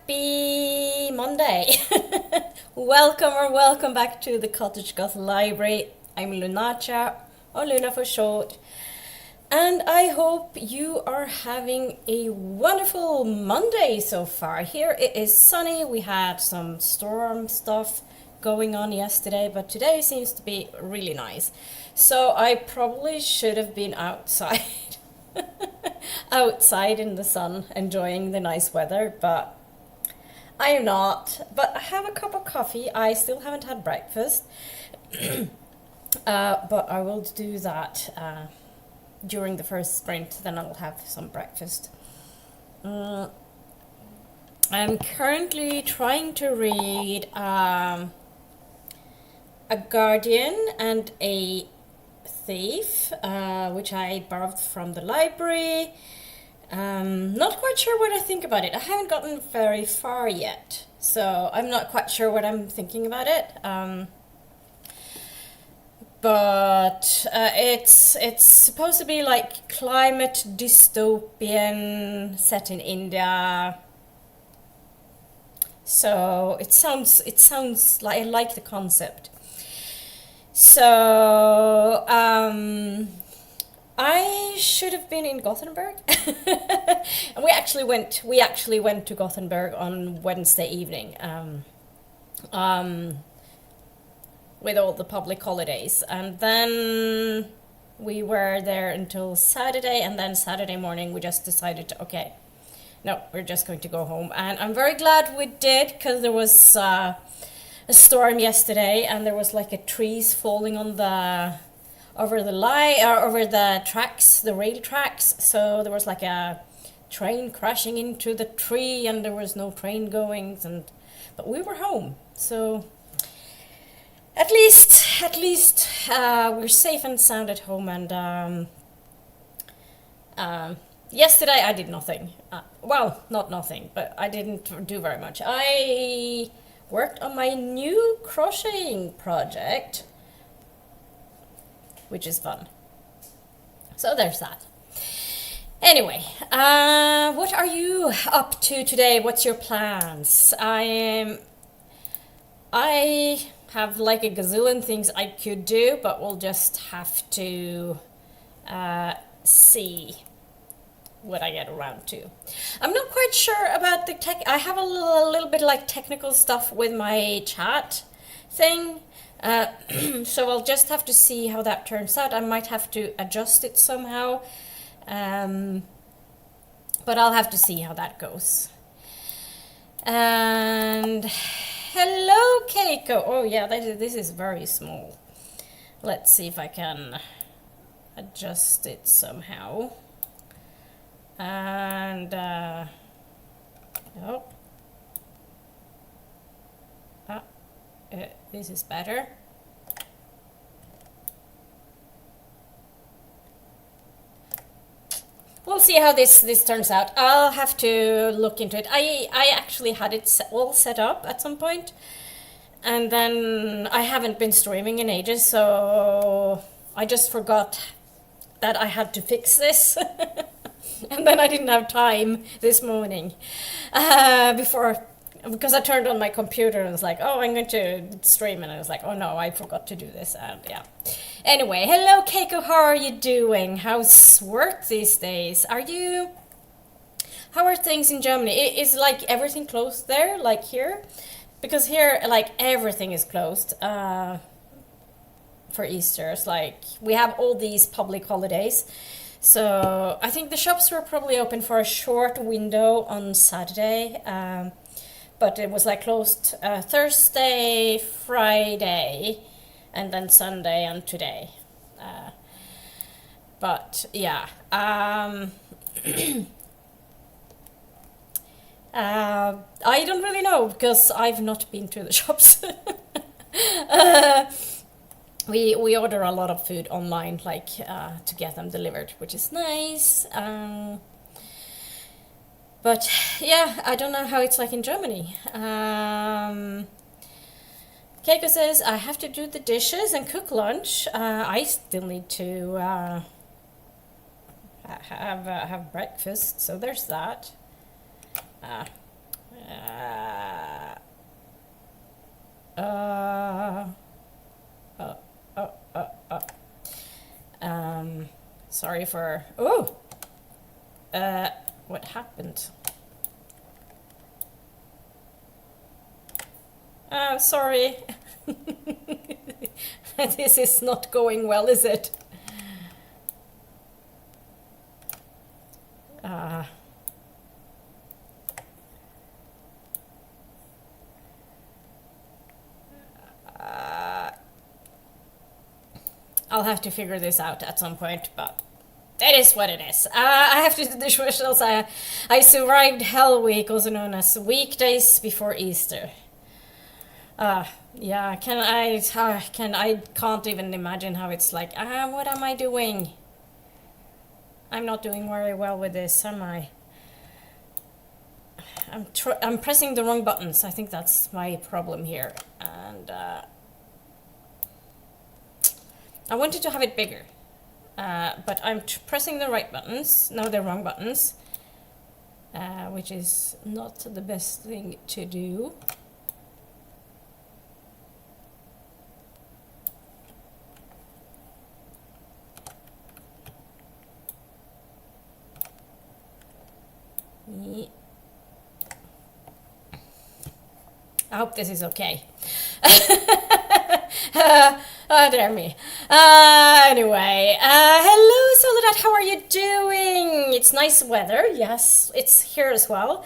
Happy Monday! Welcome back to the Cottagegoth Library. I'm Lunacia, or Luna for short, and I hope you are having a wonderful Monday so far. Here it is sunny. We had some storm stuff going on yesterday, but today seems to be really nice. So I probably should have been outside. Outside in the sun enjoying the nice weather, but I am not. But I have a cup of coffee. I still haven't had breakfast, but I will do that during the first sprint. Then I'll have some breakfast. I'm currently trying to read A Guardian and a Thief, which I borrowed from the library. Not quite sure what I think about it. I haven't gotten very far yet, so I'm not quite sure what I'm thinking about it. But it's supposed to be like climate dystopian set in India. So it sounds like I like the concept. So I should have been in Gothenburg. And we actually went to Gothenburg on Wednesday evening, with all the public holidays, and then we were there until Saturday, and then Saturday morning we just decided to, okay, no, we're just going to go home. And I'm very glad we did, because there was a storm yesterday, and there was like a trees falling on the over the tracks, the rail tracks. So there was like a train crashing into the tree, and there was no train going, but we were home. So at least we're safe and sound at home. And yesterday I did nothing. Well, not nothing, but I didn't do very much. I worked on my new crocheting project, which is fun. So there's that. Anyway, what are you up to today? What's your plans? I have like a gazillion things I could do, but we'll just have to see what I get around to. I'm not quite sure about the tech. I have a little bit like technical stuff with my chat thing. So I'll just have to see how that turns out. I might have to adjust it somehow, but I'll have to see how that goes. And hello, Keiko. Oh yeah, this is very small. Let's see if I can adjust it somehow. And this is better. We'll see how this turns out. I'll have to look into it. I actually had it all set up at some point, and then I haven't been streaming in ages, so I just forgot that I had to fix this. And then I didn't have time this morning because I turned on my computer and was like, oh, I'm going to stream, and I was like, oh no, I forgot to do this. And yeah. Anyway, hello Keiko, how are you doing? How's work these days? How are things in Germany? Is like everything closed there, like here? Because here, like everything is closed for Easter. It's like we have all these public holidays. So I think the shops were probably open for a short window on Saturday, but it was like closed Thursday, Friday, and then Sunday and today. But yeah, I don't really know, because I've not been to the shops. We order a lot of food online, like to get them delivered, which is nice. But yeah, I don't know how it's like in Germany. Keiko says, I have to do the dishes and cook lunch. I still need to have breakfast, so there's that. Uh, uh, uh, uh, uh, uh. Sorry for... Oh! What happened? Sorry. This is not going well, is it? I'll have to figure this out at some point, but it is what it is. I have to do the dishwashers. I survived Hell Week, also known as weekdays before Easter. Yeah, I can't even imagine how it's like. What am I doing? I'm not doing very well with this, am I? I'm pressing the wrong buttons. I think that's my problem here, and I wanted to have it bigger, but I'm pressing the right buttons. No, the wrong buttons, which is not the best thing to do. I hope this is okay. Dear me. Anyway, hello Soledad, how are you doing? It's nice weather, yes, it's here as well.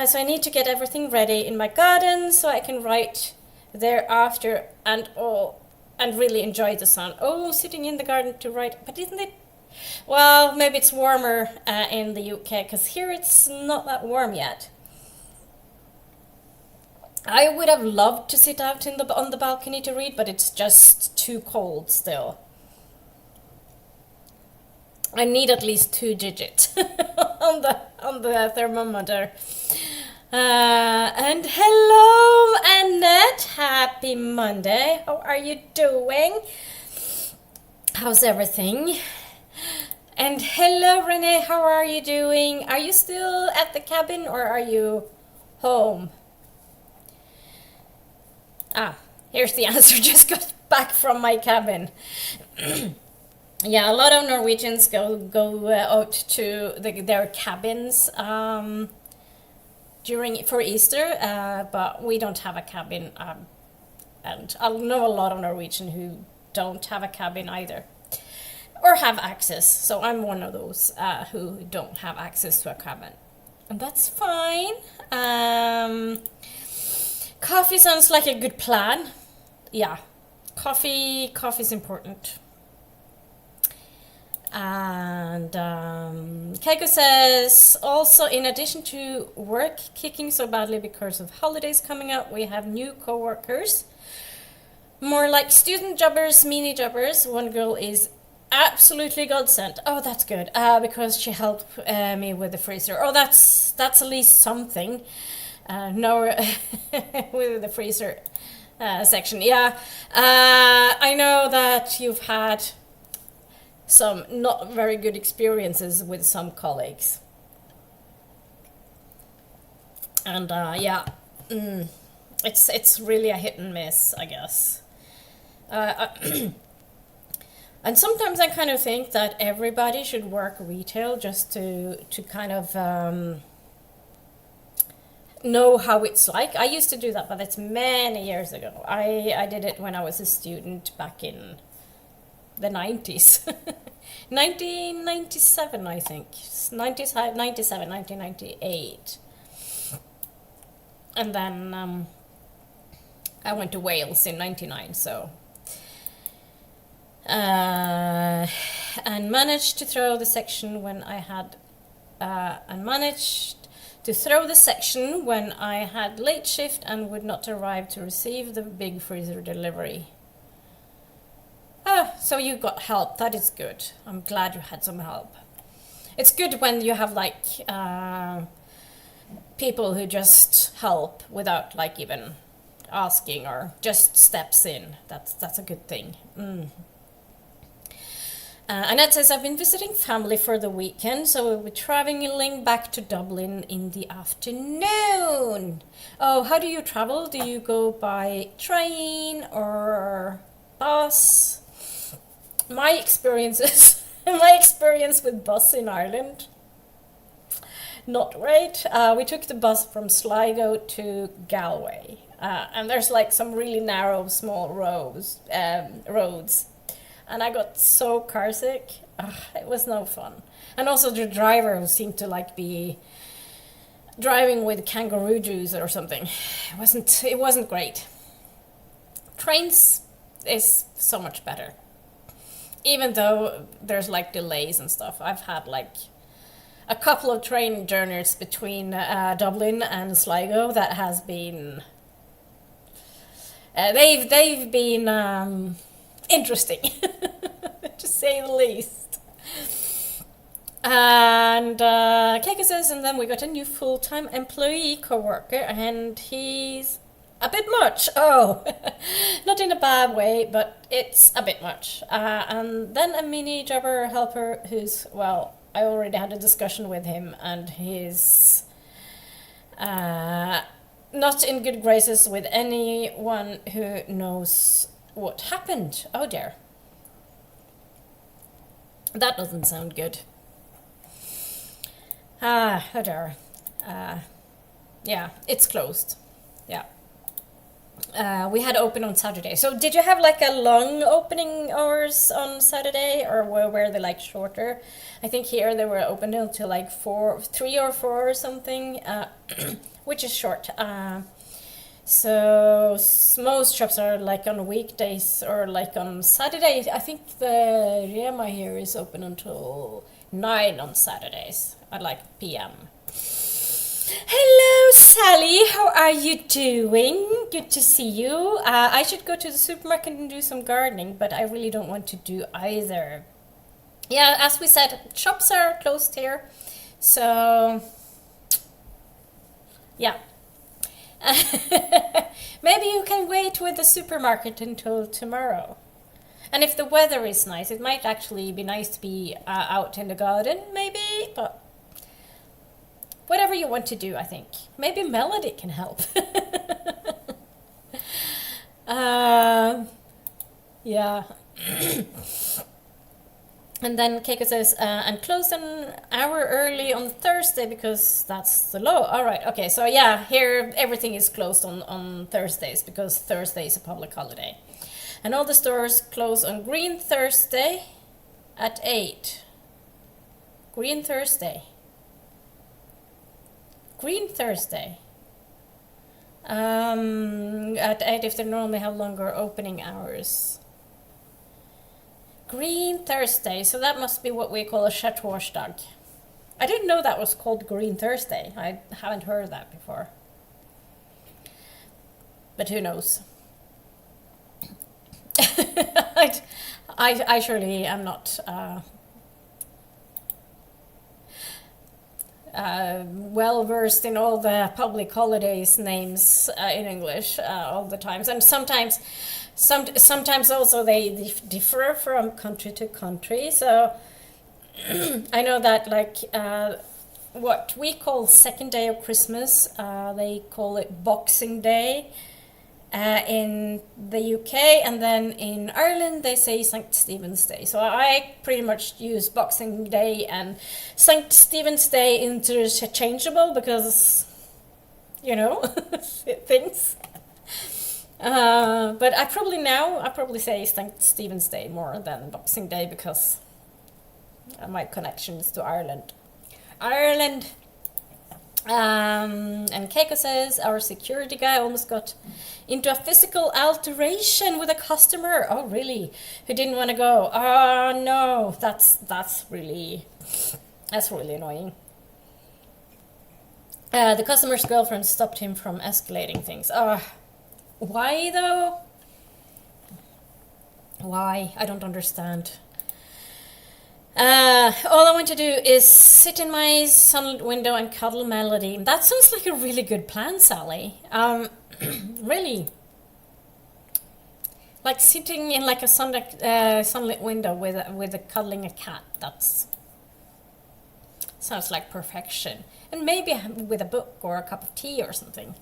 So I need to get everything ready in my garden so I can write thereafter and really enjoy the sun. Oh, sitting in the garden to write, but isn't it? Well, maybe it's warmer in the UK, because here it's not that warm yet. I would have loved to sit out on the balcony to read, but it's just too cold still. I need at least 2 digits on the thermometer. And hello, Annette. Happy Monday. How are you doing? How's everything? And hello, Renee. How are you doing? Are you still at the cabin or are you home? Here's the answer. Just got back from my cabin. Yeah, a lot of Norwegians go out to their cabins for Easter, but we don't have a cabin, and I know a lot of Norwegians who don't have a cabin either, or have access. So I'm one of those who don't have access to a cabin, and that's fine. Coffee sounds like a good plan. Yeah, coffee's important. And Keiko says, also in addition to work kicking so badly because of holidays coming up, we have new co-workers, more like student jobbers, mini jobbers. One girl is absolutely godsend. Oh, that's good, because she helped me with the freezer. Oh, that's at least something. No, with the freezer section. Yeah, I know that you've had some not very good experiences with some colleagues, and yeah, it's really a hit and miss, I guess. And sometimes I kind of think that everybody should work retail just to kind of know how it's like. I used to do that, but it's many years ago. I did it when I was a student back in the 90s. 1997, I think. 97, 1998. And then I went to Wales in 99, so... and managed to throw the section when I had... late shift and would not arrive to receive the big freezer delivery. So you got help. That is good. I'm glad you had some help. It's good when you have like people who just help without like even asking or just steps in. That's a good thing. Annette says, I've been visiting family for the weekend, so we'll be traveling back to Dublin in the afternoon. Oh, how do you travel? Do you go by train or bus? My experiences, my experience with bus in Ireland, not great. We took the bus from Sligo to Galway, and there's like some really narrow, small roads. And I got so carsick. It was no fun. And also the driver seemed to like be driving with kangaroo juice or something. It wasn't great. Trains is so much better. Even though there's like delays and stuff. I've had like a couple of train journeys between Dublin and Sligo that has been they've been interesting, to say the least. And Keiko says, and then we got a new full-time employee co-worker, and he's a bit much. Oh, not in a bad way, but it's a bit much. And then a mini jobber helper who's, well, I already had a discussion with him, and he's not in good graces with anyone who knows what happened. Oh dear. That doesn't sound good. Oh dear. Yeah, it's closed. Yeah. We had open on Saturday. So did you have like a long opening hours on Saturday, or were they like shorter? I think here they were open until like 3 or 4 or something, which is short. So most shops are like on weekdays or like on Saturday. I think the Rema here is open until 9 on Saturdays at like PM. Hello Sally, how are you doing? Good to see you. I should go to the supermarket and do some gardening, but I really don't want to do either. Yeah, as we said, shops are closed here. So yeah. Maybe you can wait with the supermarket until tomorrow. And if the weather is nice, it might actually be nice to be out in the garden, maybe, but whatever you want to do, I think. Maybe Melody can help. Yeah. And then Keiko says, and closed an hour early on Thursday because that's the law. All right, okay, so yeah, here everything is closed on Thursdays because Thursday is a public holiday. And all the stores close on Green Thursday at 8. Green Thursday. Green Thursday. At 8 if they normally have longer opening hours. Green Thursday, so that must be what we call a skjærtorsdag. I didn't know that was called Green Thursday. I haven't heard that before. But who knows? I surely am not well versed in all the public holidays names in English all the times, and sometimes also they differ from country to country. So I know that like what we call second day of Christmas, they call it Boxing Day in the UK, and then in Ireland they say St. Stephen's Day. So I pretty much use Boxing Day and St. Stephen's Day interchangeable because, you know, things. But I probably say St. Stephen's Day more than Boxing Day because my connections to Ireland. And Keiko says, our security guy almost got into a physical alteration with a customer. Oh, really? Who didn't want to go? Oh, no. That's really annoying. The customer's girlfriend stopped him from escalating things. Why, though? Why? I don't understand. All I want to do is sit in my sunlit window and cuddle Melody. That sounds like a really good plan, Sally. Really. Like sitting in like a sunlit window with a cuddling a cat. That's sounds like perfection. And maybe with a book or a cup of tea or something.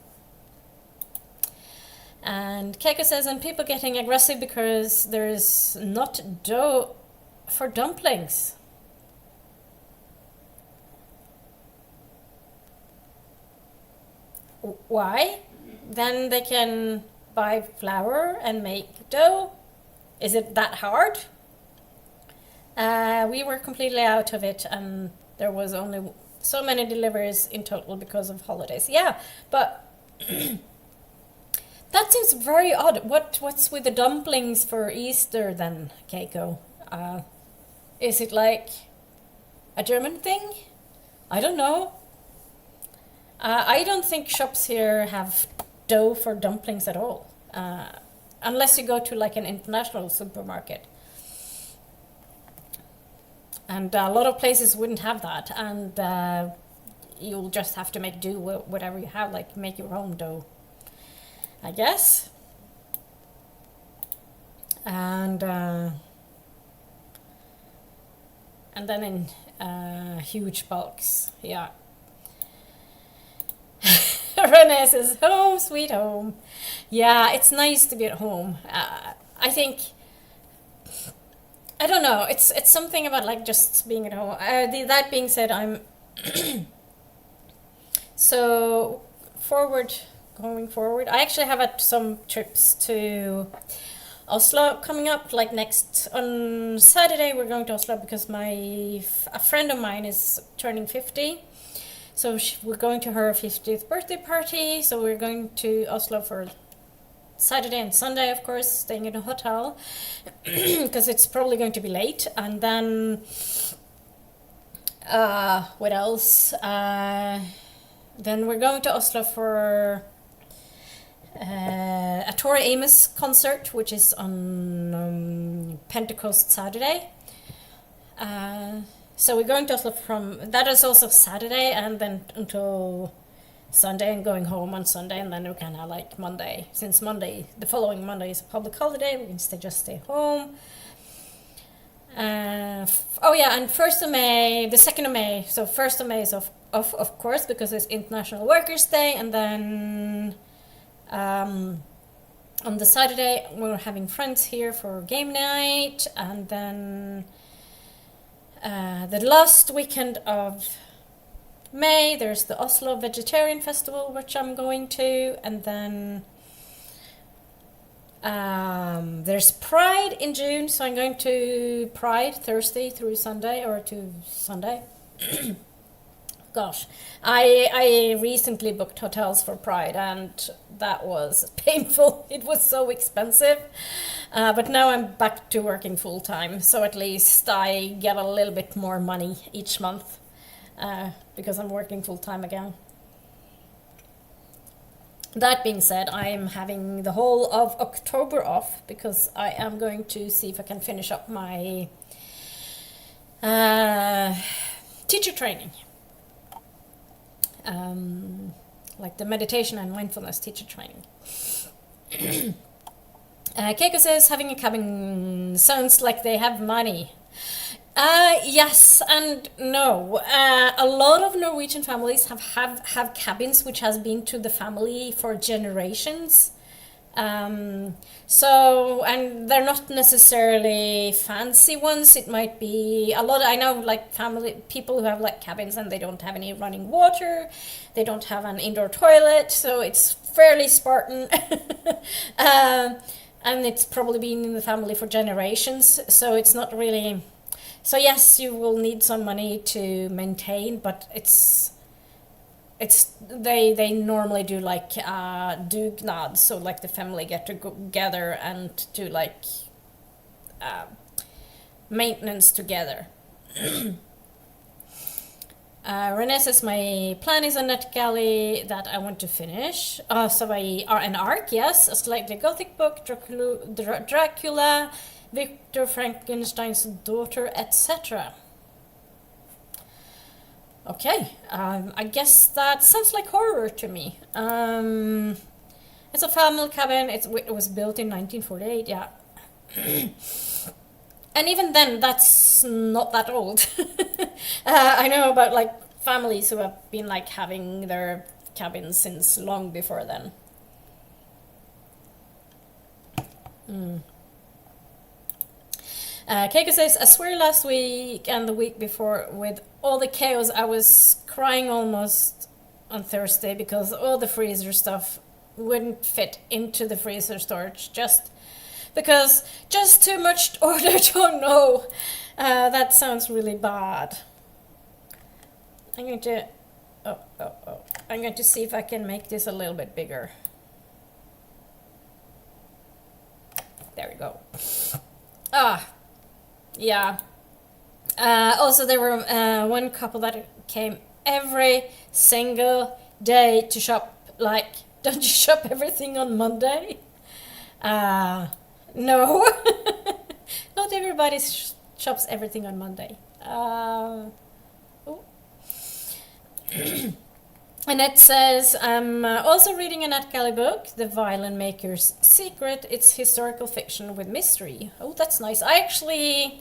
And Keiko says, and people getting aggressive because there's not dough for dumplings. Why? Then they can buy flour and make dough. Is it that hard? We were completely out of it, and there was only so many deliveries in total because of holidays. Yeah, but that seems very odd. What's with the dumplings for Easter then, Keiko? Is it like a German thing? I don't know. I don't think shops here have dough for dumplings at all, unless you go to like an international supermarket. And a lot of places wouldn't have that, and you'll just have to make do with whatever you have, like make your own dough, I guess. And then in huge bulks, yeah. Renee says, home sweet home. Yeah, it's nice to be at home. I think, I don't know, it's something about like just being at home. That being said, I'm so going forward. I actually have had some trips to Oslo coming up, like on Saturday we're going to Oslo because a friend of mine is turning 50. So we're going to her 50th birthday party. So we're going to Oslo for Saturday and Sunday, of course, staying in a hotel because it's probably going to be late. And then what else? Then we're going to Oslo for a Tori Amos concert, which is on Pentecost Saturday. So we're going to Oslo that is also Saturday, and then until Sunday, and going home on Sunday, and then we can have like Monday. Since the following Monday is a public holiday, we can just stay home. Oh yeah, and 1st of May, the 2nd of May, so 1st of May is off of course, because it's International Workers' Day, and then on the Saturday, we're having friends here for game night, and then the last weekend of May, there's the Oslo Vegetarian Festival, which I'm going to, and then there's Pride in June, so I'm going to Pride Thursday through Sunday, or to Sunday. Gosh, I recently booked hotels for Pride, and that was painful. It was so expensive. But now I'm back to working full time, so at least I get a little bit more money each month because I'm working full time again. That being said, I am having the whole of October off because I am going to see if I can finish up my teacher training. Like the meditation and mindfulness teacher training. Keiko says having a cabin sounds like they have money. Yes and no. A lot of Norwegian families have cabins which has been to the family for generations. So, and they're not necessarily fancy ones. It might be a lot. I know like people who have like cabins and they don't have any running water. They don't have an indoor toilet. So it's fairly Spartan. And it's probably been in the family for generations. So it's not really... So yes, you will need some money to maintain, but they normally do like dugnad, so like the family get together and do like maintenance together. Renee says my plan is a NetGalley that I want to finish. So an ARC, yes, a slightly gothic book, Dracula, Victor Frankenstein's daughter, etc. Okay, I guess that sounds like horror to me. It's a family cabin. It was built in 1948. Yeah. And even then, that's not that old. I know about like families who have been like having their cabins since long before then. Keiko says, I swear last week and the week before with all the chaos I was crying almost on Thursday because all the freezer stuff wouldn't fit into the freezer storage just because just too much ordered. Oh no, that sounds really bad. I'm going to I'm going to see if I can make this a little bit bigger. There we go. Yeah. Also, there were one couple that came every single day to shop. Like, don't you shop everything on Monday? No. Not everybody shops everything on Monday. Annette says, I'm also reading a NetGalley book, The Violin Maker's Secret. It's historical fiction with mystery. Oh, that's nice. I actually...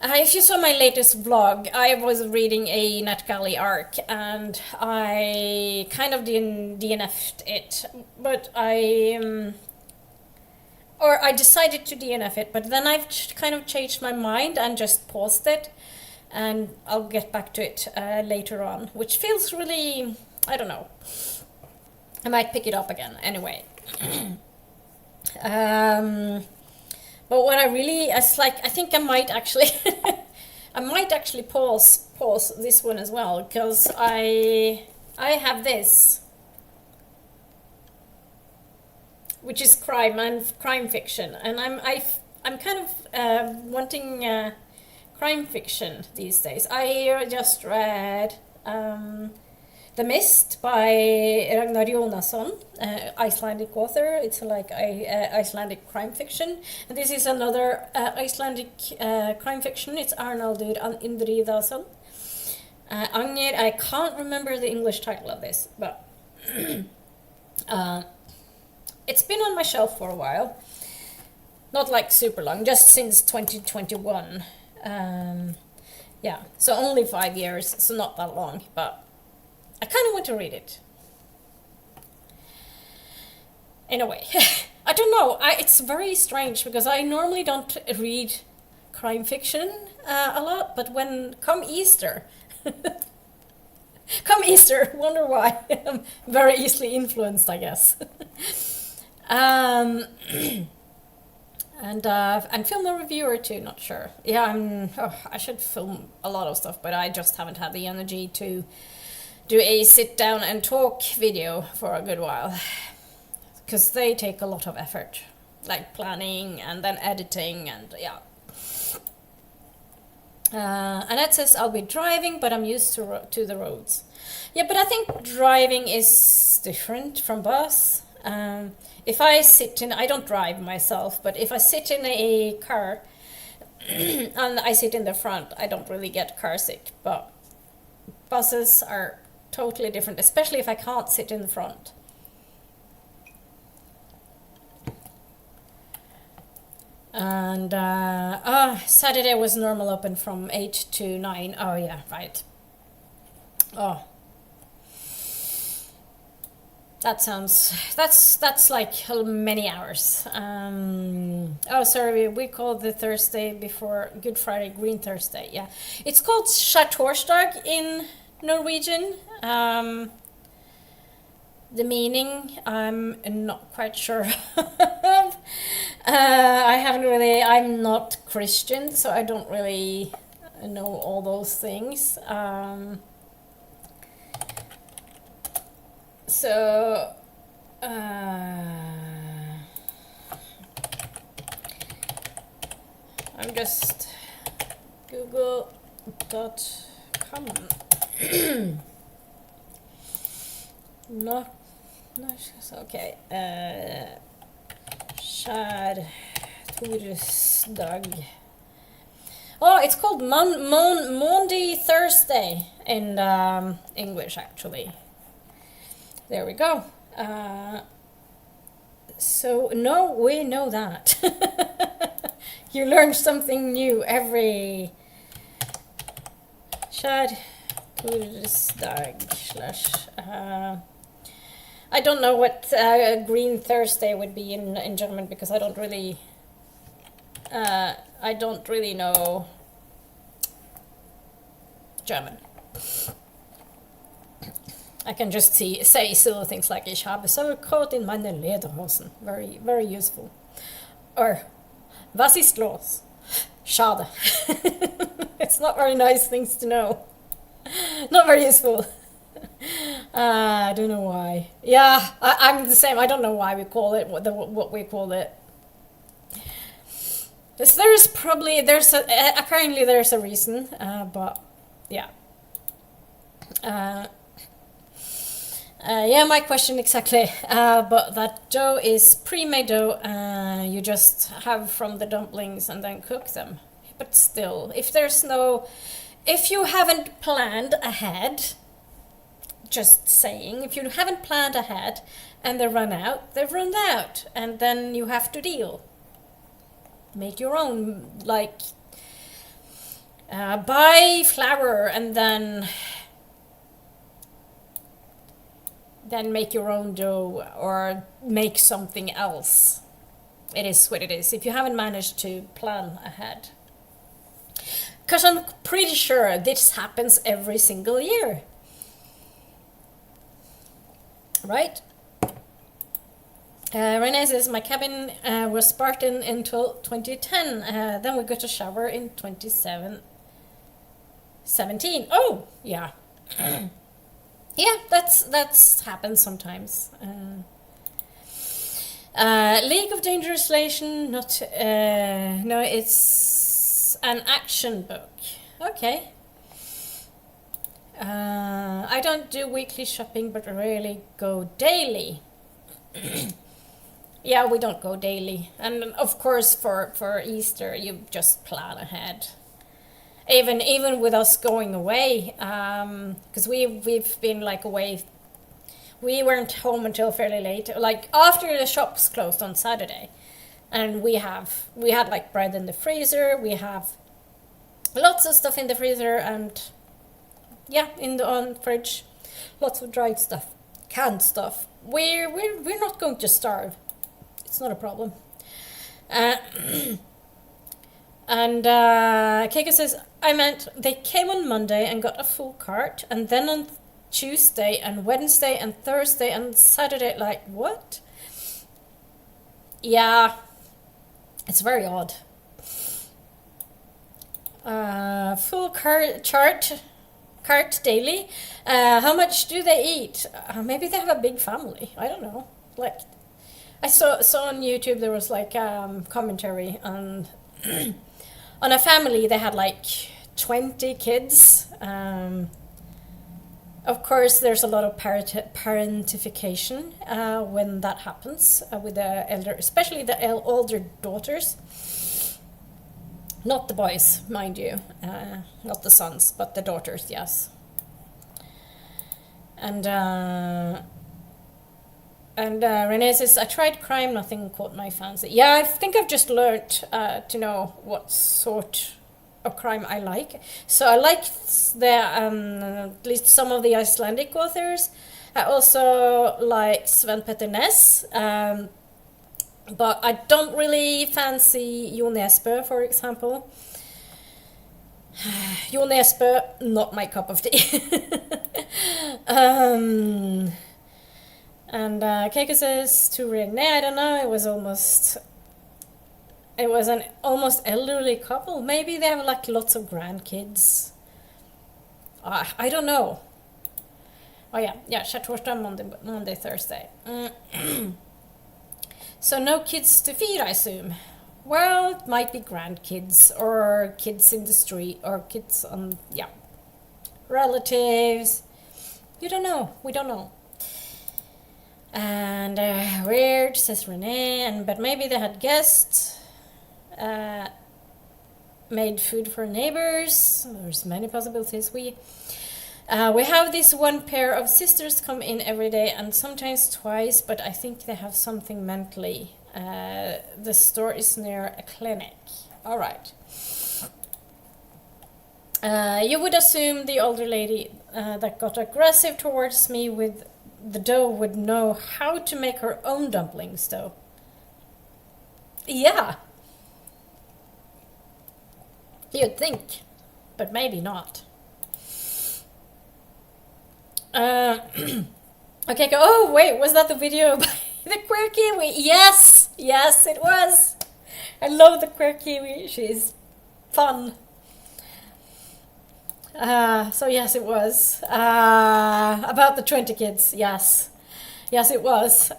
if you saw my latest vlog, I was reading a NetGalley arc and I kind of DNF'd it, but I decided to DNF it, but then I've kind of changed my mind and just paused it, and I'll get back to it later on, which feels really, I don't know. I might pick it up again anyway. But what I really, it's like, I think I might actually, I might actually pause this one as well, because I have this, which is crime fiction, and I'm kind of wanting crime fiction these days. I just read The Mist by Ragnar Jonasson, Icelandic author. It's like Icelandic crime fiction. And this is another Icelandic crime fiction. It's Arnaldur Indriðason. Anger, I can't remember the English title of this, but it's been on my shelf for a while. Not like super long, just since 2021. Yeah, so only 5 years, so not that long, but I kind of want to read it. In a way. I don't know, it's very strange because I normally don't read crime fiction a lot, but come Easter, wonder why. I'm very easily influenced, I guess. And film a review or two, not sure. Yeah, I should film a lot of stuff, but I just haven't had the energy to do a sit down and talk video for a good while. Because they take a lot of effort, like planning and then editing and yeah. Annette says, I'll be driving, but I'm used to the roads. Yeah, but I think driving is different from bus. If I sit in, I don't drive myself, but if I sit in a car and I sit in the front, I don't really get car sick. But buses are totally different, especially if I can't sit in the front. And Saturday was normal open from 8 to 9. Oh yeah, right. Oh. That's like many hours. Oh, sorry, we call the Thursday before Good Friday Green Thursday. Yeah, it's called Skjærtorsdag in Norwegian. The meaning I'm not quite sure of. I'm not Christian, so I don't really know all those things. So, I'm just google.com. No, okay. Skjærtorsdag. Oh, it's called Maundy Thursday in English, actually. There we go. So no, we know that. You learn something new every chat. I don't know what Green Thursday would be in German, because I don't really know German. I can just say silly things like "Ich habe Sauerkraut in meine Lederhosen." Very, very useful. Or "Was ist los?" Schade. It's not very nice things to know. Not very useful. I don't know why. Yeah, I'm the same. I don't know why we call it what we call it. Apparently there's a reason, but yeah. Yeah, my question exactly. But that dough is pre-made dough. You just have from the dumplings and then cook them. But still, if you haven't planned ahead, just saying, if you haven't planned ahead and they run out, they've run out, and then you have to deal. Make your own, like buy flour and then make your own dough, or make something else. It is what it is if you haven't managed to plan ahead. Because I'm pretty sure this happens every single year. Right? Renee says, my cabin was Spartan until 2010. Then we got a shower in 2017. Oh, yeah. Yeah, that's happened sometimes. League of Dangerous Relation, not no, it's an action book. Okay. I don't do weekly shopping, but really go daily. Yeah, we don't go daily, and of course for Easter you just plan ahead. Even with us going away, because we've been like away. We weren't home until fairly late, like after the shops closed on Saturday, and we had like bread in the freezer. We have lots of stuff in the freezer, and yeah, on fridge, lots of dried stuff, canned stuff. We're not going to starve. It's not a problem. And Keiko says, I meant they came on Monday and got a full cart, and then on Tuesday and Wednesday and Thursday and Saturday, like, what? Yeah, it's very odd. Full cart daily. How much do they eat? Maybe they have a big family. I don't know. Like, I saw on YouTube there was like commentary on on a family. They had like 20 kids. Of course, there's a lot of parentification when that happens with the elder, especially the older daughters. Not the boys, mind you, not the sons, but the daughters, yes. And Renee says, I tried crime, nothing caught my fancy. Yeah, I think I've just learned to know what sort of crime I like. So I like at least some of the Icelandic authors. I also like Sven Petter Næss, but I don't really fancy Jo Nesbø, for example. Jo Nesbø, not my cup of tea. And Keiko says to Renee, I don't know, it was an almost elderly couple. Maybe they have like lots of grandkids. I don't know. Oh yeah, skjærtorsdag, Monday, Thursday. So no kids to feed, I assume. Well, it might be grandkids or kids in the street or kids on, relatives. You don't know. We don't know. And weird, says Renee, but maybe they had guests. Made food for neighbors. There's many possibilities. We have this one pair of sisters come in every day and sometimes twice, but I think they have something mentally. The store is near a clinic. All right. You would assume the older lady that got aggressive towards me with the dough would know how to make her own dumplings, though. Yeah. You'd think, but maybe not. Okay, oh wait, was that the video by the queer kiwi? Yes, yes it was. I love the queer kiwi, she's fun. So yes it was. About the 20 kids, yes. Yes it was.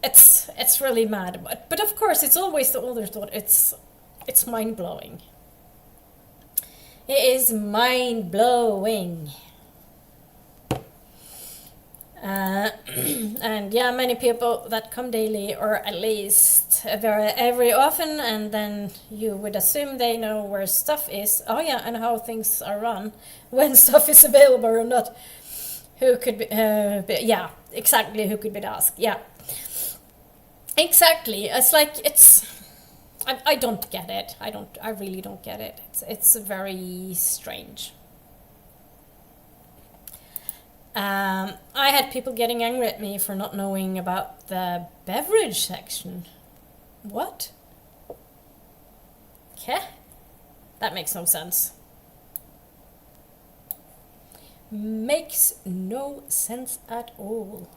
It's really mad, but of course it's always the older thought. It's mind-blowing. It is mind-blowing. And yeah, many people that come daily or at least every often, and then you would assume they know where stuff is. Oh yeah, and how things are run, when stuff is available or not. Who could be, yeah, exactly, who could be asked, yeah. Exactly, it's like, I don't get it. I really don't get it. It's very strange. I had people getting angry at me for not knowing about the beverage section. What? Okay. That makes no sense. Makes no sense at all.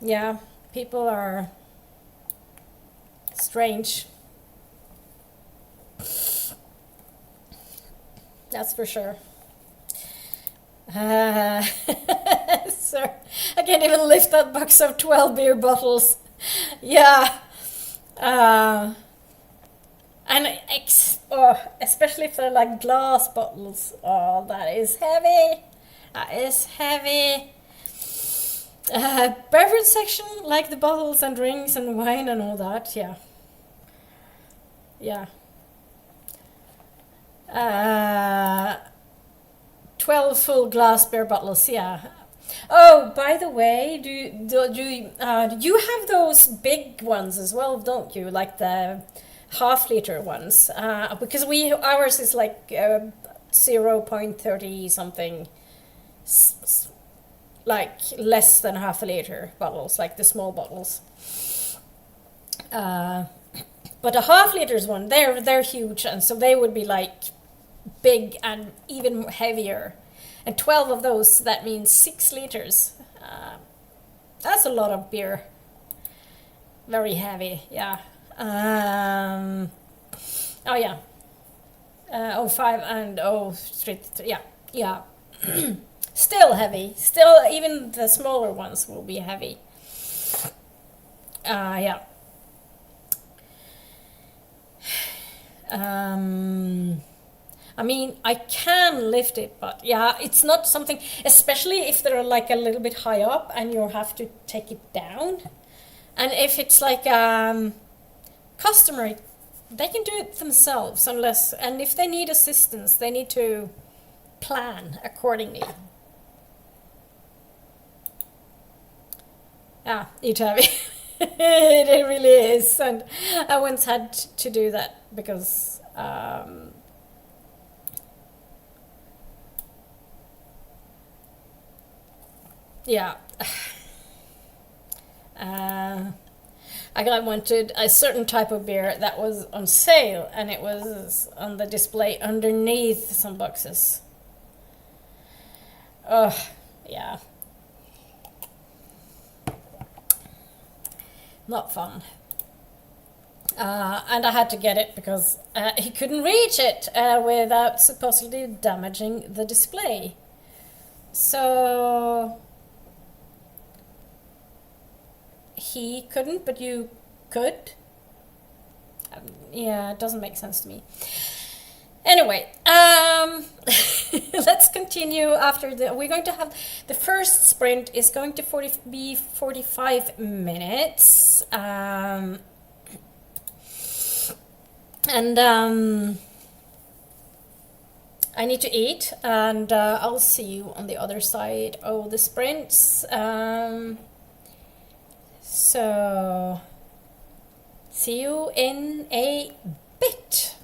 Yeah, people are strange. That's for sure. Sir, I can't even lift that box of 12 beer bottles. Yeah. And especially if they're like glass bottles. Oh, that is heavy. That is heavy. Beverage section, like the bottles and drinks and wine and all that, yeah. Yeah. 12 full glass beer bottles, yeah. Oh, by the way, do you have those big ones as well, don't you? Like the half-liter ones? Because ours is like 0.30 something, like less than half a liter bottles, like the small bottles. But the half-liters one, they're huge, and so they would be like big and even heavier. And 12 of those, that means 6 liters. That's a lot of beer. Very heavy, yeah. Oh yeah. 05 and 03, yeah. Still heavy. Still, even the smaller ones will be heavy. Yeah. I mean, I can lift it, but yeah, it's not something, especially if they're like a little bit high up and you have to take it down. And if it's like customer, they can do it themselves and if they need assistance, they need to plan accordingly. Yeah, it's heavy. It really is. And I once had to do that because yeah. I wanted a certain type of beer that was on sale, and it was on the display underneath some boxes. Oh, yeah. Not fun. And I had to get it because he couldn't reach it without supposedly damaging the display. So he couldn't, but you could. Yeah, it doesn't make sense to me. Anyway, let's continue after we're going to have the first sprint is going to be 45 minutes. And I need to eat, and I'll see you on the other side of the sprints. So, see you in a bit.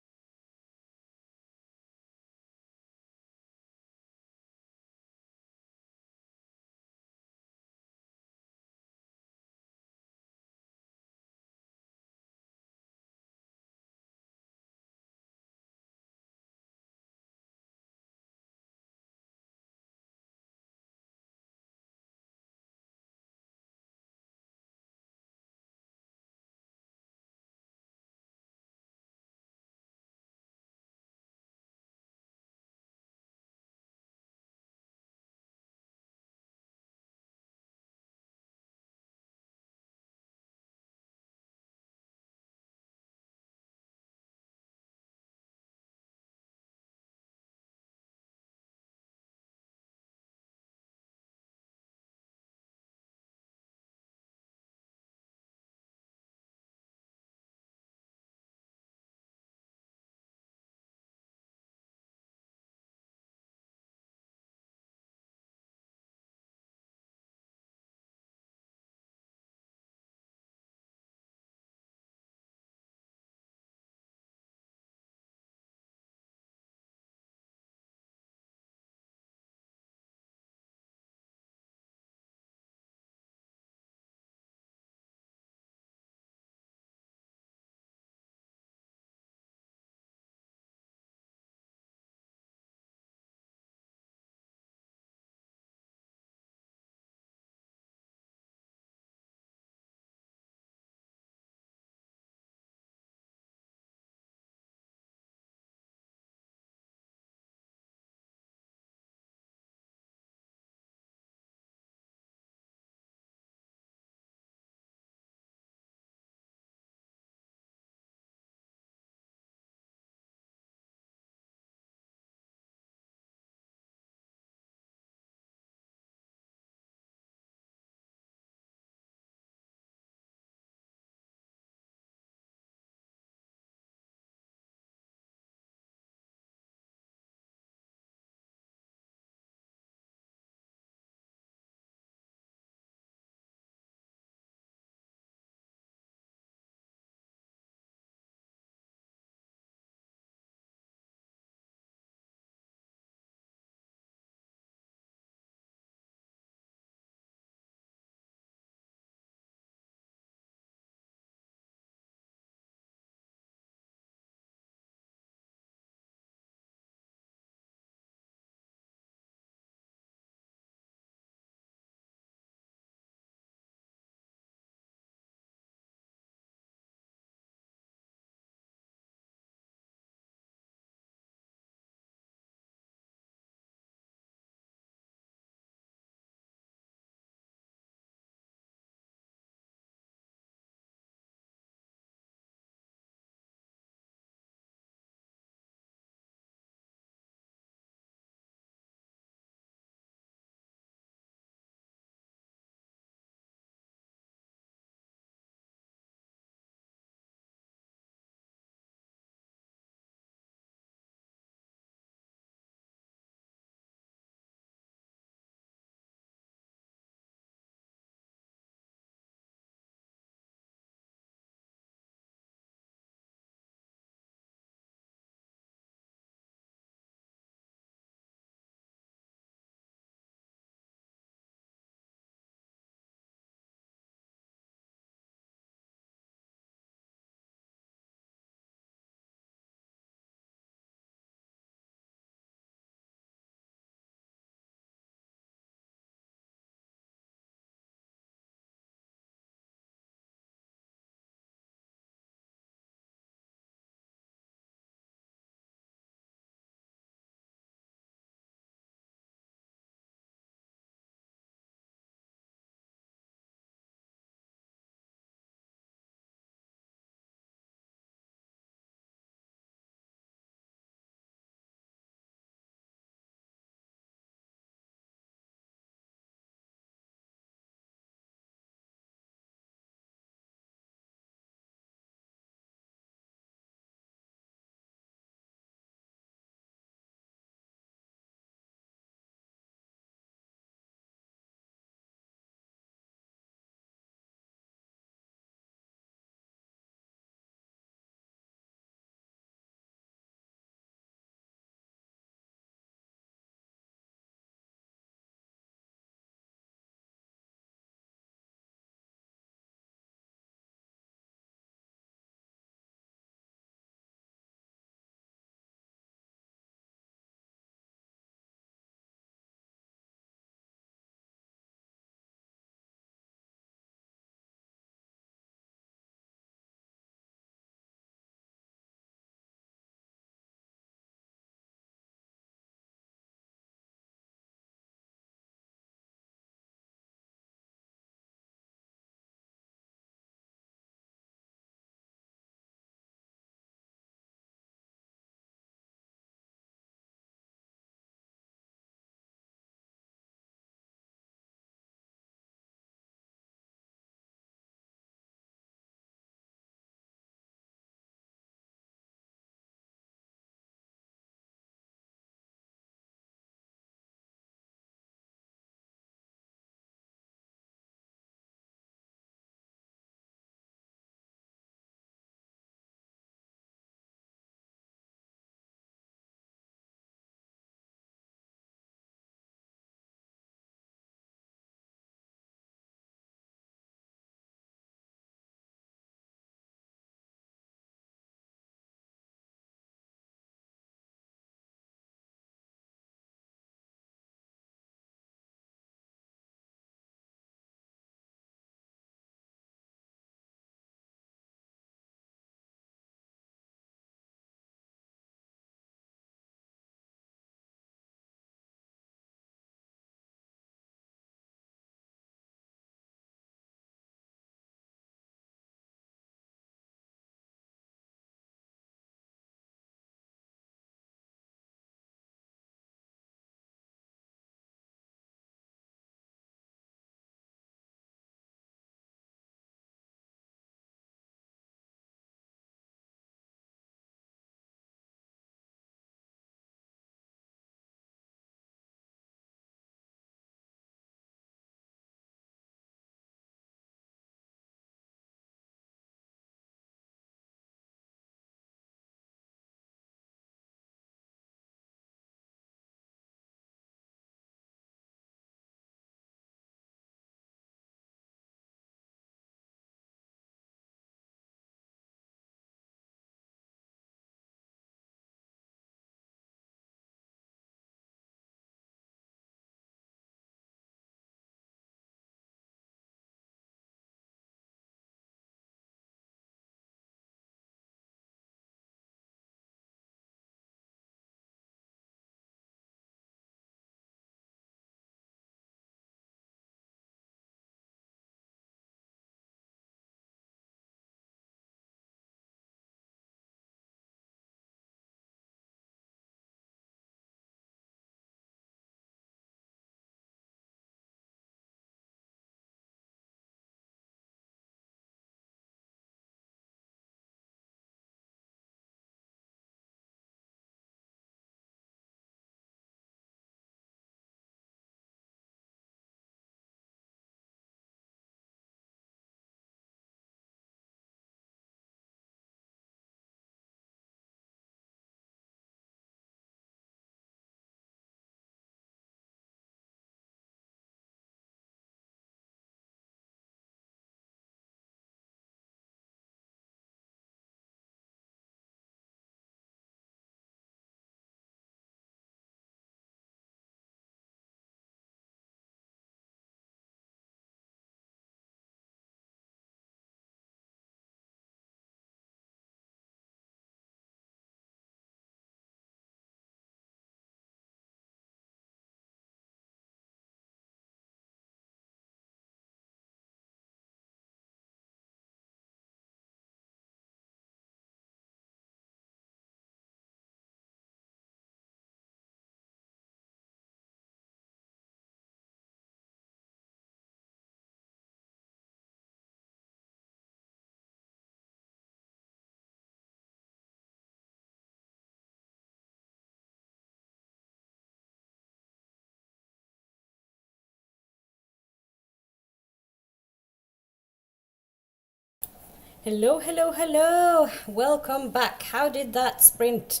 Hello, hello, hello. Welcome back. How did that sprint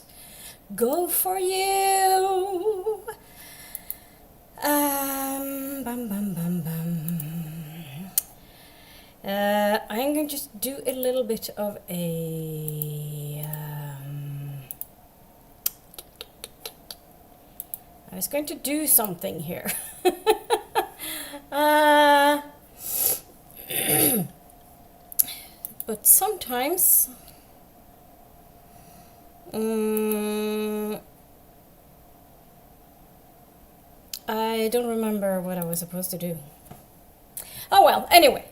go for you? Bum, bum, bum, bum. I'm going to just do a little bit of a... I was going to do something here. But sometimes I don't remember what I was supposed to do. Oh well, anyway,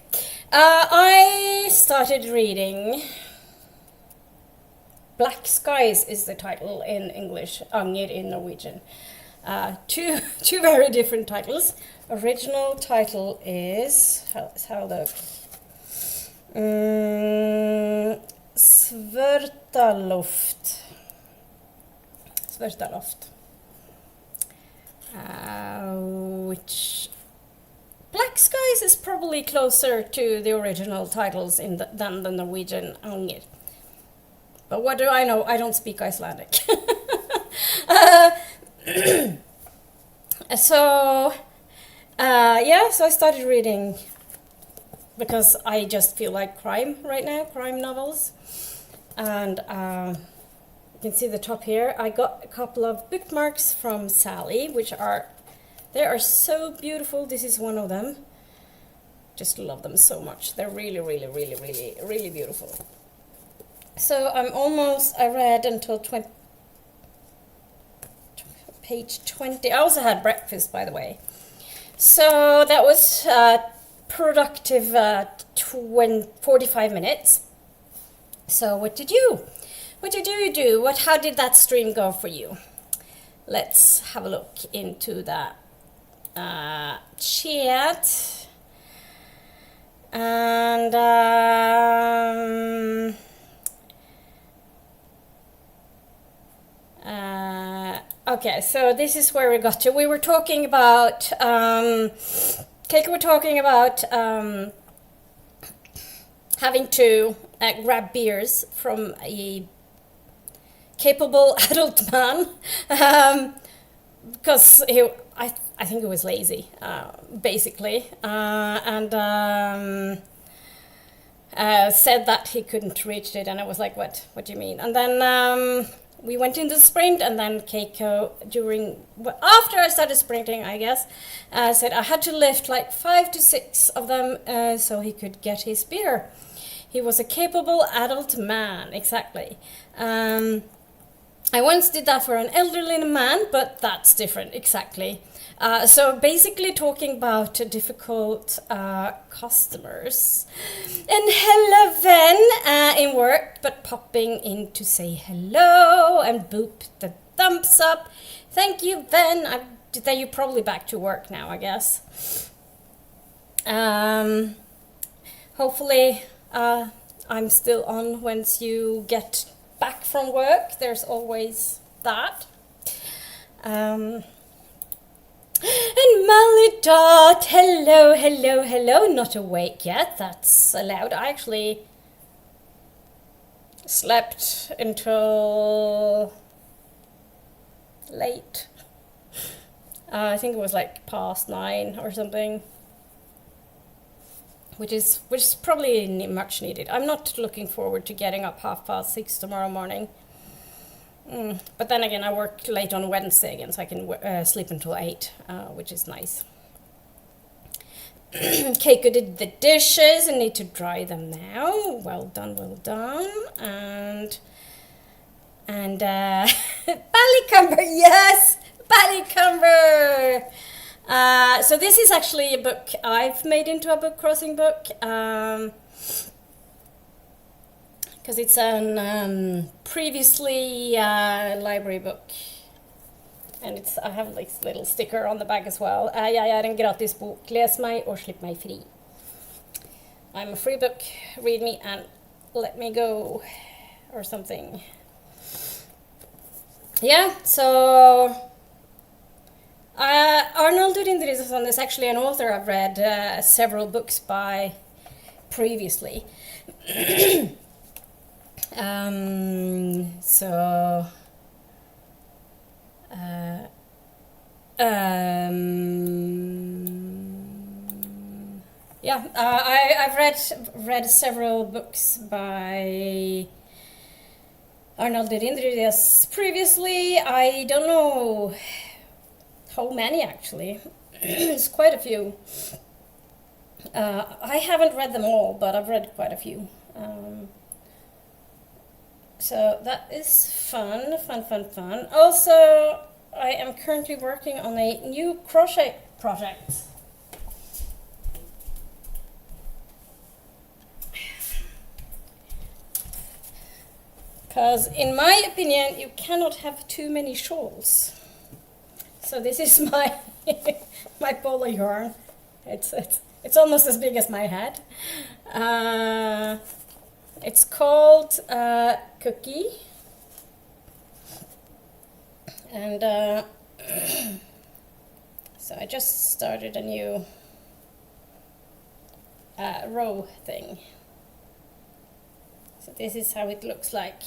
I started reading Black Skies is the title in English, Anger in Norwegian. Two very different titles. Original title is, let's have a look. Svørtaloft. Which Black Skies is probably closer to the original titles than the Norwegian Anger. But what do I know? I don't speak Icelandic. So I started reading because I just feel like crime right now, crime novels. And you can see the top here. I got a couple of bookmarks from Sally, they are so beautiful. This is one of them. Just love them so much. They're really, really, really, really, really beautiful. So I read until page 20. I also had breakfast, by the way. So that was productive 45 minutes. So what did you do? How did that stream go for you? Let's have a look into that chat. And okay, so this is where we got to. We were talking about Keiko were talking about having to grab beers from a capable adult man because I think he was lazy, basically, and said that he couldn't reach it, and I was like, what do you mean? And then we went into the sprint, and then Keiko, after I started sprinting, I guess, said I had to lift like 5 to 6 of them so he could get his beer. He was a capable adult man, exactly. I once did that for an elderly man, but that's different, exactly. So basically talking about difficult customers. And hello, Ven, in work, but popping in to say hello and boop the thumbs up. Thank you, Ven. Then you're probably back to work now, I guess. Hopefully I'm still on once you get back from work. There's always that. And Malidot, hello, not awake yet, that's allowed. I actually slept until late. I think it was like past 9 or something, which is probably much needed. I'm not looking forward to getting up 6:30 tomorrow morning. But then again, I work late on Wednesday again, so I can sleep until 8, which is nice. Keiko did the dishes and need to dry them now. Well done. And Ballycumber, yes, Ballycumber. So this is actually a book I've made into a book crossing book. Because it's a previously library book, and I have like a little sticker on the back as well. Jag är en gratis bok. Läs mig och slipp mig fri. I'm a free book. Read me and let me go, or something. Yeah. So Arnold Udindrizason is actually an author I've read several books by. previously. So yeah, I've read several books by Arnold Indrides previously. I don't know how many actually. It's quite a few. I haven't read them all, but I've read quite a few. So that is fun. Also, I am currently working on a new crochet project. Because in my opinion, you cannot have too many shawls. So this is my my polo yarn. It's almost as big as my head. It's called Cookie, and so I just started a new row thing. So this is how it looks like.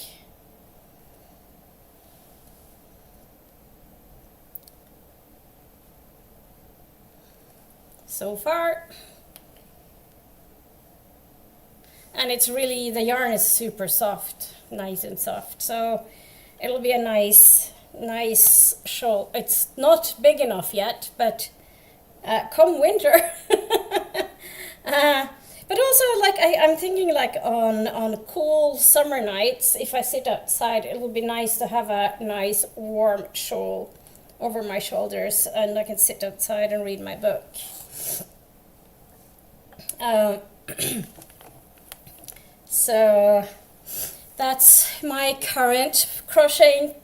So far. And it's really, the yarn is super soft, nice and soft. So it'll be a nice shawl. It's not big enough yet, but come winter. But also, like I'm thinking, like on cool summer nights, if I sit outside, it will be nice to have a nice warm shawl over my shoulders, and I can sit outside and read my book. So that's my current crocheting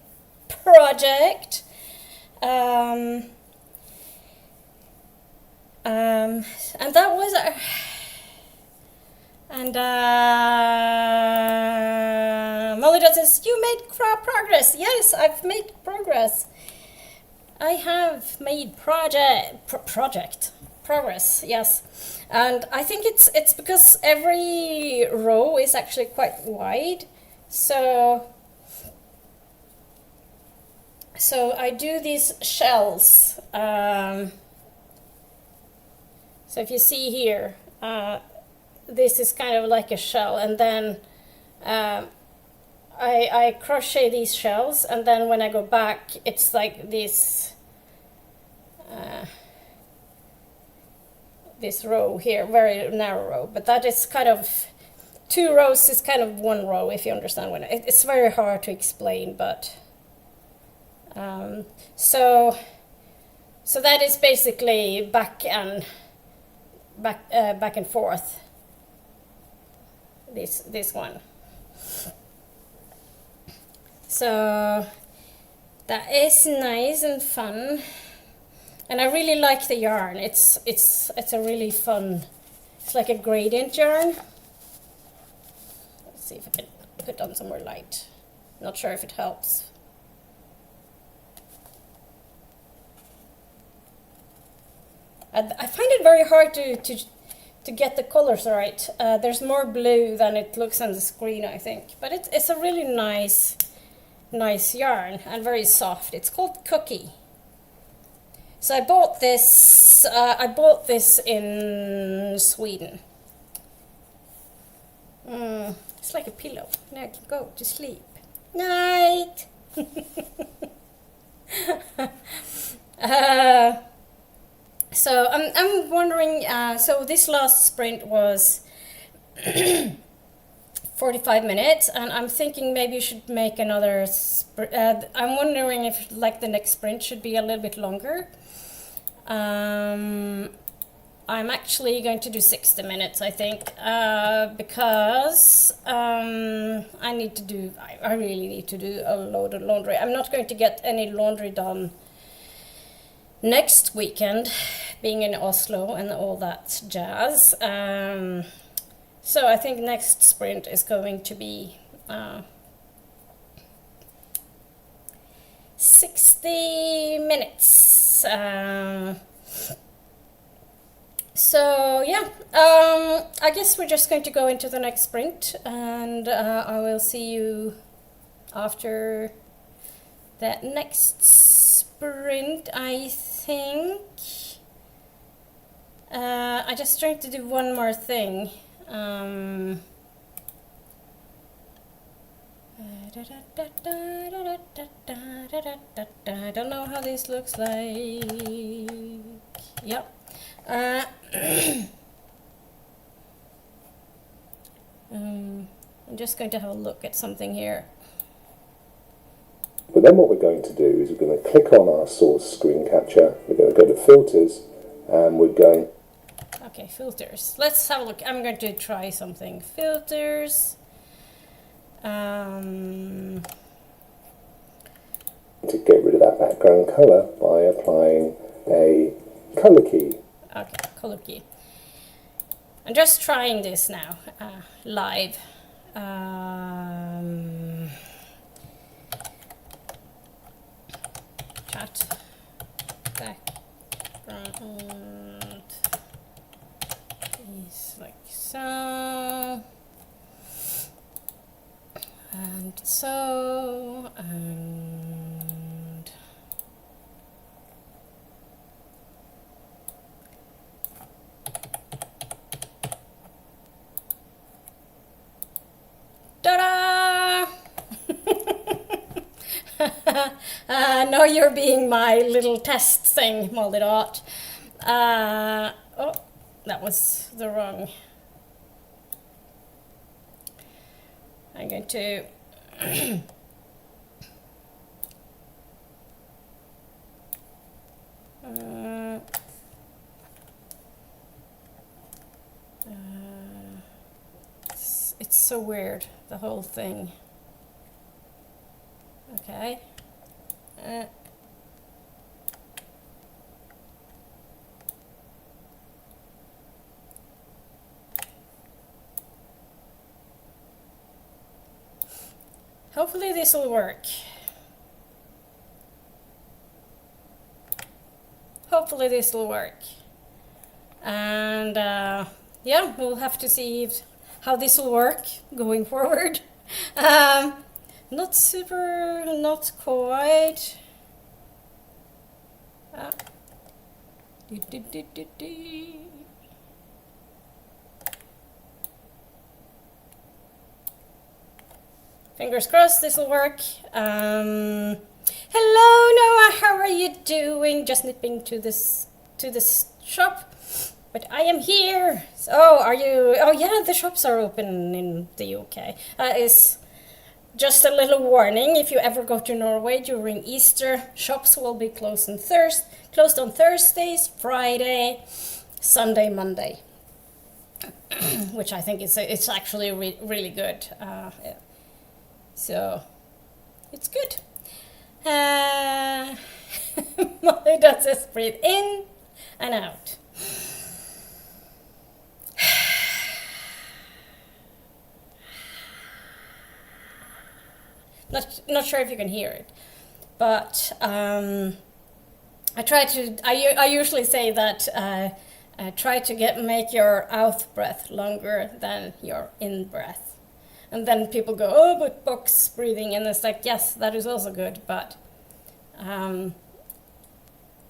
project. And that was Molly says, you made progress. Yes, I've made progress. I have made progress, yes. And I think it's because every row is actually quite wide. So I do these shells. So if you see here, this is kind of like a shell, and then I crochet these shells, and then when I go back, it's like this this row here, very narrow row, but that is kind of 2 rows is kind of 1 row, if you understand what it's very hard to explain, but so that is basically back and forth, this one. So that is nice and fun, and I really like the yarn. It's a really fun. It's like a gradient yarn. Let's see if I can put on some more light. Not sure if it helps. I find it very hard to get the colors right. There's more blue than it looks on the screen, I think, but it's a really nice yarn and very soft. It's called Cookie. So I bought this in Sweden. It's like a pillow. Now I can go to sleep. Night. So I'm wondering. So this last sprint was 45 minutes, and I'm thinking maybe you should make another. I'm wondering if like the next sprint should be a little bit longer. I'm actually going to do 60 minutes, I think, because I really need to do a load of laundry. I'm not going to get any laundry done next weekend, being in Oslo and all that jazz. So I think next sprint is going to be 60 minutes. So yeah, I guess we're just going to go into the next sprint, and I will see you after that next sprint, I think. I just tried to do one more thing. I don't know how this looks like. Yep. I'm just going to have a look at something here. But then what we're going to do is we're going to click on our source screen capture, we're going to go to filters, and we're going... Okay, filters. Let's have a look. I'm going to try something. Filters. to get rid of that background colour by applying a colour key. Okay, color key. I'm just trying this now, live. Chat background is like so, and so, and ta-da! Now you're being my little test thing, Moldy Dot. Oh, that was the wrong. I'm going to it's so weird, the whole thing. Okay. Hopefully this will work. Hopefully this will work. And yeah, we'll have to see how this will work going forward. Not super, not quite. Fingers crossed this will work. Hello Noah, how are you doing? Just nipping to this shop, but I am here. So are you? Oh yeah, the shops are open in the UK. Is just a little warning: if you ever go to Norway during Easter, shops will be closed on Thursdays, Friday, Sunday, Monday, which I think it's actually really good. Yeah. So it's good. Molly does just breathe in and out. Not sure if you can hear it, but I try to. I usually say that try to make your out breath longer than your in breath, and then people go, oh, but box breathing, and it's like, yes, that is also good, but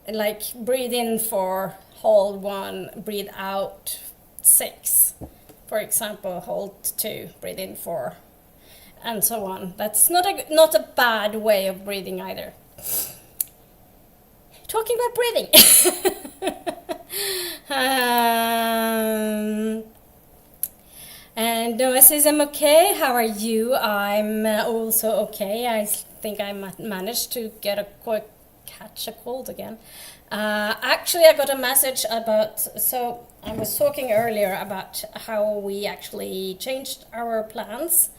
like breathe in 4, hold 1, breathe out 6, for example, hold 2, breathe in 4. And so on. That's not a bad way of breathing either. Talking about breathing. And Noah says, I'm okay. How are you? I'm also okay. I think I managed to catch a cold again. Actually, I got a message about, so I was talking earlier about how we actually changed our plans.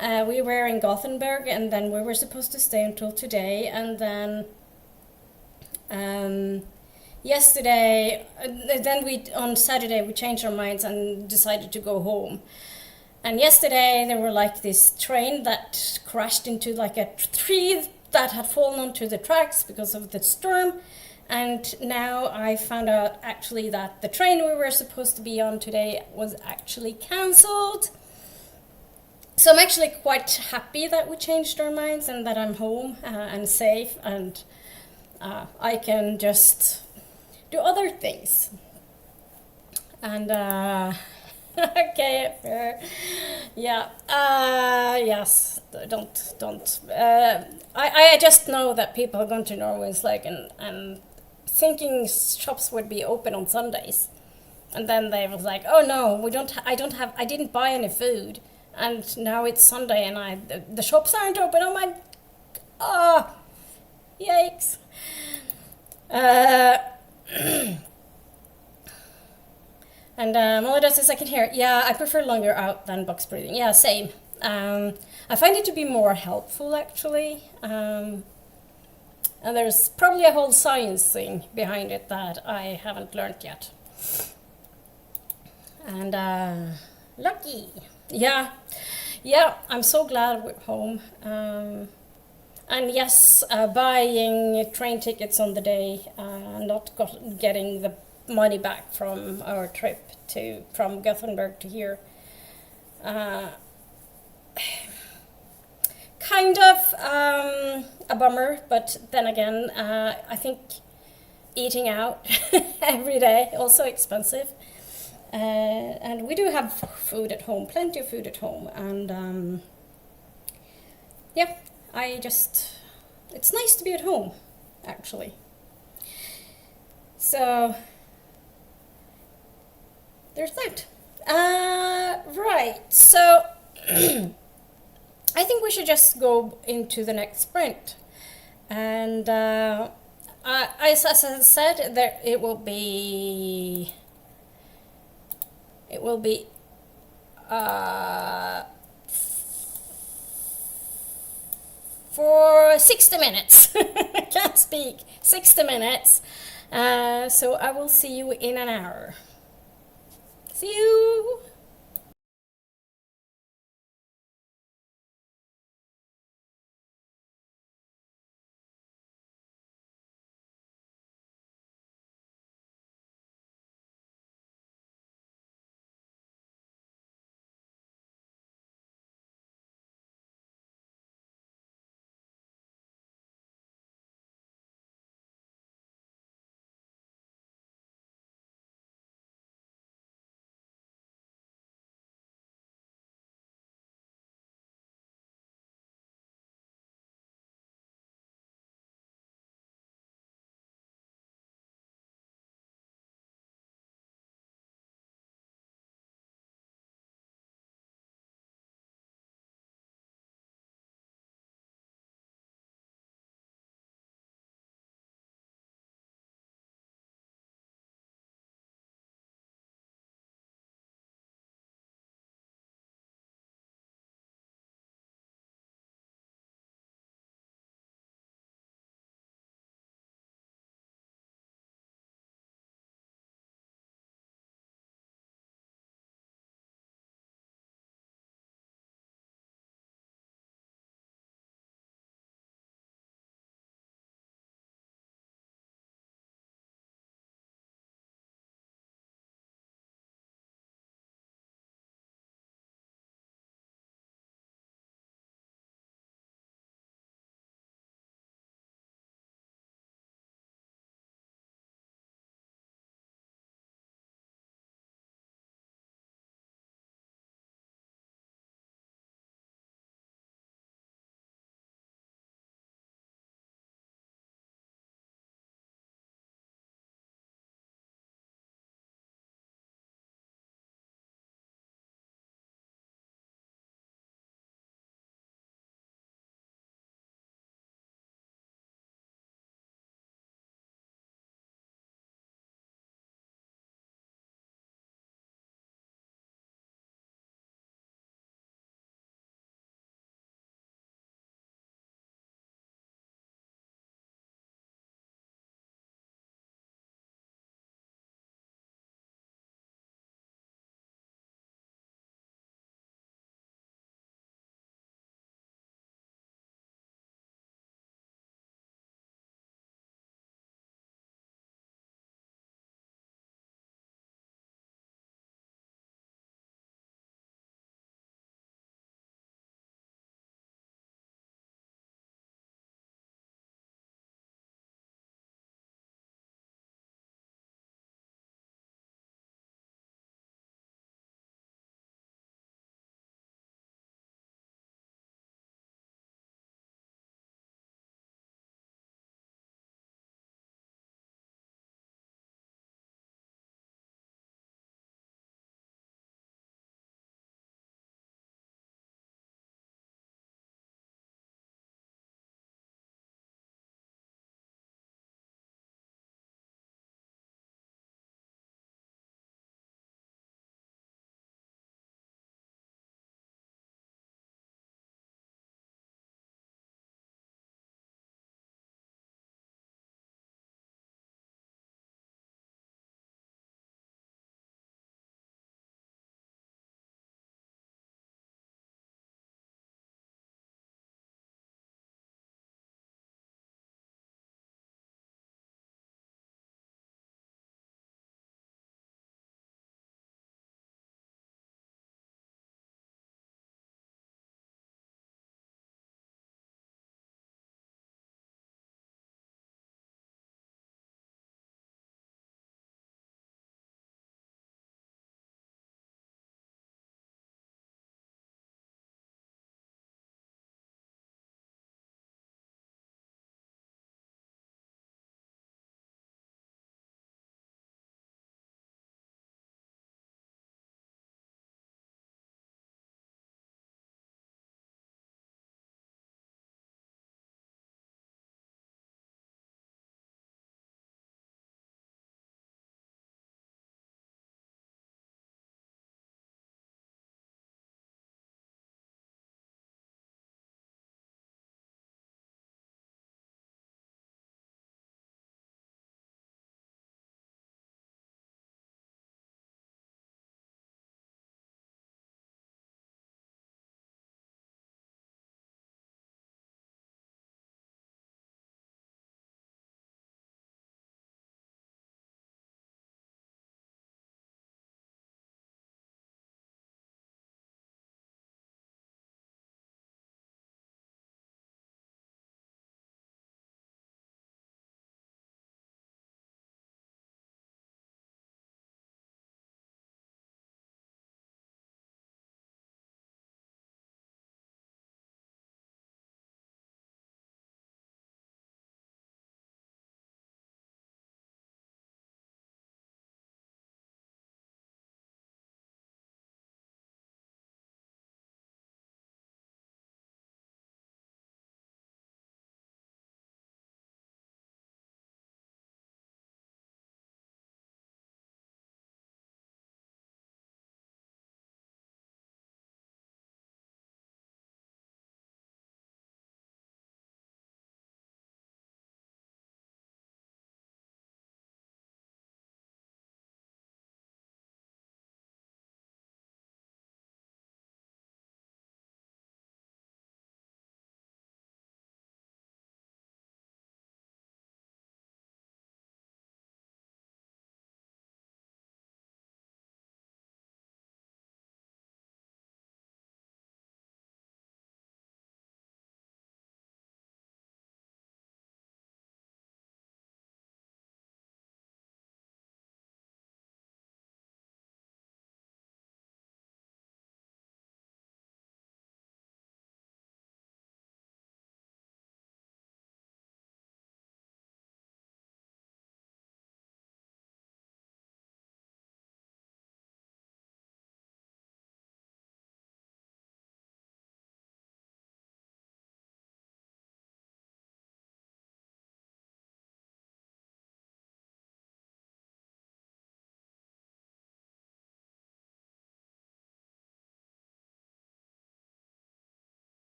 We were in Gothenburg, and then we were supposed to stay until today, and then yesterday, then on Saturday we changed our minds and decided to go home. And yesterday there were like this train that crashed into like a that had fallen onto the tracks because of the storm. And now I found out actually that the train we were supposed to be on today was actually cancelled. So I'm actually quite happy that we changed our minds and that I'm home and safe, and I can just do other things. And okay, fair. Yeah. Yes. Don't. I just know that people are going to Norway and thinking shops would be open on Sundays, and then they was like, oh no, we don't. I didn't buy any food, and now it's Sunday and the shops aren't open. Oh my. Oh, yikes. And Melody says, I can hear. Yeah, I prefer longer out than box breathing. Yeah, same. I find it to be more helpful, actually. And there's probably a whole science thing behind it that I haven't learned yet. And lucky. Yeah, I'm so glad we're home. And yes, buying train tickets on the day, not getting the money back from our trip from Gothenburg to here. Kind of a bummer, but then again, I think eating out every day also expensive. And we do have food at home, plenty of food at home, and yeah, it's nice to be at home, actually. So there's that. Right, so I think we should just go into the next sprint. And as I said, it will be for 60 minutes. I can't speak. 60 minutes. So I will see you in an hour. See you!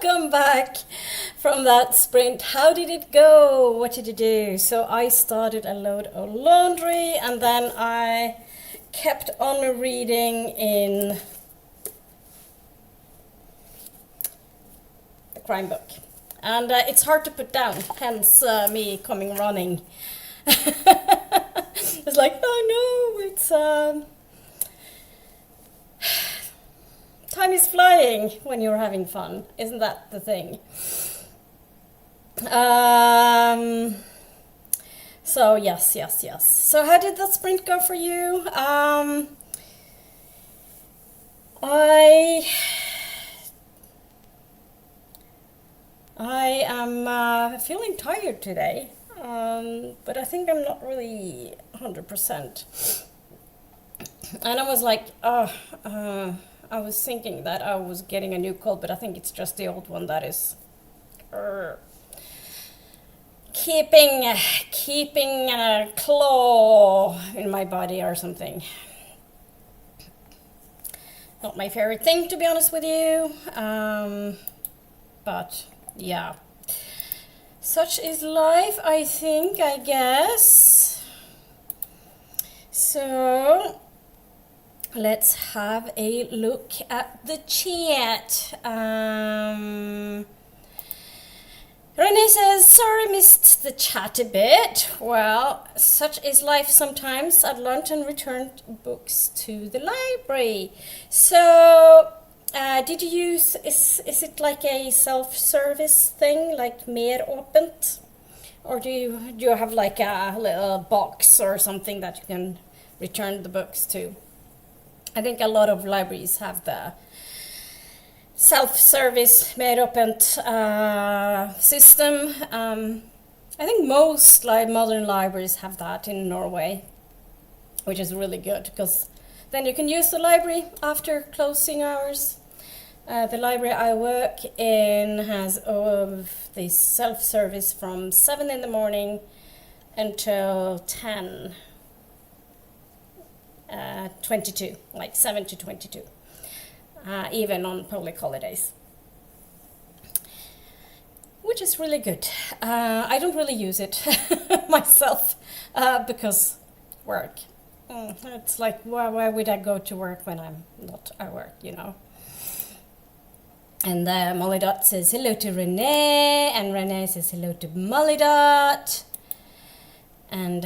Welcome back from that sprint. How did it go? What did you do? So I started a load of laundry and then I kept on reading in the crime book. And it's hard to put down, hence me coming running. It's like, oh no, it's... time is flying when you're having fun. Isn't that the thing? So yes. So how did that sprint go for you? I am feeling tired today, but I think I'm not really 100%. And I was like, I was thinking that I was getting a new cold, but I think it's just the old one that is keeping a claw in my body or something. Not my favorite thing, to be honest with you. But yeah, such is life, I think, I guess. So let's have a look at the chat. Renee says, sorry, missed the chat a bit. Well, such is life sometimes. At lunch and returned books to the library. So, did you use, is it like a self-service thing, like mer åpent? Or do you have like a little box or something that you can return the books to? I think a lot of libraries have the self-service mer åpent system. I think most modern libraries have that in Norway, which is really good because then you can use the library after closing hours. The library I work in has this self-service from 7 in the morning until 10. 22, like 7 to 22, even on public holidays, which is really good. I don't really use it myself because work. It's like, why would I go to work when I'm not at work, you know? And Molly Dot says hello to Renee, and Renee says hello to Molly Dot. And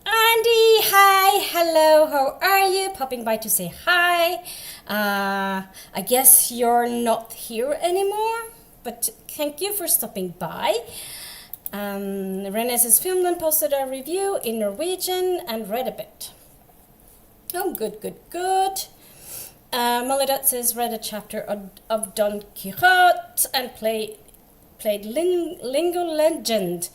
Andy, hi, hello, how are you? Popping by to say hi. I guess you're not here anymore, but thank you for stopping by. Renee says filmed and posted a review in Norwegian and read a bit. Oh, good. Molly Dot says read a chapter of Don Quixote and played Lingo Legend.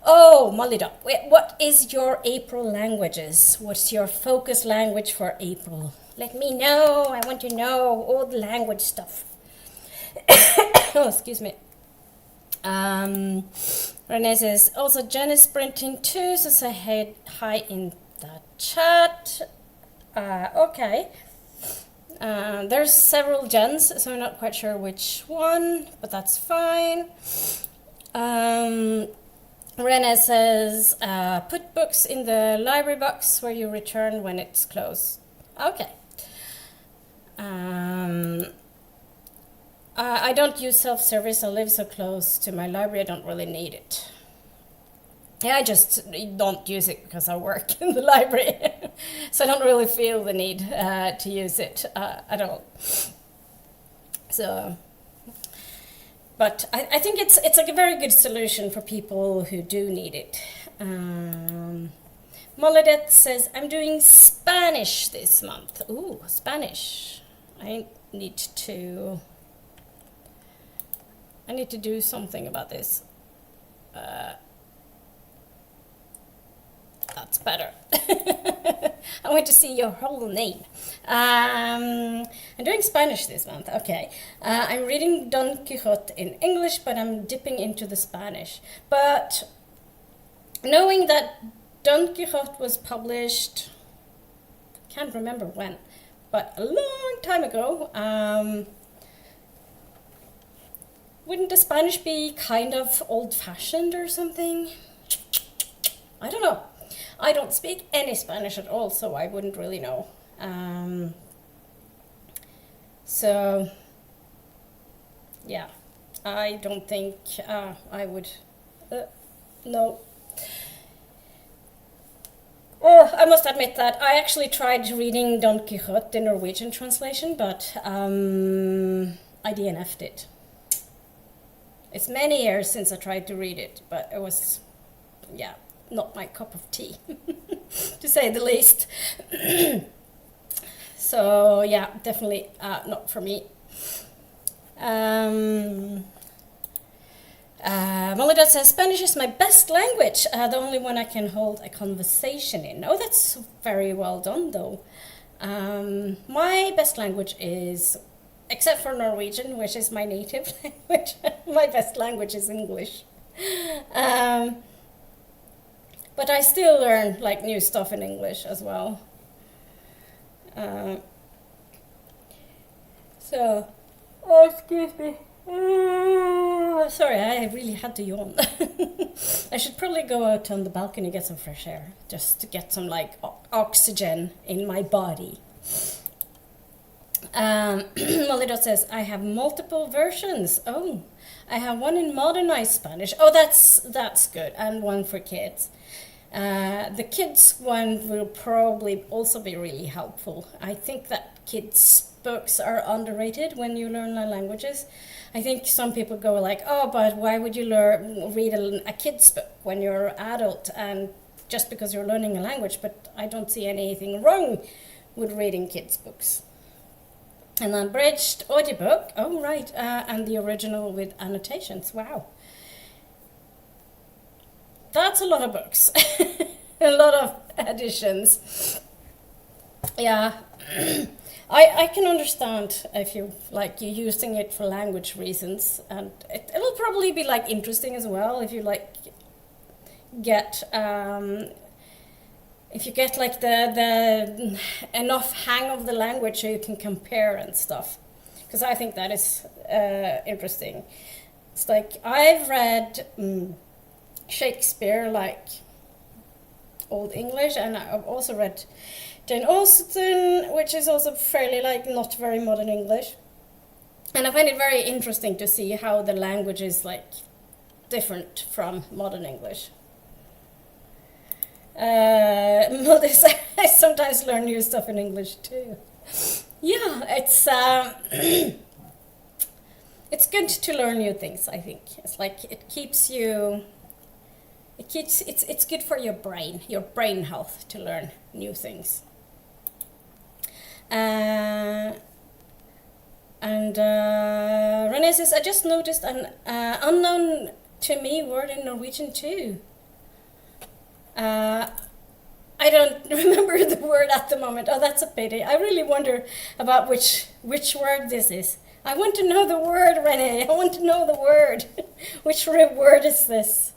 Oh, Molly Dot, what is your April languages? What's your focus language for April? Let me know. I want to know all the language stuff. Oh, excuse me. Renee says, also Jen is sprinting too, so say hi in the chat. Okay. There's several Jens, so I'm not quite sure which one, but that's fine. Renee says, put books in the library box where you return when it's closed. Okay. I don't use self-service. I live so close to my library, I don't really need it. Yeah, I just don't use it because I work in the library. So I don't really feel the need to use it at all. So, but I think it's like a very good solution for people who do need it. Moladet says, I'm doing Spanish this month. Ooh, Spanish. I need to do something about this. That's better. I want to see your whole name. I'm doing Spanish this month. Okay. I'm reading Don Quixote in English, but I'm dipping into the Spanish. But knowing that Don Quixote was published, can't remember when, but a long time ago, wouldn't the Spanish be kind of old-fashioned or something? I don't know. I don't speak any Spanish at all, so I wouldn't really know. So, yeah, I don't think I would know. Oh, I must admit that I actually tried reading Don Quixote, the Norwegian translation, but I DNF'd it. It's many years since I tried to read it, but it was, yeah, not my cup of tea, to say the least. So, yeah, definitely not for me. Molly says, Spanish is my best language, the only one I can hold a conversation in. Oh, that's very well done, though. My best language is, except for Norwegian, which is my native language, my best language is English. But I still learn like new stuff in English as well. Oh, excuse me. Sorry, I really had to yawn. I should probably go out on the balcony and get some fresh air, just to get some like oxygen in my body. Molly says, I have multiple versions. Oh, I have one in modernized Spanish. Oh, that's good, and one for kids. The kids one will probably also be really helpful. I think that kids' books are underrated when you learn languages. I think some people go like, oh, but why would you read a kid's book when you're an adult, and just because you're learning a language? But I don't see anything wrong with reading kids' books. An unabridged audiobook, oh right, and the original with annotations, wow. That's a lot of books, a lot of editions. Yeah, I can understand if you're using it for language reasons, and it'll probably be like interesting as well if you get like the enough hang of the language so you can compare and stuff, because I think that is interesting. It's like I've read Shakespeare like Old English, and I've also read Jane Austen, which is also fairly like not very modern English, and I find it very interesting to see how the language is like different from modern English. I sometimes learn new stuff in English too. Yeah, it's it's good to learn new things. I think it's like it's good for your brain health to learn new things. And Renee says, I just noticed an unknown to me word in Norwegian too. I don't remember the word at the moment. Oh, that's a pity. I really wonder about which word this is. I want to know the word, Renee. I want to know the word. Which word is this?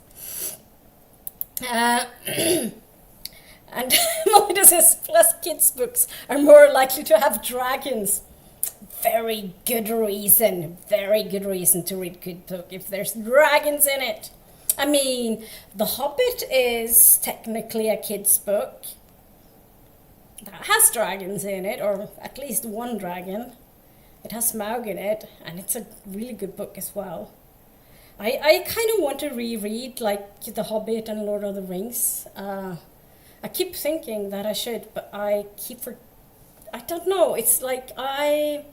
And Molly says, plus kids' books are more likely to have dragons. Very good reason to read kid book if there's dragons in it. I mean, The Hobbit is technically a kid's book that has dragons in it, or at least one dragon. It has Smaug in it, and it's a really good book as well. I kind of want to reread like The Hobbit and Lord of the Rings. I keep thinking that I should, but I don't know. It's like there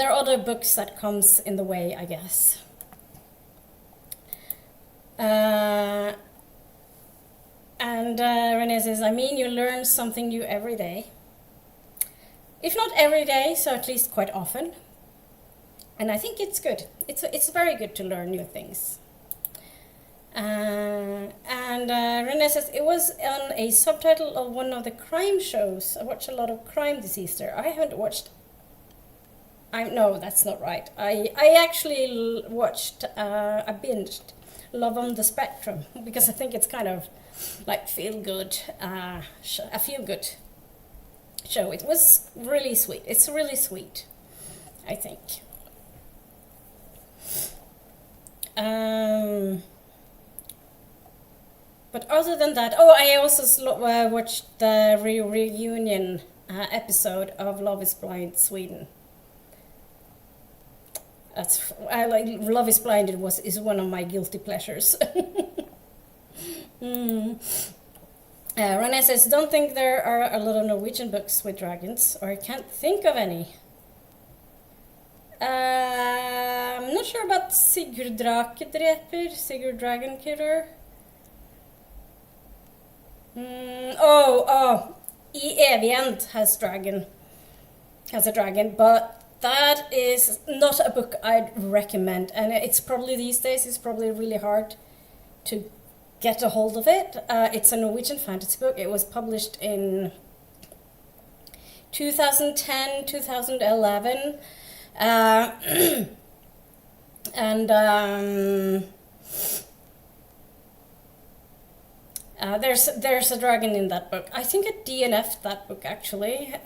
are other books that comes in the way, I guess. And Renee says, I mean, you learn something new every day. If not every day, so at least quite often. And I think it's good. It's very good to learn new things. And Renee says, it was on a subtitle of one of the crime shows. I watch a lot of crime this Easter. I haven't watched... No, that's not right. I actually watched, I binged Love on the Spectrum, because I think it's kind of like a feel-good show. It was really sweet. It's really sweet, I think. But other than that, oh, I also watched the reunion episode of Love is Blind Sweden. I like Love is Blind. Is one of my guilty pleasures. Renee says, don't think there are a lot of Norwegian books with dragons, or I can't think of any. I'm not sure about Sigurd Drakedreper, Sigurd Dragon Killer. I Evig End has a dragon, but that is not a book I'd recommend, and it's probably these days it's probably really hard to get a hold of it. It's a Norwegian fantasy book. It was published in 2010, 2011, and there's a dragon in that book. I think it DNF'd that book actually,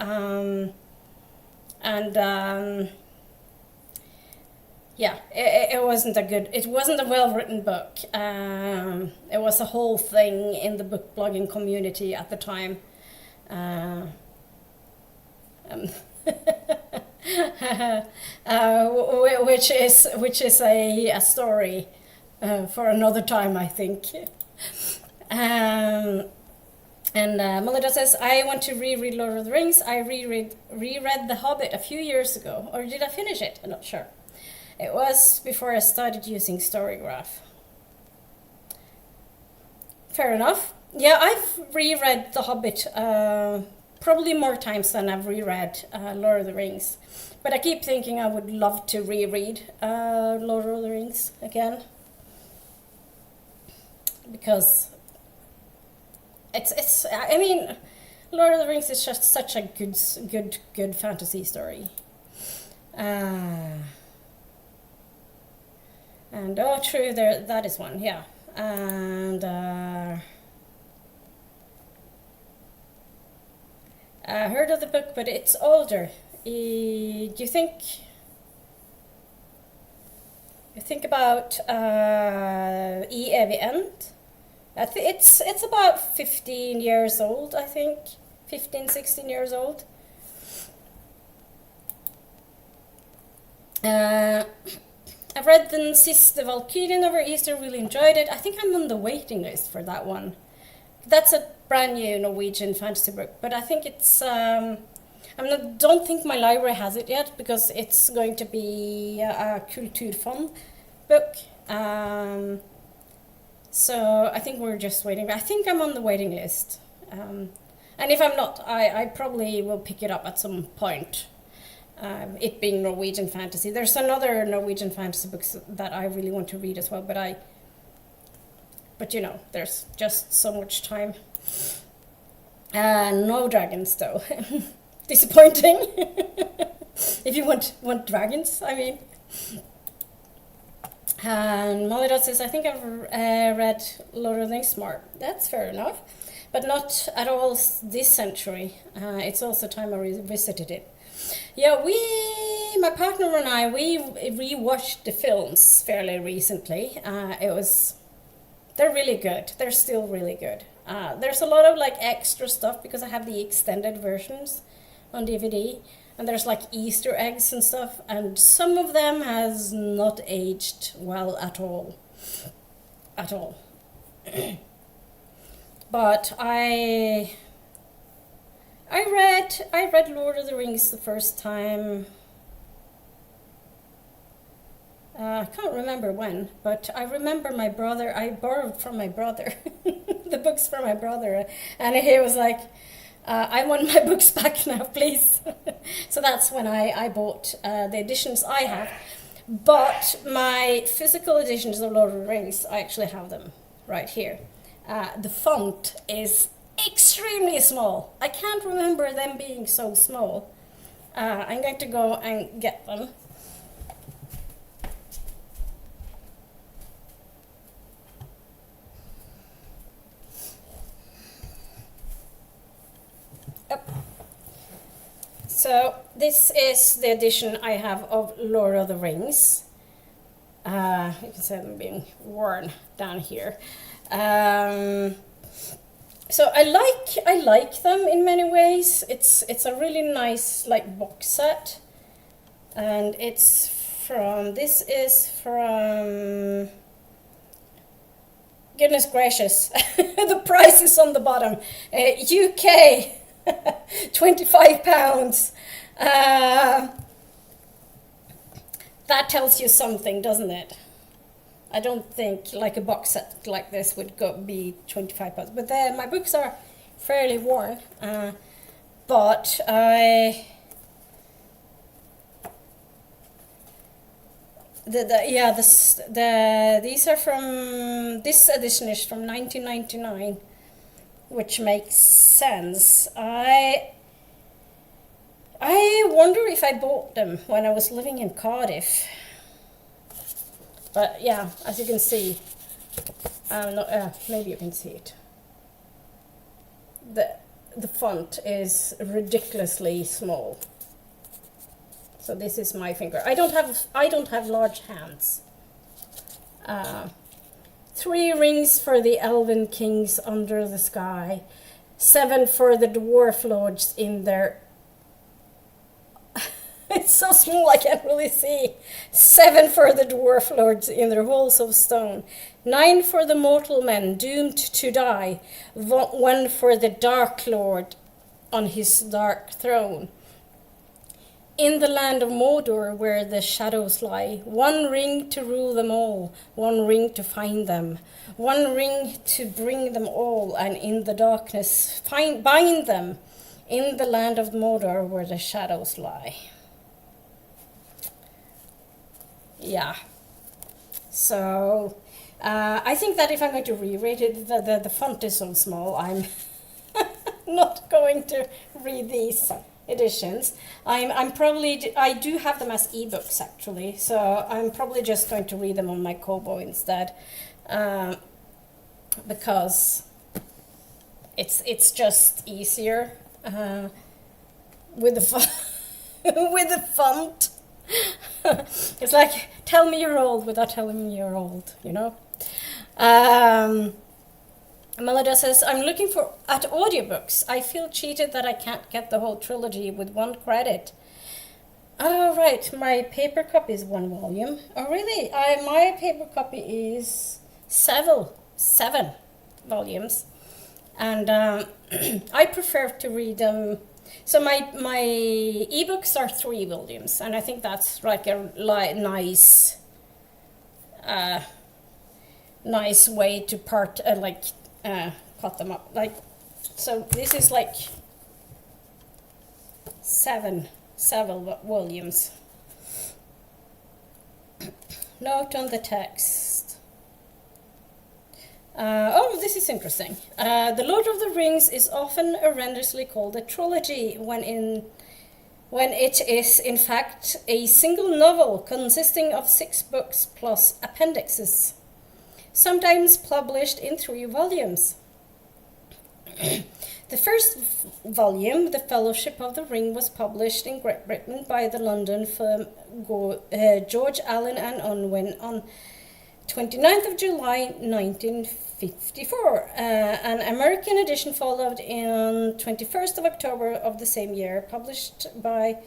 yeah, it wasn't a well-written book. It was a whole thing in the book blogging community at the time. Which is a story for another time, I think. Melinda says, I want to reread Lord of the Rings. I reread The Hobbit a few years ago, or did I finish it? I'm not sure. It was before I started using Storygraph. Fair enough. Yeah, I've reread The Hobbit probably more times than I've reread Lord of the Rings. But I keep thinking I would love to reread Lord of the Rings again. Because I mean, Lord of the Rings is just such a good fantasy story. And oh, true, that is one, yeah. And I heard of the book, but it's older. Do you think about Evig End? It's about 15 years old, I think. 15, 16 years old. I've read Den Siste Valkyrien over Easter, really enjoyed it. I think I'm on the waiting list for that one. That's a brand new Norwegian fantasy book, but I think it's... don't think my library has it yet, because it's going to be a Kulturfond book. So I think we're just waiting. I think I'm on the waiting list. And if I'm not, I probably will pick it up at some point. It being Norwegian fantasy. There's another Norwegian fantasy books that I really want to read as well, but you know, there's just so much time. No dragons though. Disappointing. If you want dragons, I mean. And Molly says, I think I've read Lord of the Rings more. That's fair enough, but not at all this century. It's also time I revisited it. Yeah, my partner and I, we rewatched the films fairly recently. They're really good. They're still really good. There's a lot of like extra stuff because I have the extended versions on DVD, and there's like Easter eggs and stuff, and some of them has not aged well at all. But I read Lord of the Rings the first time. I can't remember when, but I remember I borrowed from my brother the books from my brother, and he was like, I want my books back now, please. So that's when I bought the editions I have. But my physical editions of Lord of the Rings, I actually have them right here. The font is extremely small. I can't remember them being so small. I'm going to go and get them. So this is the edition I have of Lord of the Rings. You can see them being worn down here. So I like them in many ways. It's a really nice like box set, and this is from, goodness gracious, the price is on the bottom. UK, £25. That tells you something, doesn't it? I don't think like a box set like this would be £25, but my books are fairly worn. But these are from, this edition is from 1999, which makes sense. I wonder if I bought them when I was living in Cardiff. But yeah, as you can see, maybe you can see it. The font is ridiculously small. So this is my finger. I don't have large hands. 3 rings for the elven kings under the sky, 7 for the dwarf lords in their. It's so small I can't really see. 7 for the dwarf lords in their halls of stone. 9 for the mortal men doomed to die. 1 for the dark lord on his dark throne. In the land of Mordor where the shadows lie, 1 ring to rule them all, 1 ring to find them, 1 ring to bring them all, and in the darkness bind them. In the land of Mordor where the shadows lie. Yeah, so I think that if I'm going to reread it, the font is so small, I'm not going to read these editions. I do have them as ebooks actually, so I'm probably just going to read them on my Kobo instead, because it's just easier with the with the font. It's like, tell me you're old without telling me you're old, you know. Melida says, I'm looking at audiobooks. I feel cheated that I can't get the whole trilogy with 1 credit. Oh, right, my paper copy is 1 volume. Oh, really? My paper copy is 7 volumes. And I prefer to read them. So my ebooks are 3 volumes, and I think that's like a nice way to cut them up. Like, so this is like 7 volumes. Note on the text. This is interesting. The Lord of the Rings is often horrendously called a trilogy when it is in fact a single novel consisting of 6 books plus appendixes, sometimes published in 3 volumes. The first volume, The Fellowship of the Ring, was published in Great Britain by the London firm George Allen and Unwin on 29th of July 1954. An American edition followed on 21st of October of the same year, published by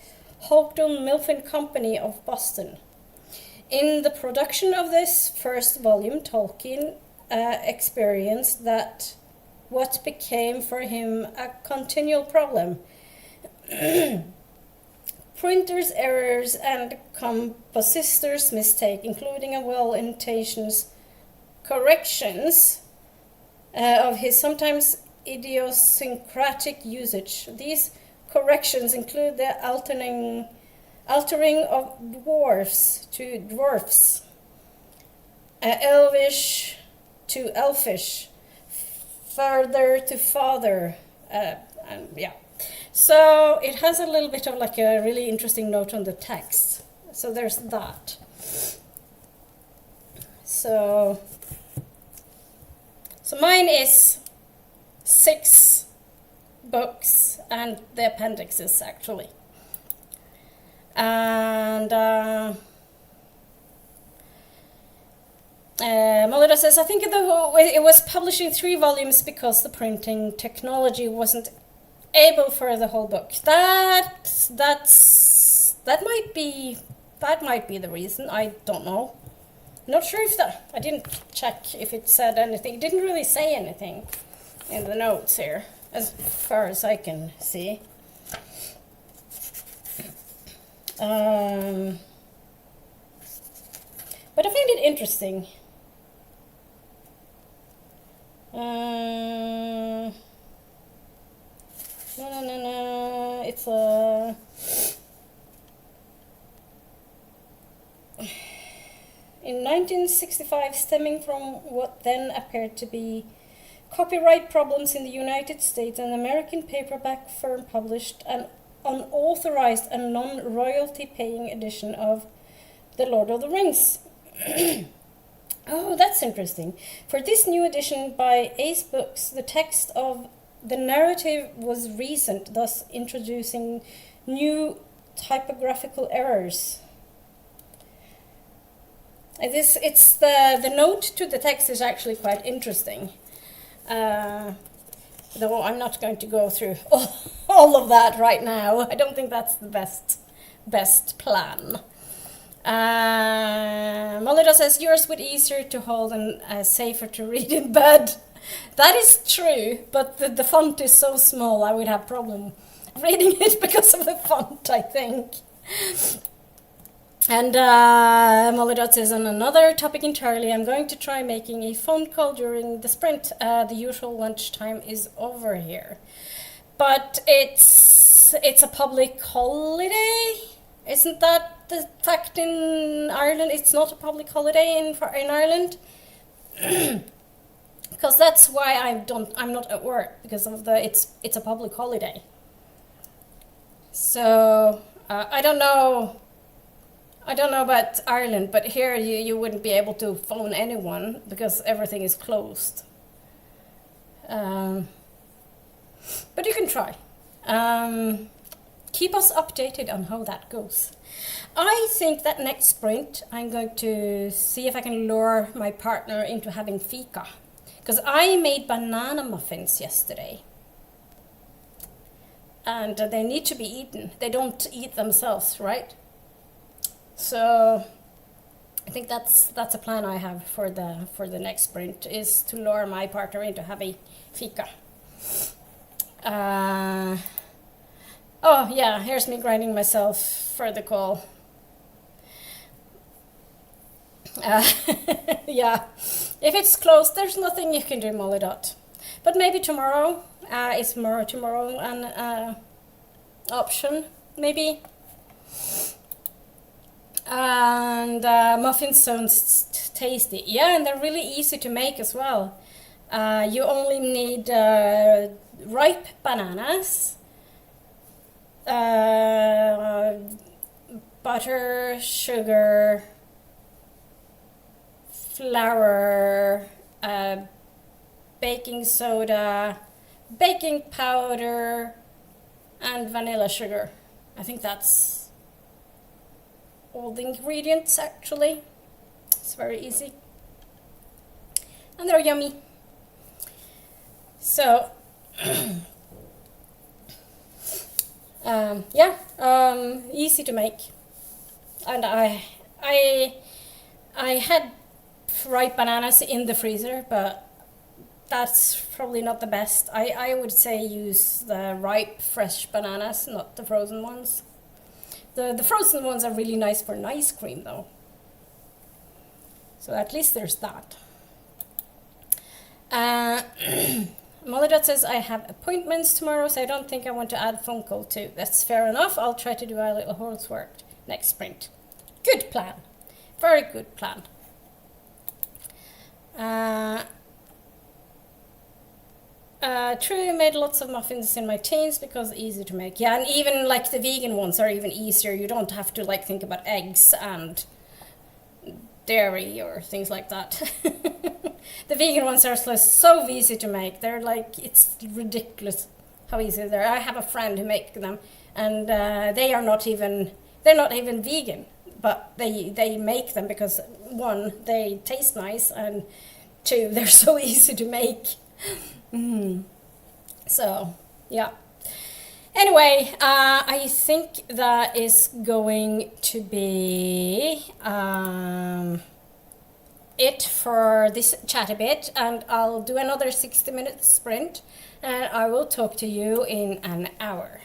Houghton Mifflin Company of Boston. In the production of this first volume, Tolkien experienced that what became for him a continual problem. Printer's errors and compositor's mistake, including a well-intentioned corrections of his sometimes idiosyncratic usage. These corrections include the altering of dwarfs to dwarfs, elvish to elfish, further to father, and yeah. So it has a little bit of like a really interesting note on the text. So there's that. So mine is 6 books and the appendixes actually. And Molida says, I think it was published in 3 volumes because the printing technology wasn't able for the whole book. That might be the reason. I don't know. Not sure if I didn't check if it said anything. It didn't really say anything in the notes here, as far as I can see. But I find it interesting. No. It's a... In 1965, stemming from what then appeared to be copyright problems in the United States, an American paperback firm published an unauthorized and non-royalty paying edition of The Lord of the Rings. Oh, that's interesting. For this new edition by Ace Books, the text of the narrative was recent, thus introducing new typographical errors. It's the note to the text is actually quite interesting. Though I'm not going to go through all of that right now. I don't think that's the best plan. Molida says, yours would easier to hold and safer to read in bed. That is true, but the font is so small I would have problem reading it because of the font, I think. And Molida says, on another topic entirely, I'm going to try making a phone call during the sprint. The usual lunchtime is over here. But it's a public holiday? Isn't that the fact in Ireland? It's not a public holiday in Ireland? Because that's why I'm not at work, because of it's a public holiday. So I don't know about Ireland, but here you wouldn't be able to phone anyone because everything is closed. But you can try. Keep us updated on how that goes. I think that next sprint I'm going to see if I can lure my partner into having fika. Because I made banana muffins yesterday. And they need to be eaten. They don't eat themselves, right? So I think that's a plan I have for the next sprint, is to lure my partner into having fika. Oh yeah, here's me grinding myself for the call. Yeah, if it's closed, there's nothing you can do, Molly Dot. But maybe tomorrow, is tomorrow an option, maybe. And muffins sounds tasty. Yeah, and they're really easy to make as well. You only need ripe bananas, butter, sugar, flour, baking soda, baking powder, and vanilla sugar. I think that's all the ingredients, actually. It's very easy. And they're yummy. So, easy to make. And I had ripe bananas in the freezer, but that's probably not the best. I would say use the ripe, fresh bananas, not the frozen ones. The frozen ones are really nice for an ice cream, though. So at least there's that. Molly says, I have appointments tomorrow, so I don't think I want to add phone call too. That's fair enough. I'll try to do a little horsework next sprint. Good plan. Very good plan. True, I made lots of muffins in my teens because easy to make. Yeah, and even like the vegan ones are even easier. You don't have to like think about eggs and dairy or things like that. The vegan ones are so easy to make. They're like, it's ridiculous how easy they are. I have a friend who makes them, and they're not even vegan. but they make them because one, they taste nice, and two, they're so easy to make. So yeah. Anyway, I think that is going to be it for this chat a bit, and I'll do another 60-minute sprint, and I will talk to you in an hour.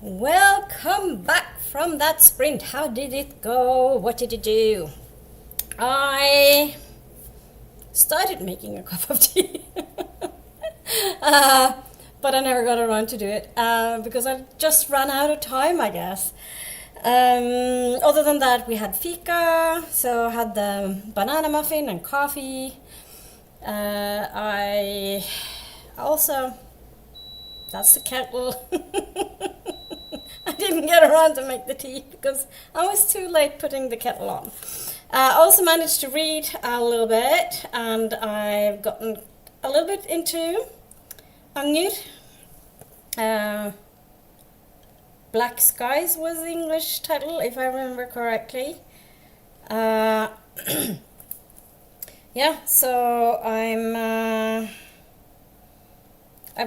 Welcome back from that sprint. How did it go? What did you do? I started making a cup of tea, but I never got around to do it because I just ran out of time, I guess. Other than that, we had fika, so I had the banana muffin and coffee. I also, that's the kettle. I didn't get around to make the tea because I was too late putting the kettle on. I also managed to read a little bit, and I've gotten a little bit into Anger. Black Skies was the English title, if I remember correctly. Yeah, so I've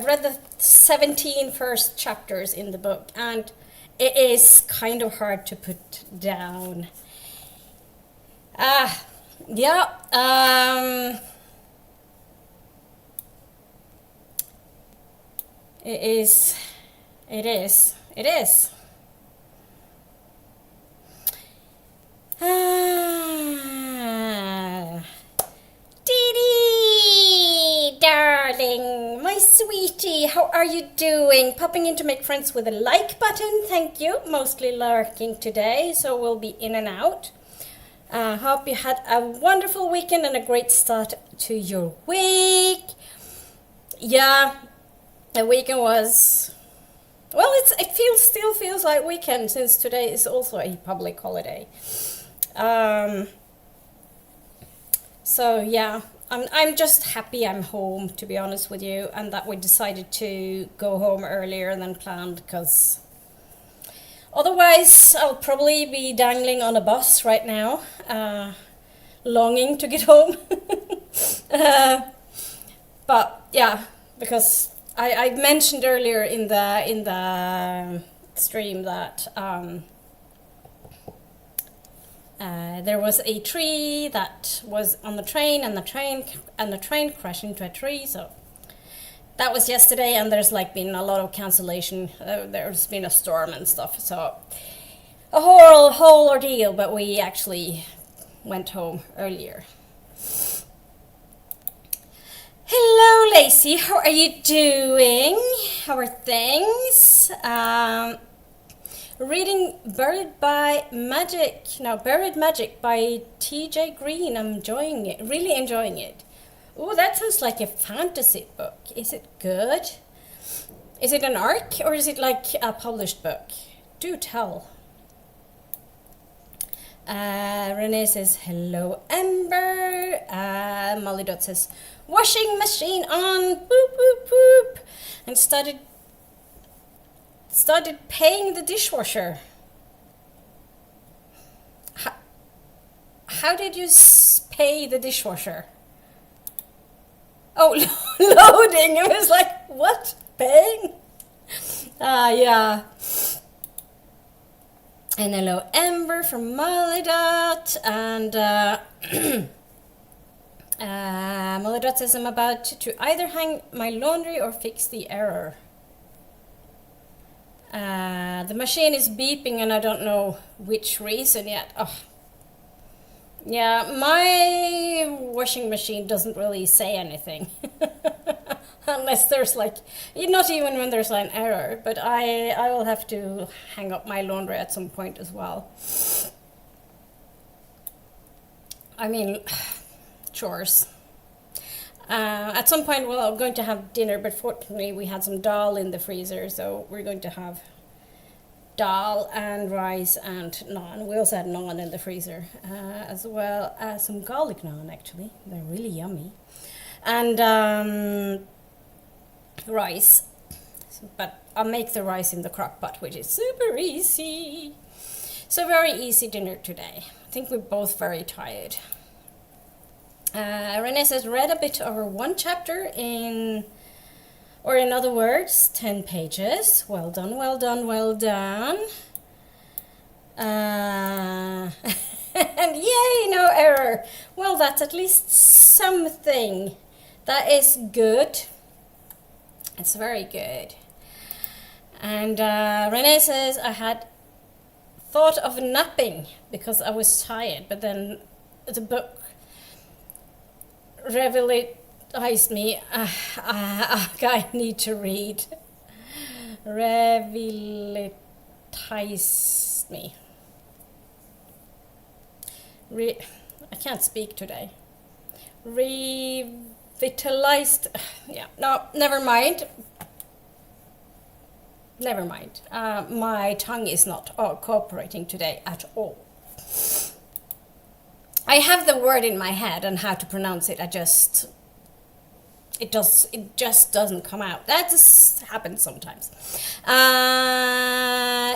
read the 17 first chapters in the book, and it is kind of hard to put down. Yeah, it is. Dee, darling, my sweetie, how are you doing? Popping in to make friends with a like button, thank you. Mostly lurking today, so we'll be in and out. Hope you had a wonderful weekend and a great start to your week. Yeah, the weekend was, well, it still feels like weekend since today is also a public holiday. So yeah, I'm just happy I'm home, to be honest with you, and that we decided to go home earlier than planned, because otherwise I'll probably be dangling on a bus right now, longing to get home. But yeah, because I mentioned earlier in the stream that there was a tree that was on the train, and the train crashed into a tree. So that was yesterday, and there's been a lot of cancellation. There's been a storm and stuff, so a whole ordeal. But we actually went home earlier. Hello, Lacey. How are you doing? How are things? Reading Buried Magic by T.J. Green. I'm enjoying it, really enjoying it. Oh, that sounds like a fantasy book. Is it good? Is it an arc, or is it like a published book? Do tell. Renee says, hello, Amber. Molly Dot says, washing machine on, boop, boop, boop. And started paying the dishwasher. How did you pay the dishwasher? Oh, loading. It was like, what? Paying? Yeah. And hello, Amber from Molly.dot. And Molly.dot says, I'm about to either hang my laundry or fix the error. The machine is beeping, and I don't know which reason yet. Oh. Yeah, my washing machine doesn't really say anything. Unless there's not even when there's an error, but I will have to hang up my laundry at some point as well. I mean, chores. At some point, well, I'm going to have dinner, but fortunately we had some dal in the freezer, so we're going to have dal and rice and naan. We also had naan in the freezer, as well as some garlic naan, actually. They're really yummy. And rice, but I'll make the rice in the crock pot, which is super easy. So very easy dinner today. I think we're both very tired. Renee says, read a bit over one chapter in other words, 10 pages. Well done, well done, well done. And yay, no error. Well, that's at least something. That is good. It's very good. And Renee says, I had thought of napping because I was tired, but then the book revitalized me. I need to read. Revitalized me. I can't speak today. Revitalized. Yeah, no, never mind. Never mind. My tongue is not cooperating today at all. I have the word in my head and how to pronounce it. It just doesn't come out. That just happens sometimes.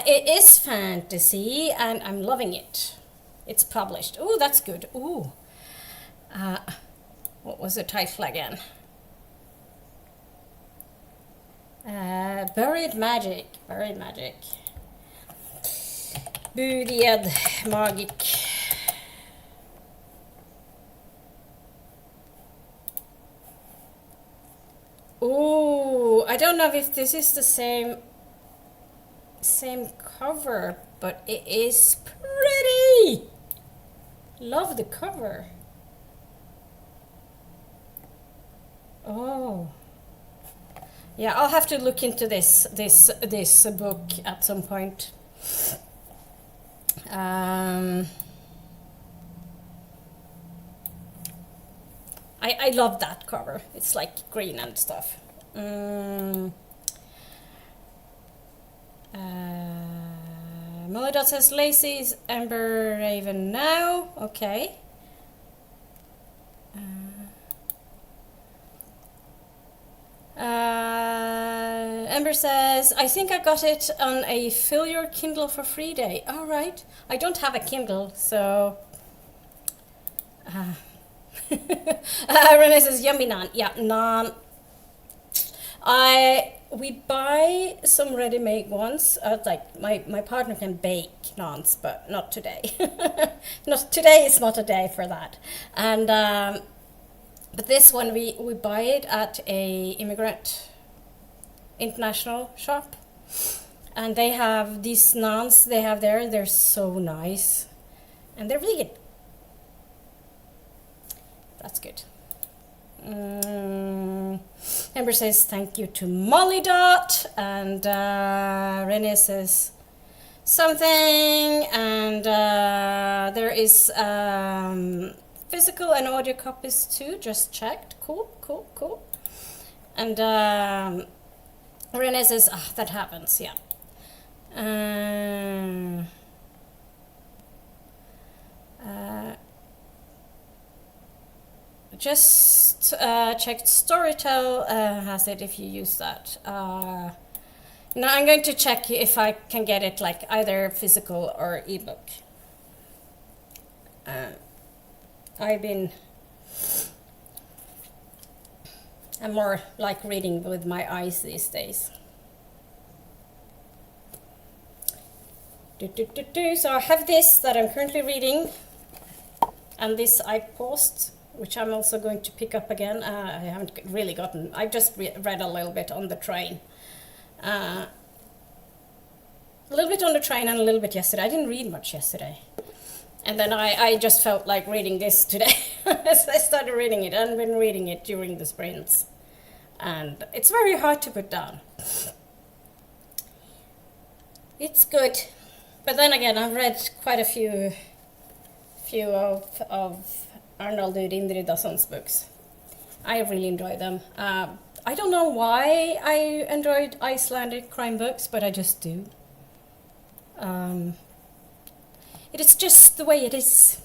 It is fantasy, and I'm loving it. It's published. Oh, that's good. Ooh. What was the title again? Buried Magic. Buried Magic. Buried Magic. Ooh, I don't know if this is the same cover, but it is pretty. Love the cover. Oh. Yeah, I'll have to look into this book at some point. I love that cover. It's like green and stuff. Molly says Lacey's Amber Raven now. Okay. Amber says, I think I got it on a Fill Your Kindle for Free day. All right. I don't have a Kindle, so... Renee says, yummy naan. Yeah, naan. We buy some ready-made ones. Like my partner can bake naans, but not today. Today is not a day for that. And but this one we buy it at a immigrant international shop, and they have these naans they have there. They're so nice, and they're vegan. That's good. Amber says thank you to Molly Dot, and Renee says something, and there is physical and audio copies too. Just checked. Cool. And Renee says, that happens. Yeah. Just checked Storytel has it if you use that. Now I'm going to check if I can get it like either physical or ebook. I'm more like reading with my eyes these days. So I have this that I'm currently reading, and this I paused, which I'm also going to pick up again. I haven't really gotten, I just read a little bit on the train. A little bit on the train and a little bit yesterday. I didn't read much yesterday. And then I just felt like reading this today. So I started reading it and been reading it during the sprints. And it's very hard to put down. It's good. But then again, I've read quite a few of Arnold Indridason's books. I really enjoy them. I don't know why I enjoyed Icelandic crime books, but I just do. It is just the way it is.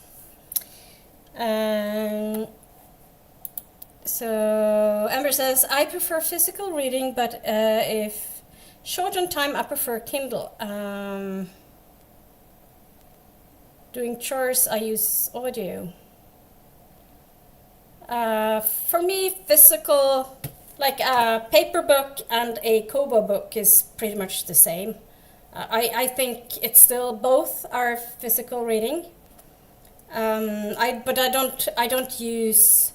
So Amber says, I prefer physical reading, but if short on time, I prefer Kindle. Doing chores, I use audio. For me, physical, like a paper book and a Kobo book is pretty much the same. I think it's still both are physical reading. But I don't use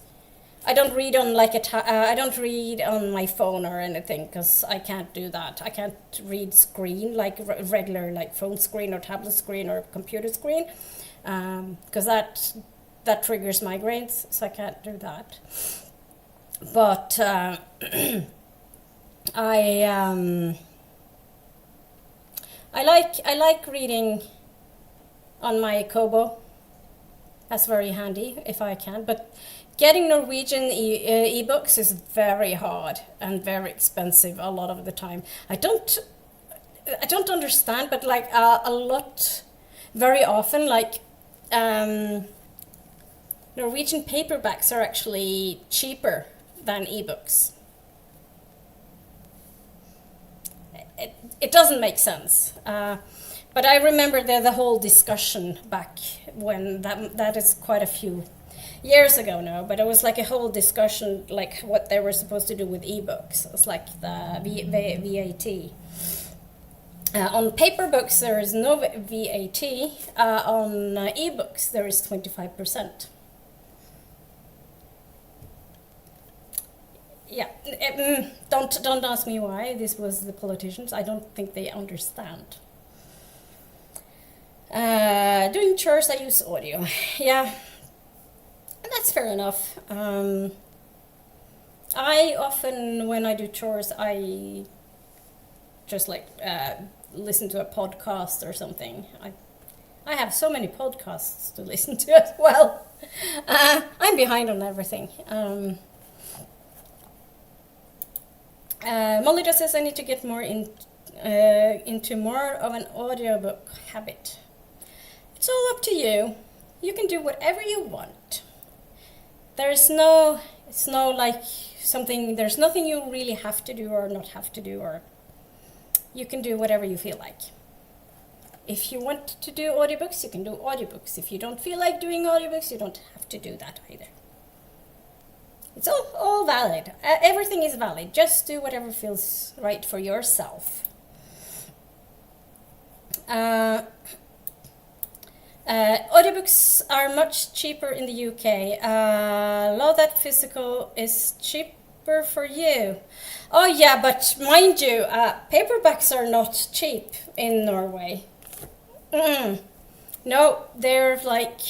I don't read on like I don't read on my phone or anything because I can't do that. I can't read screen like regular like phone screen or tablet screen or computer screen, because that triggers migraines, so I can't do that. But I like reading on my Kobo. That's very handy if I can. But getting Norwegian ebooks is very hard and very expensive a lot of the time. I don't understand, but like a lot, very often, like Norwegian paperbacks are actually cheaper than ebooks. It doesn't make sense. But I remember the whole discussion back when that is quite a few years ago now, but it was like a whole discussion like what they were supposed to do with ebooks. It's like the VAT. On paper books there is no VAT. On ebooks there is 25%. Yeah, don't ask me why. This was the politicians. I don't think they understand. Doing chores, I use audio. Yeah, that's fair enough. I often, when I do chores, I just like listen to a podcast or something. I have so many podcasts to listen to as well. I'm behind on everything. Molly just says I need to get more into more of an audiobook habit. It's all up to you. You can do whatever you want. It's no like something, there's nothing you really have to do or not have to do, or you can do whatever you feel like. If you want to do audiobooks, you can do audiobooks. If you don't feel like doing audiobooks, you don't have to do that either. It's all valid. Everything is valid. Just do whatever feels right for yourself. Audiobooks are much cheaper in the UK. Love that physical is cheaper for you. Oh yeah, but mind you, paperbacks are not cheap in Norway. No, they're like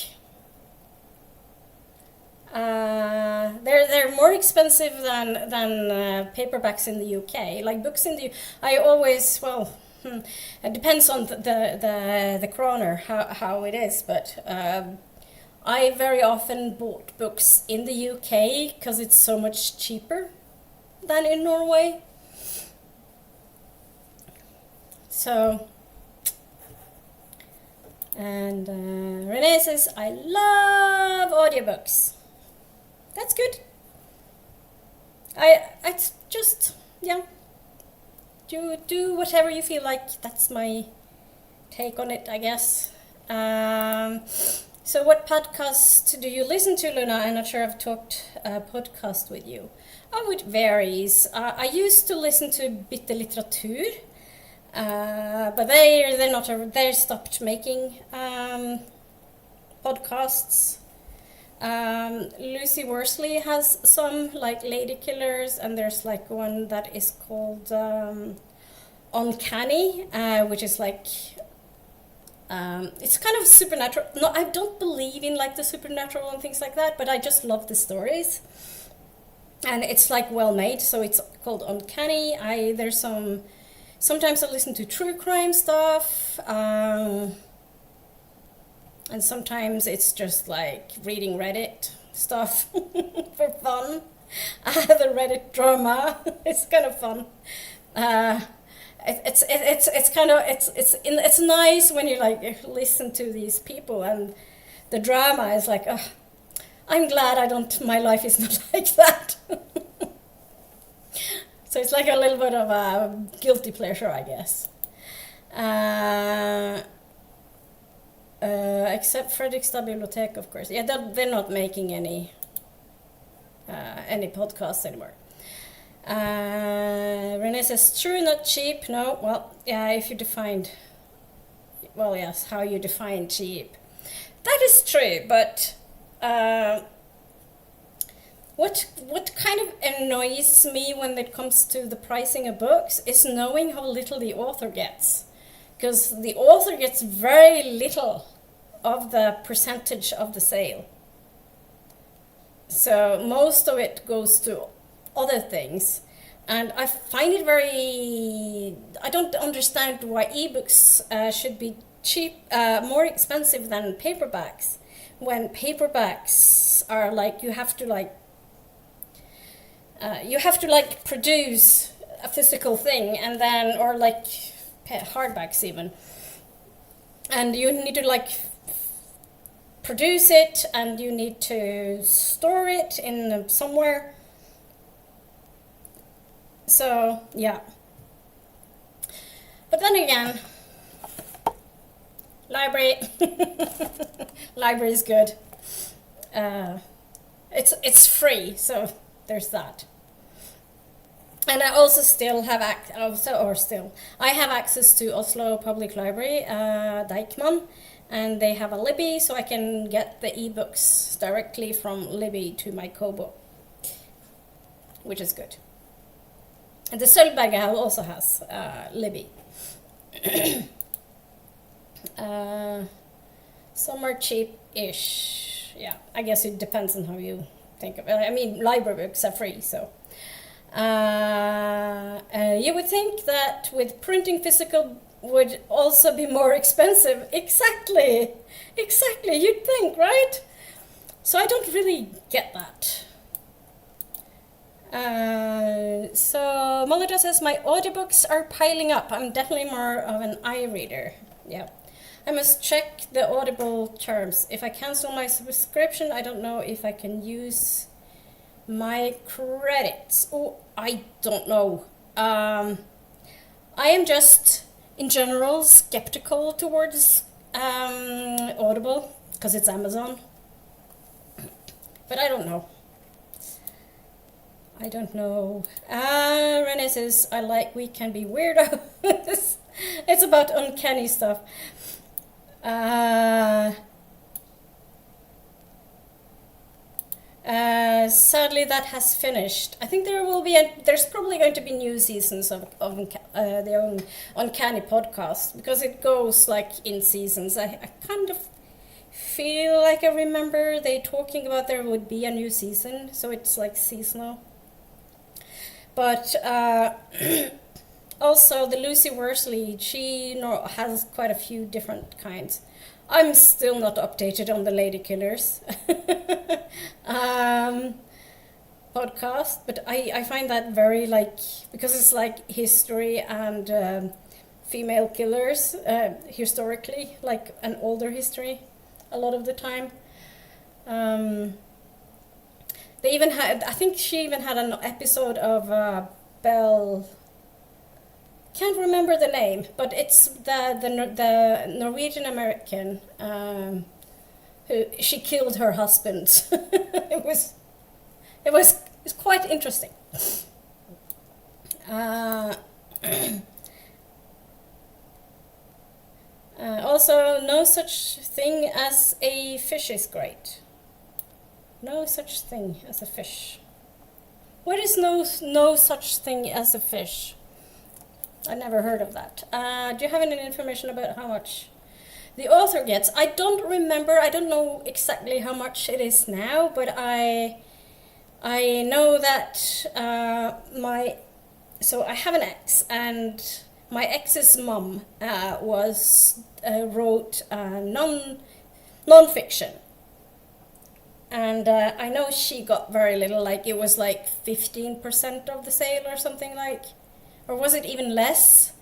they're more expensive than paperbacks in the UK. Like books in the I always it depends on the kroner how it is, but I very often bought books in the UK because it's so much cheaper than in Norway. So, and Renee says, I love audiobooks. That's good. It's just, yeah. Do whatever you feel like. That's my take on it, I guess. So what podcast do you listen to, Luna? I'm not sure I've talked podcast with you. Oh, it varies. I used to listen to Bitte Litteratur, but they stopped making podcasts. Lucy Worsley has some, like Lady Killers, and there's like one that is called Uncanny, which is like it's kind of supernatural. No, I don't believe in like the supernatural and things like that, but I just love the stories, and it's like well made, so it's called Uncanny. There's sometimes I listen to true crime stuff. And sometimes it's just like reading Reddit stuff for fun. The Reddit drama, it's kind of fun. It's nice when you like listen to these people, and the drama is like, oh, I'm glad my life is not like that. So it's like a little bit of a guilty pleasure, I guess. Except Fredrikstad Bibliotek, of course. Yeah, they're not making any podcasts anymore. Renee says, true, not cheap. No, well, yeah, if you defined, well, yes, how you define cheap. That is true, but what kind of annoys me when it comes to the pricing of books is knowing how little the author gets, because the author gets very little of the percentage of the sale. So most of it goes to other things, and I find it very. I don't understand why ebooks should be more expensive than paperbacks, when paperbacks are like you have to produce a physical thing, and then, or like hardbacks even, and you need to produce it, and you need to store it in somewhere. So yeah, but then again, library library is good. It's free, so there's that. And I also still have I have access to Oslo Public Library, Deichman, and they have a Libby, so I can get the ebooks directly from Libby to my Kobo, which is good. And the Sølvberget also has Libby. Some are cheap-ish. Yeah, I guess it depends on how you think of it. I mean, library books are free, so. You would think that with printing physical would also be more expensive. Exactly, you'd think, right? So I don't really get that. So Melita says, my audiobooks are piling up. I'm definitely more of an iReader. Yeah. I must check the Audible terms. If I cancel my subscription, I don't know if I can use my credits. Oh, I don't know. I am just, in general, skeptical towards Audible, because it's Amazon. But I don't know. Renee says, I like We Can Be Weirdo. It's about uncanny stuff. Sadly, that has finished. I think there's probably going to be new seasons of the Uncanny podcast, because it goes like in seasons. I kind of feel like I remember they talking about there would be a new season, so it's like seasonal. But also the Lucy Worsley, she has quite a few different kinds. I'm still not updated on the Lady Killers podcast, but I find that very because it's like history and female killers, historically, like an older history a lot of the time. They even had, I think she even had an episode of Belle, can't remember the name, but it's the Norwegian American who she killed her husband. It was quite interesting. Also, no such thing as a fish is great. No such thing as a fish. What is no such thing as a fish? I never heard of that. Do you have any information about how much the author gets? I don't remember. I don't know exactly how much it is now, but I know that so I have an ex, and my ex's mom wrote non-fiction. And I know she got very little, like it was like 15% of the sale or something like, or was it even less?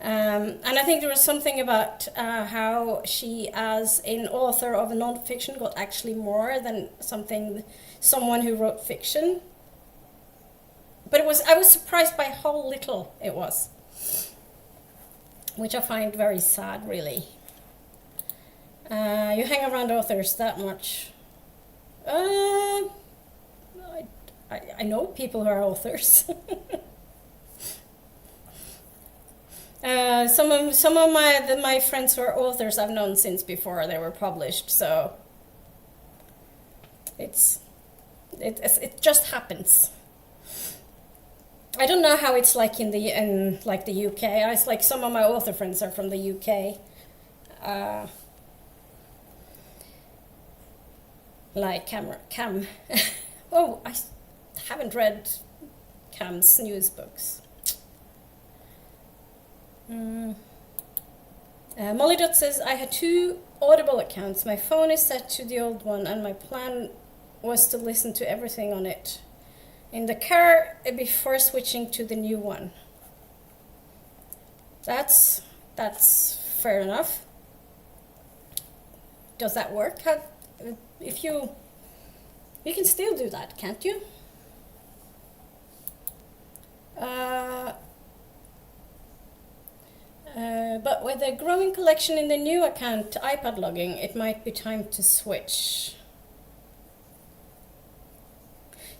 And I think there was something about how she, as an author of a non-fiction, got actually more than someone who wrote fiction. But I was surprised by how little it was, which I find very sad, really. You hang around authors that much. I know people who are authors. Some of my friends who are authors I've known since before they were published, so it's It just happens. I don't know how it's like in like the UK. It's like some of my author friends are from the UK. Like Cam. Oh, I haven't read Cam's news books. Molly Dot says, I had 2 Audible accounts. My phone is set to the old one, and my plan was to listen to everything on it in the car before switching to the new one. That's fair enough. Does that work? If you can still do that, can't you? But with a growing collection in the new account iPad logging, it might be time to switch.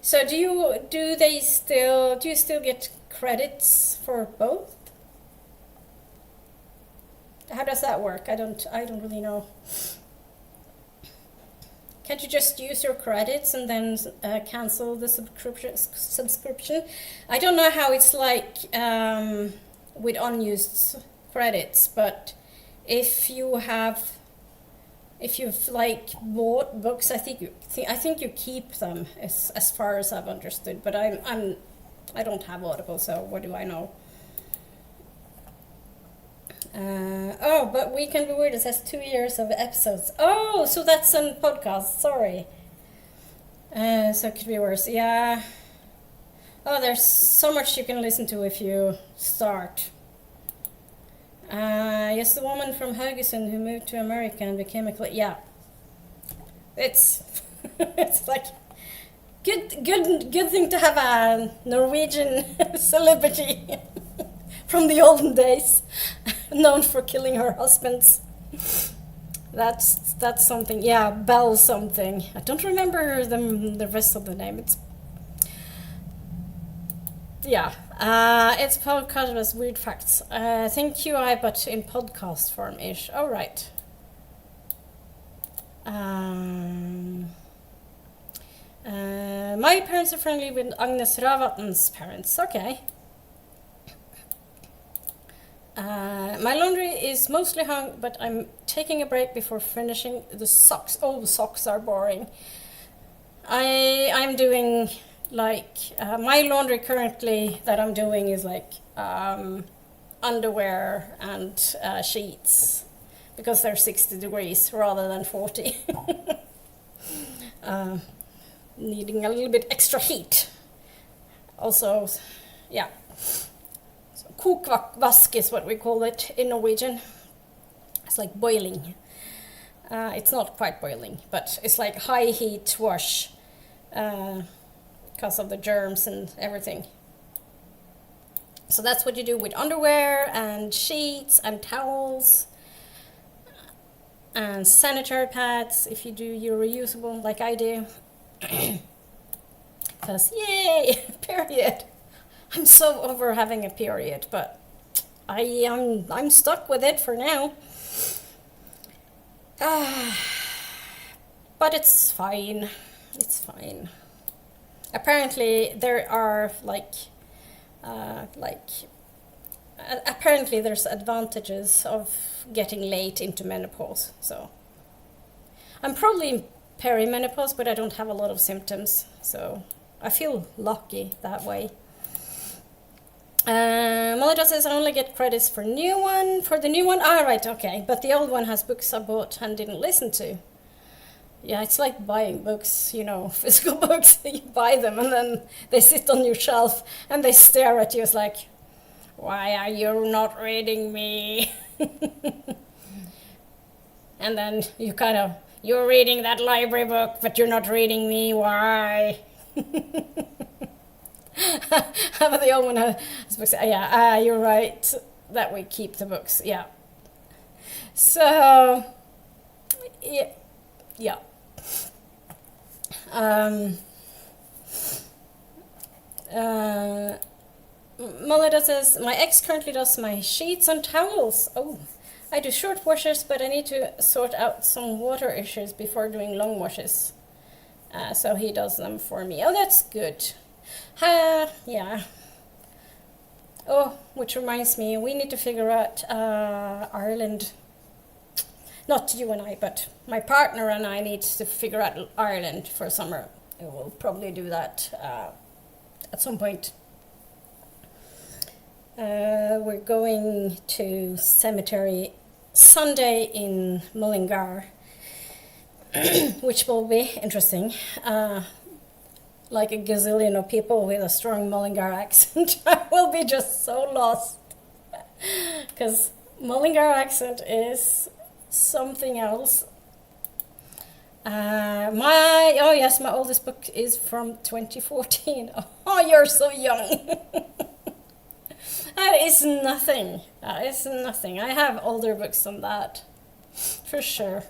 So do you still get credits for both? How does that work? I don't really know. Can't you just use your credits and then cancel the subscription? I don't know how it's like with unused credits, but if you've like bought books, I think you keep them as far as I've understood. But I don't have Audible, so what do I know? Oh, but Weekend Be Weird has 2 years of episodes. Oh, so that's a podcast. Sorry. So it could be worse. Yeah. Oh, there's so much you can listen to if you start. Yes, the woman from Haugesund who moved to America and became a yeah. It's it's like good thing to have a Norwegian celebrity from the olden days, known for killing her husbands. That's something. Yeah, Bell something. I don't remember the rest of the name. It's yeah. It's podcast as Weird Facts. Think QI, but in podcast form ish. All right. My parents are friendly with Agnes Ravatn's parents. Okay. My laundry is mostly hung, but I'm taking a break before finishing the socks. Oh, the socks are boring. I'm doing like my laundry currently that I'm doing is like underwear and sheets because they're 60 degrees rather than 40. Needing a little bit extra heat. Also, yeah. Kokvask is what we call it in Norwegian. It's like boiling. It's not quite boiling, but it's like high heat wash because of the germs and everything. So that's what you do with underwear and sheets and towels and sanitary pads if you do your reusable like I do. Because yay, period. I'm so over having a period, but I'm stuck with it for now. But it's fine. It's fine. Apparently there are apparently there's advantages of getting late into menopause. So I'm probably in perimenopause, but I don't have a lot of symptoms, so I feel lucky that way. Molly says I only get credits for the new one. Ah, right, okay. But the old one has books I bought and didn't listen to. Yeah, it's like buying books, physical books. You buy them and then they sit on your shelf and they stare at you. It's like, why are you not reading me? And then you're reading that library book, but you're not reading me. Why? But the old one has books. Yeah, you're right that we keep the books. Yeah. So, yeah. Melida says, my ex currently does my sheets and towels. Oh, I do short washes, but I need to sort out some water issues before doing long washes. So he does them for me. Oh, that's good. Yeah. Oh, which reminds me, we need to figure out Ireland. Not you and I, but my partner and I need to figure out Ireland for summer. We'll probably do that at some point. We're going to cemetery Sunday in Mullingar, which will be interesting. Like a gazillion of people with a strong Mullingar accent. I will be just so lost. Because Mullingar accent is something else. My oldest book is from 2014. Oh, you're so young. That is nothing. That is nothing. I have older books than that, for sure.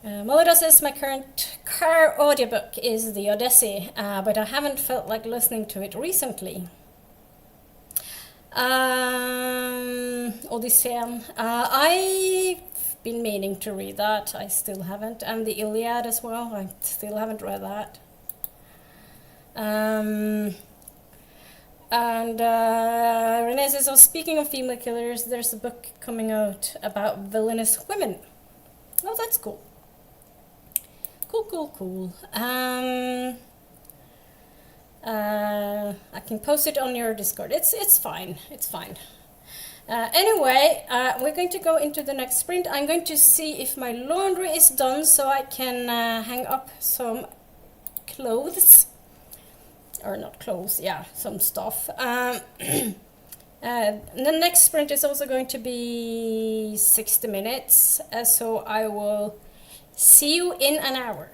Melida says my current car audiobook is The Odyssey, but I haven't felt like listening to it recently. Odysseen. I've been meaning to read that. I still haven't. And the Iliad as well. I still haven't read that. And Renee says, oh, speaking of female killers, there's a book coming out about villainous women. Oh, that's cool. Cool. I can post it on your Discord. It's fine. Anyway, we're going to go into the next sprint. I'm going to see if my laundry is done so I can hang up some clothes. Or not clothes, yeah, some stuff. The next sprint is also going to be 60 minutes, so I will see you in an hour.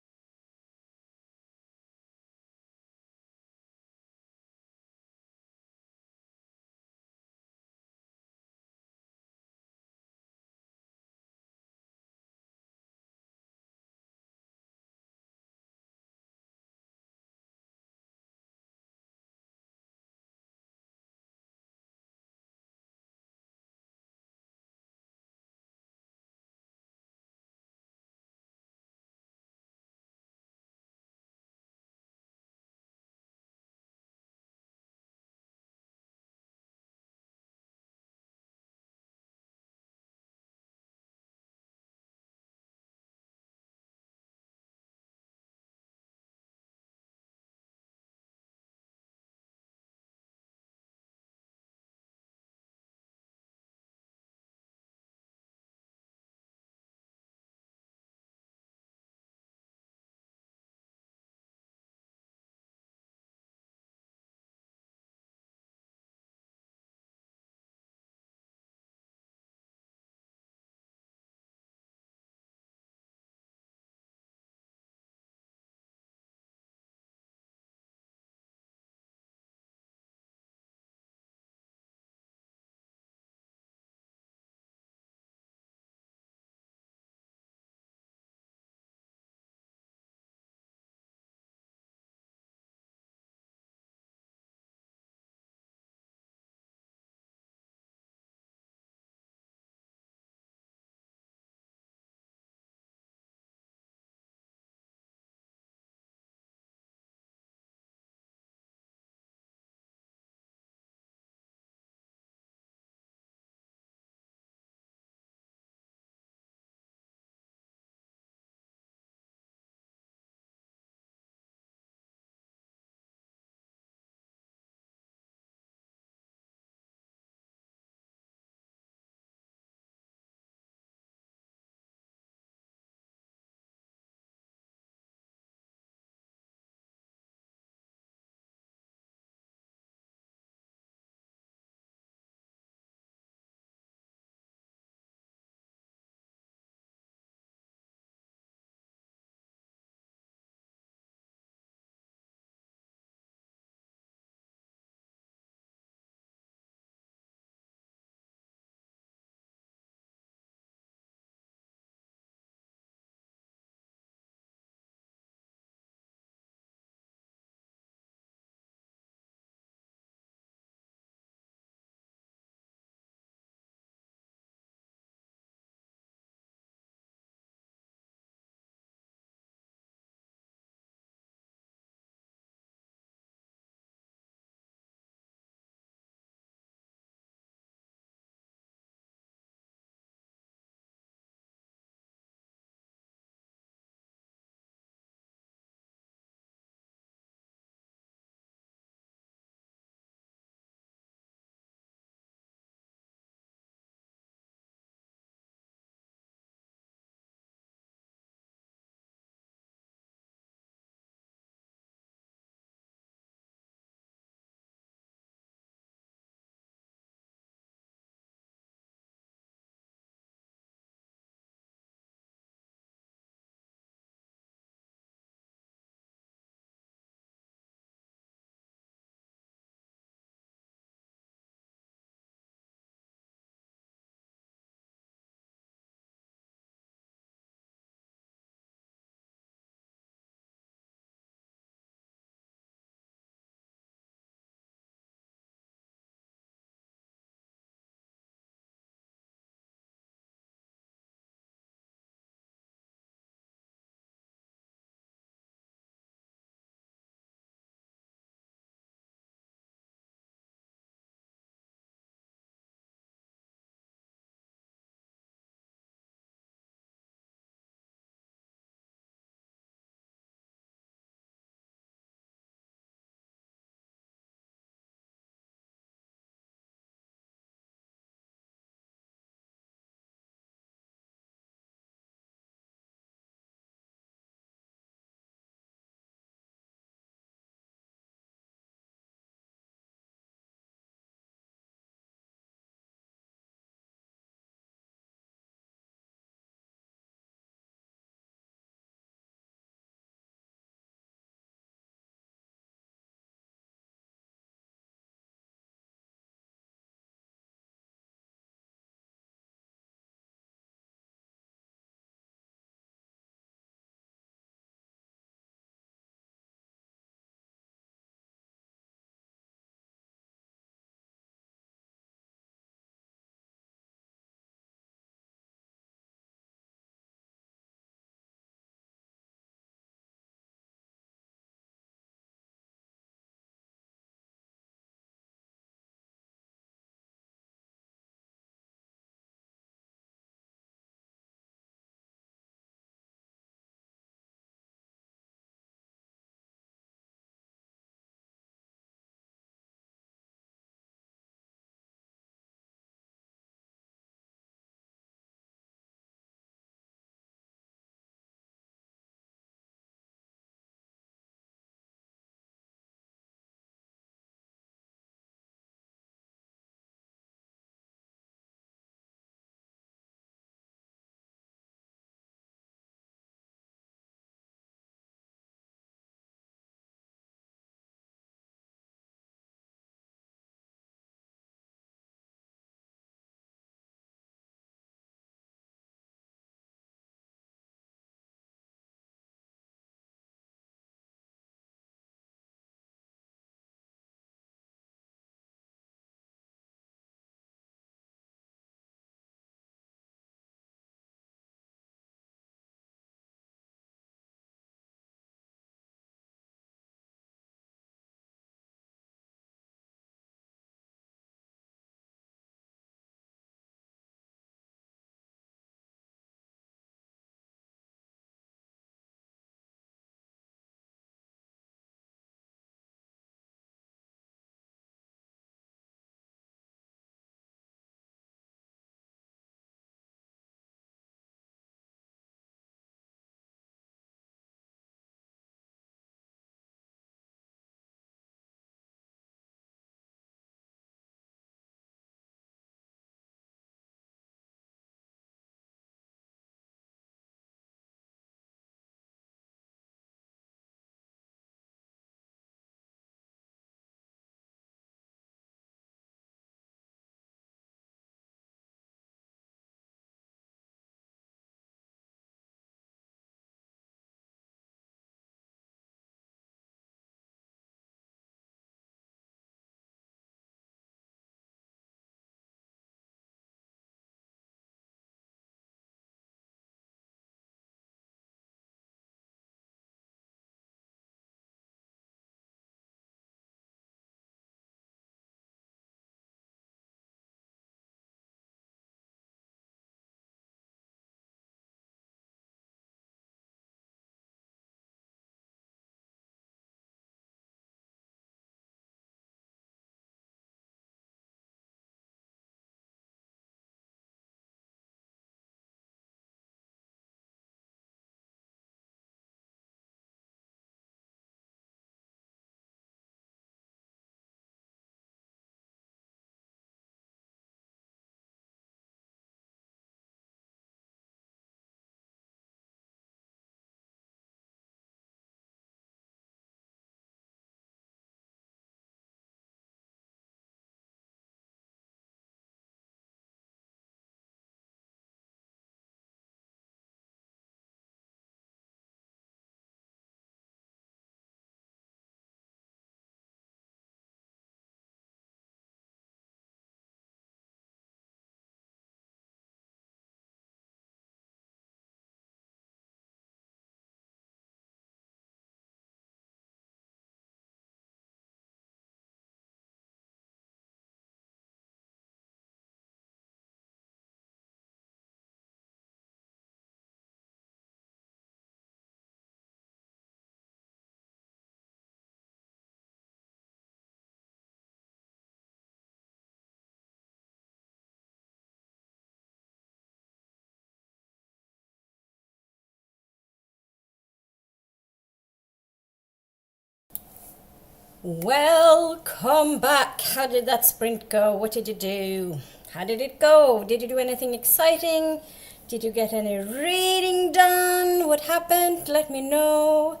Welcome back. How did that sprint go? What did you do? How did it go? Did you do anything exciting? Did you get any reading done? What happened? Let me know.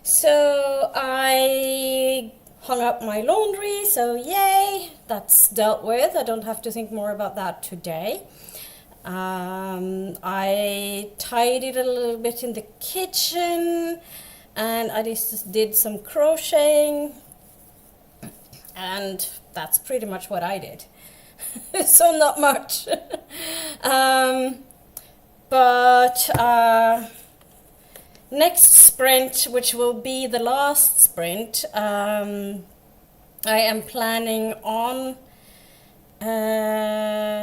So I hung up my laundry, so yay, that's dealt with. I don't have to think more about that today. I tidied a little bit in the kitchen, and I just did some crocheting, and that's pretty much what I did. So not much. But next sprint, which will be the last sprint, I am planning on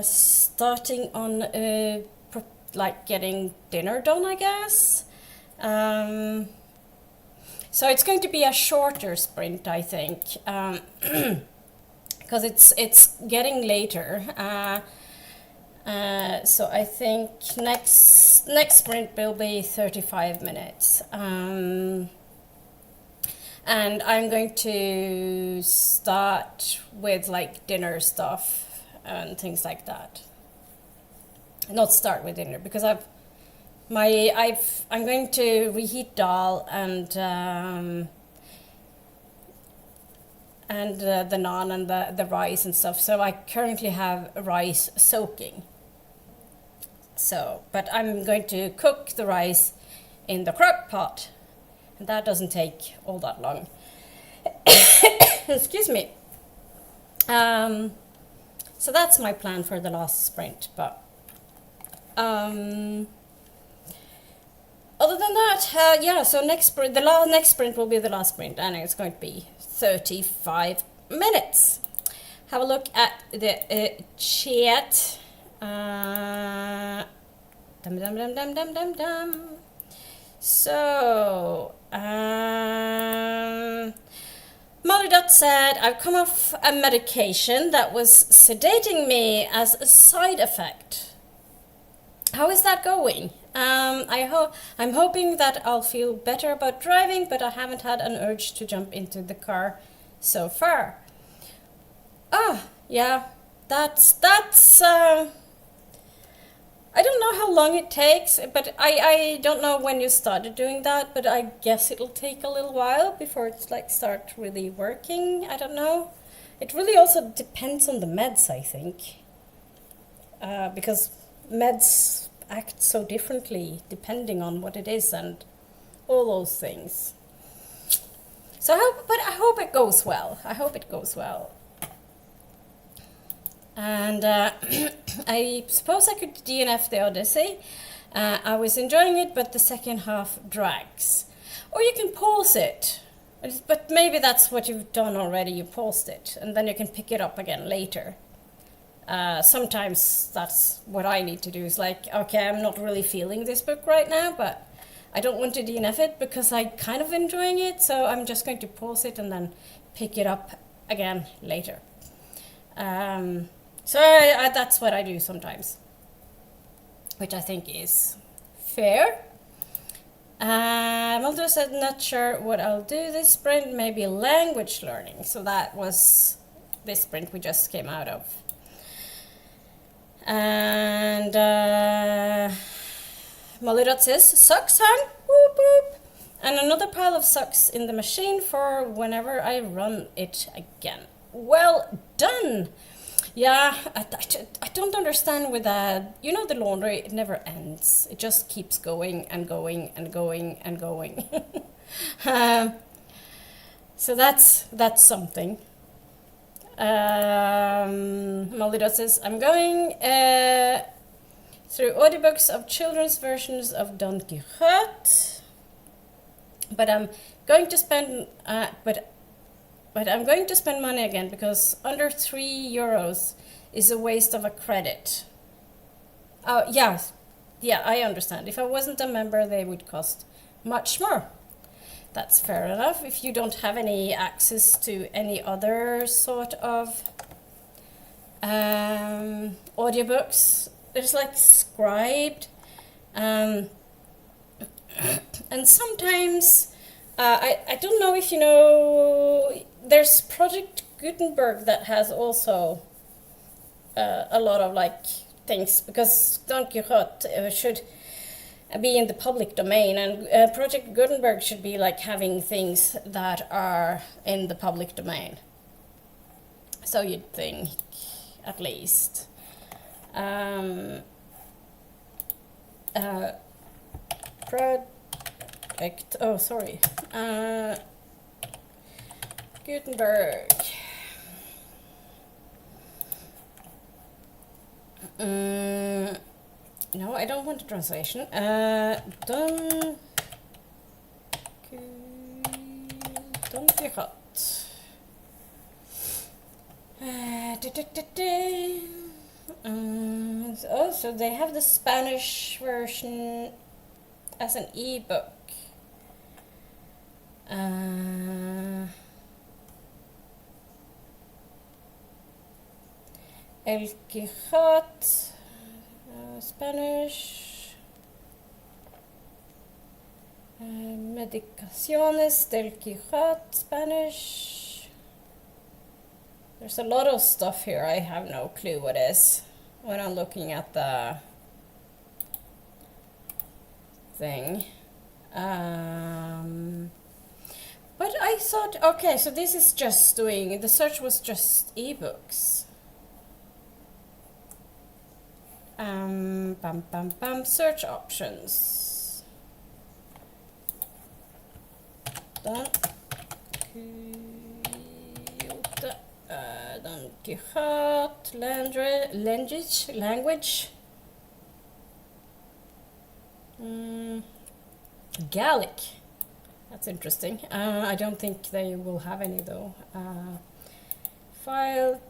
starting on like getting dinner done, I guess. So it's going to be a shorter sprint, I think, because it's getting later. So I think next sprint will be 35 minutes. And I'm going to start with like dinner stuff and things like that. Not start with dinner because I'm going to reheat dal and the naan and the rice and stuff. So I currently have rice soaking. So, but I'm going to cook the rice in the crock pot, and that doesn't take all that long. Excuse me. So that's my plan for the last sprint, but other than that, yeah, so next sprint will be the last sprint, and it's going to be 35 minutes. Have a look at the chat. So, Molly Dot said, I've come off a medication that was sedating me as a side effect. How is that going? I'm hoping that I'll feel better about driving, but I haven't had an urge to jump into the car so far. Yeah, that's I don't know how long it takes, but I don't know when you started doing that, but I guess it'll take a little while before it's like start really working. I don't know. It really also depends on the meds, I think, because meds act so differently depending on what it is and all those things. So I hope it goes well. I hope it goes well. And I suppose I could DNF the Odyssey. I was enjoying it, but the second half drags. Or you can pause it. But maybe that's what you've done already. You paused it, and then you can pick it up again later. Sometimes that's what I need to do. Is like, okay, I'm not really feeling this book right now, but I don't want to DNF it because I'm kind of enjoying it. So I'm just going to pause it and then pick it up again later. So that's what I do sometimes, which I think is fair. Mulder said, not sure what I'll do this sprint, maybe language learning. So that was this sprint we just came out of. And Molirot says, socks hung, whoop whoop. And another pile of socks in the machine for whenever I run it again. Well done. Yeah, I don't understand with that. You know, the laundry, it never ends. It just keeps going and going and going and going. So that's something. Maldita says, I'm going through audiobooks of children's versions of Don Quixote, but I'm going to spend But I'm going to spend money again because under €3 is a waste of a credit. Oh, yeah, I understand. If I wasn't a member, they would cost much more. That's fair enough. If you don't have any access to any other sort of audiobooks, there's like Scribed. And sometimes, I don't know if you know there's Project Gutenberg that has also a lot of like things, because Don Quixote should be in the public domain, and Project Gutenberg should be like having things that are in the public domain. So you'd think, at least. Project, oh sorry, Gutenberg. No, I don't want a translation. Don Quixote. Oh, so they have the Spanish version as an ebook. El Quijote, Spanish. Medicaciones del Quijote, Spanish. There's a lot of stuff here. I have no clue what it is when I'm looking at the thing. But I thought, okay, so this is just doing, the search was just ebooks. Search options. Don Quixote, language. Gallic. That's interesting. I don't think they will have any though. File.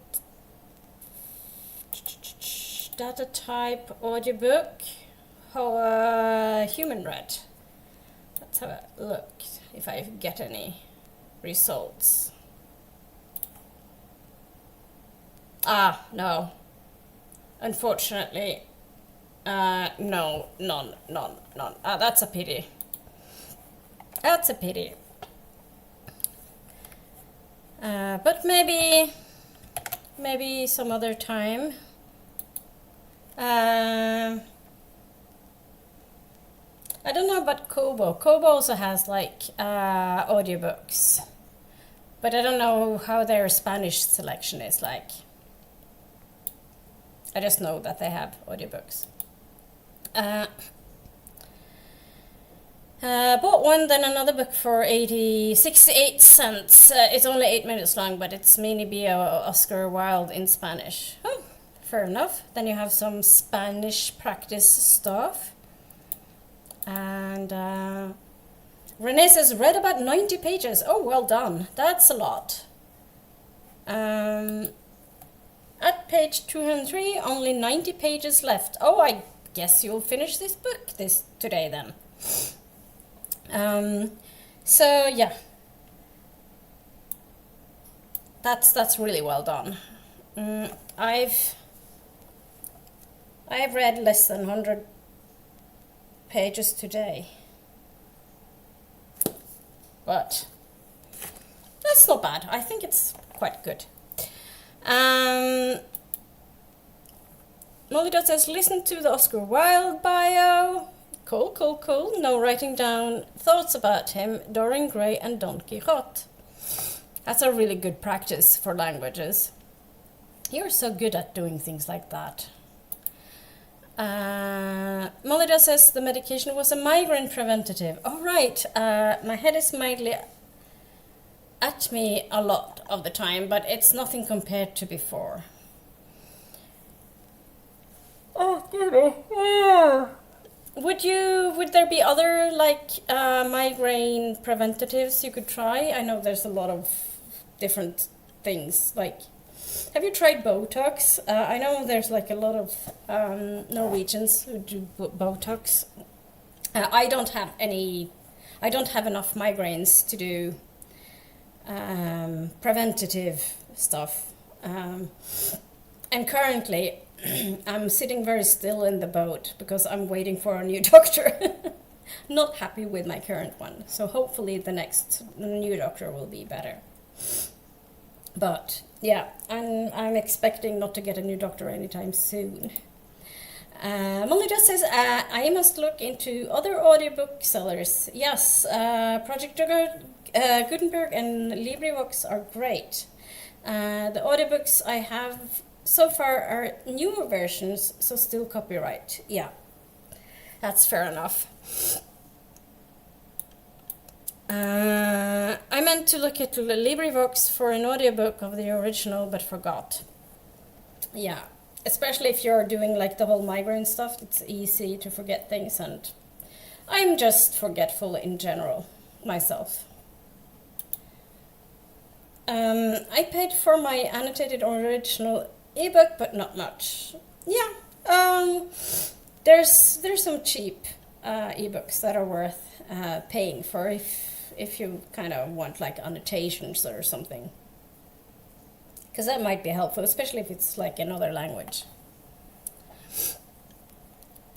Data type, audiobook, human read. Let's have a look if I get any results. No. Unfortunately, no, none. That's a pity. That's a pity. But maybe some other time. I don't know about Kobo. Kobo also has like audiobooks, but I don't know how their Spanish selection is like. I just know that they have audiobooks. Bought one, then another book for 68 cents. It's only 8 minutes long, but it's Mini Bio Oscar Wilde in Spanish. Oh, fair enough. Then you have some Spanish practice stuff. And Renee says, read about 90 pages. Oh, well done. That's a lot. At page 203, only 90 pages left. Oh, I guess you'll finish this book today then. So yeah, that's really well done. I've read less than 100 pages today, but that's not bad. I think it's quite good. Molly Dot says, listen to the Oscar Wilde bio. Cool. No writing down thoughts about him, Dorian Gray and Don Quixote. That's a really good practice for languages. You're so good at doing things like that. Molida says the medication was a migraine preventative. Oh, right. My head is mildly at me a lot of the time, but it's nothing compared to before. Oh, goodness. Yeah. Would there be other migraine preventatives you could try? I know there's a lot of different things. Like, have you tried Botox? I know there's a lot of Norwegians who do Botox. I don't have enough migraines to do preventative stuff. And currently, I'm sitting very still in the boat because I'm waiting for a new doctor. Not happy with my current one. So hopefully the next new doctor will be better. But yeah, I'm expecting not to get a new doctor anytime soon. Molly just says, I must look into other audiobook sellers. Yes, Project Gutenberg and LibriVox are great. The audiobooks I have so far are newer versions, so still copyright. Yeah, that's fair enough. I meant to look at LibriVox for an audiobook of the original, but forgot. Yeah, especially if you're doing like the whole migraine stuff, it's easy to forget things, and I'm just forgetful in general myself. I paid for my annotated original ebook, but not much. Yeah, there's some cheap ebooks that are worth paying for if you kind of want like annotations or something, because that might be helpful, especially if it's like another language.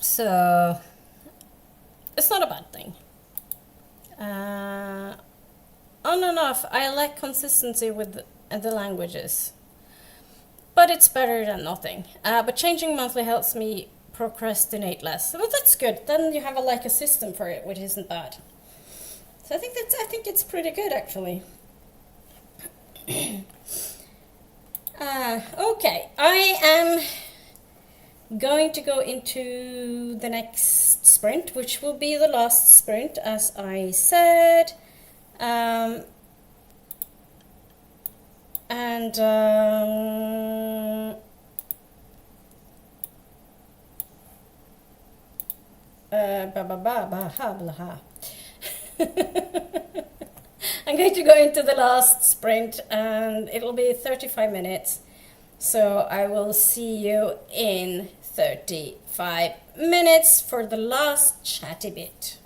So it's not a bad thing. On and off, I like consistency with the languages, but it's better than nothing. But changing monthly helps me procrastinate less. Well, that's good. Then you have a system for it, which isn't bad. So I think it's pretty good actually. Okay, I am going to go into the next sprint, which will be the last sprint, as I said. I'm going to go into the last sprint, and it'll be 35 minutes. So I will see you in 35 minutes for the last chatty bit.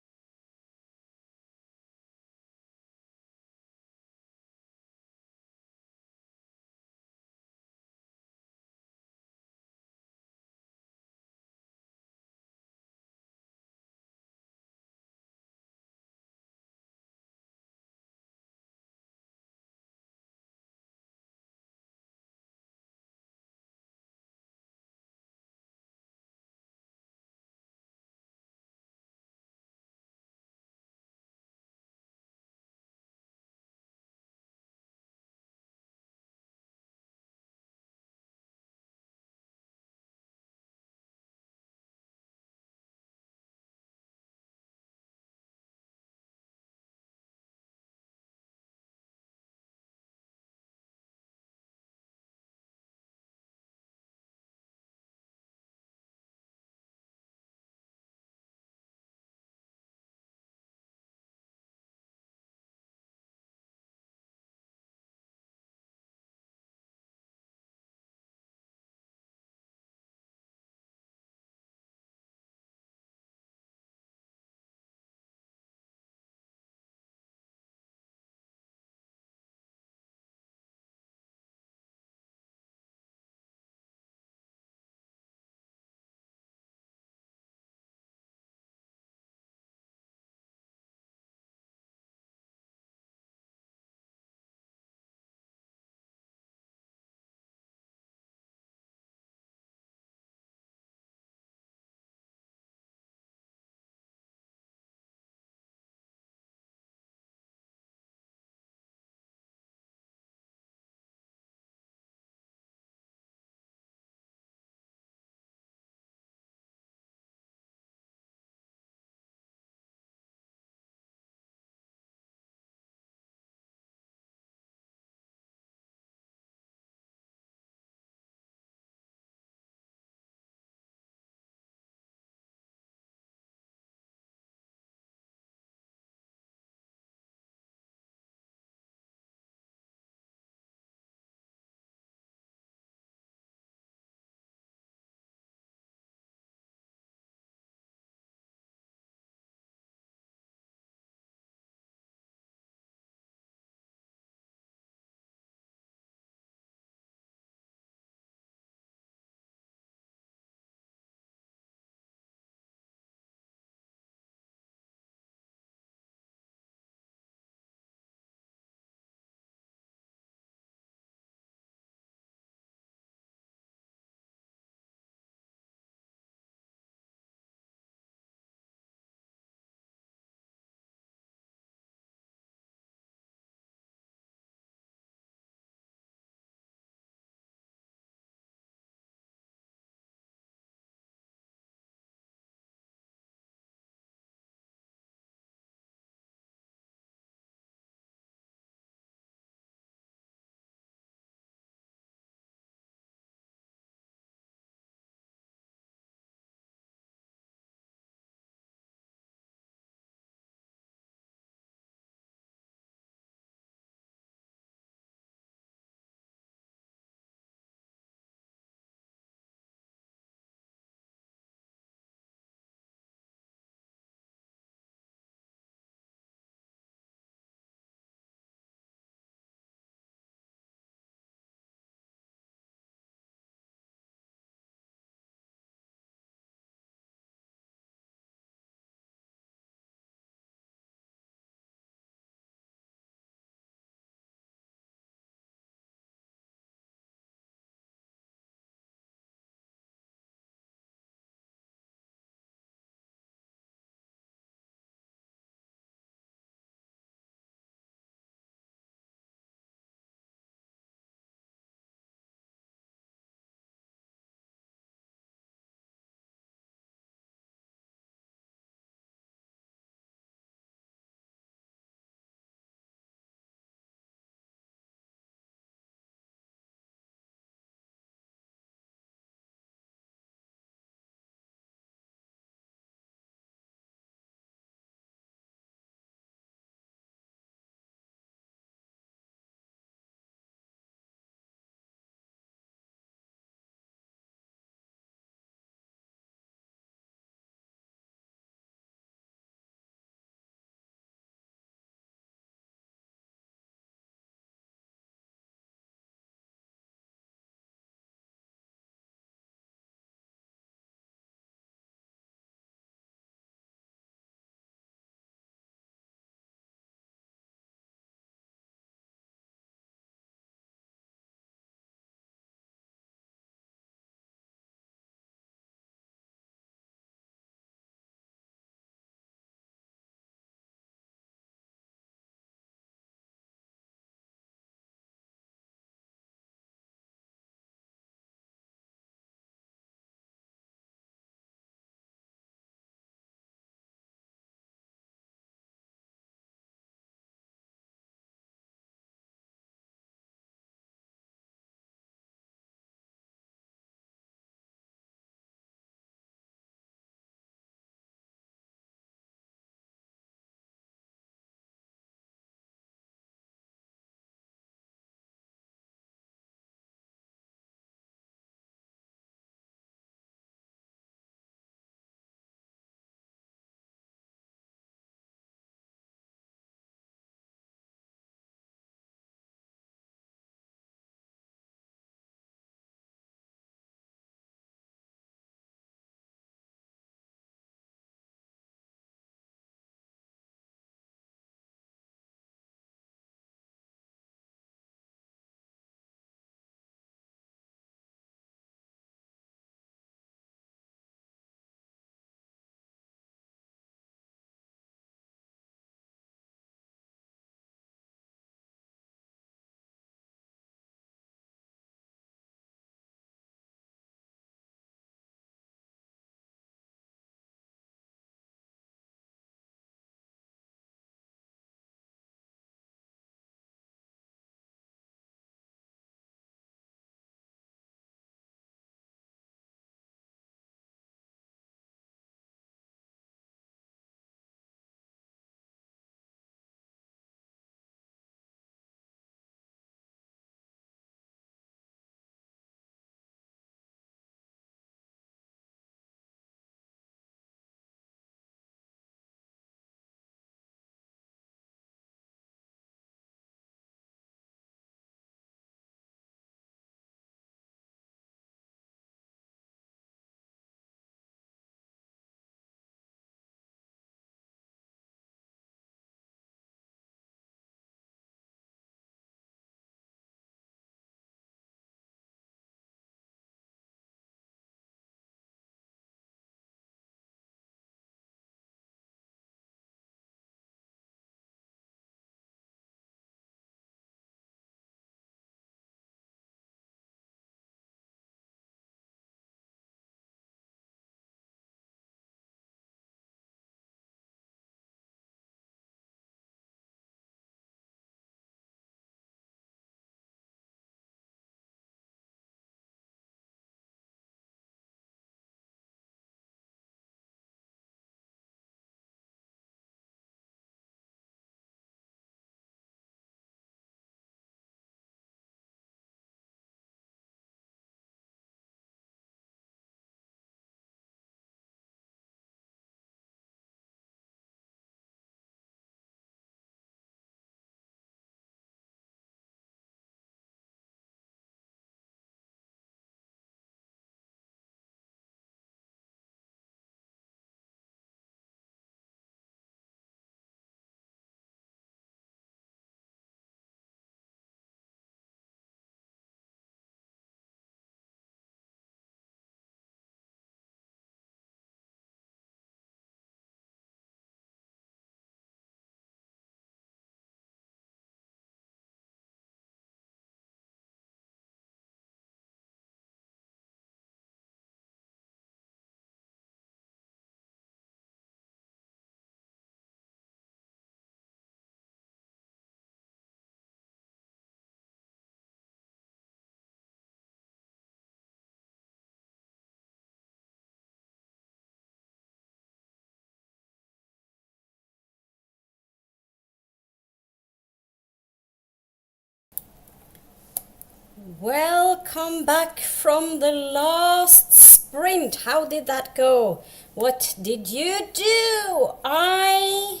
Welcome back from the last sprint. How did that go? What did you do? I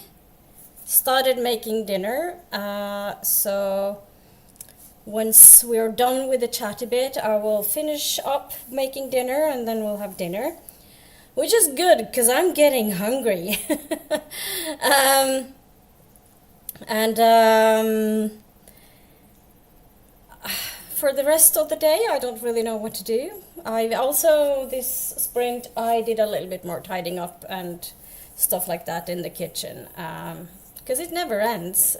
started making dinner. So once we're done with the chatty bit, I will finish up making dinner and then we'll have dinner, which is good because I'm getting hungry. and for the rest of the day, I don't really know what to do. I also, this sprint, I did a little bit more tidying up and stuff like that in the kitchen, because it never ends.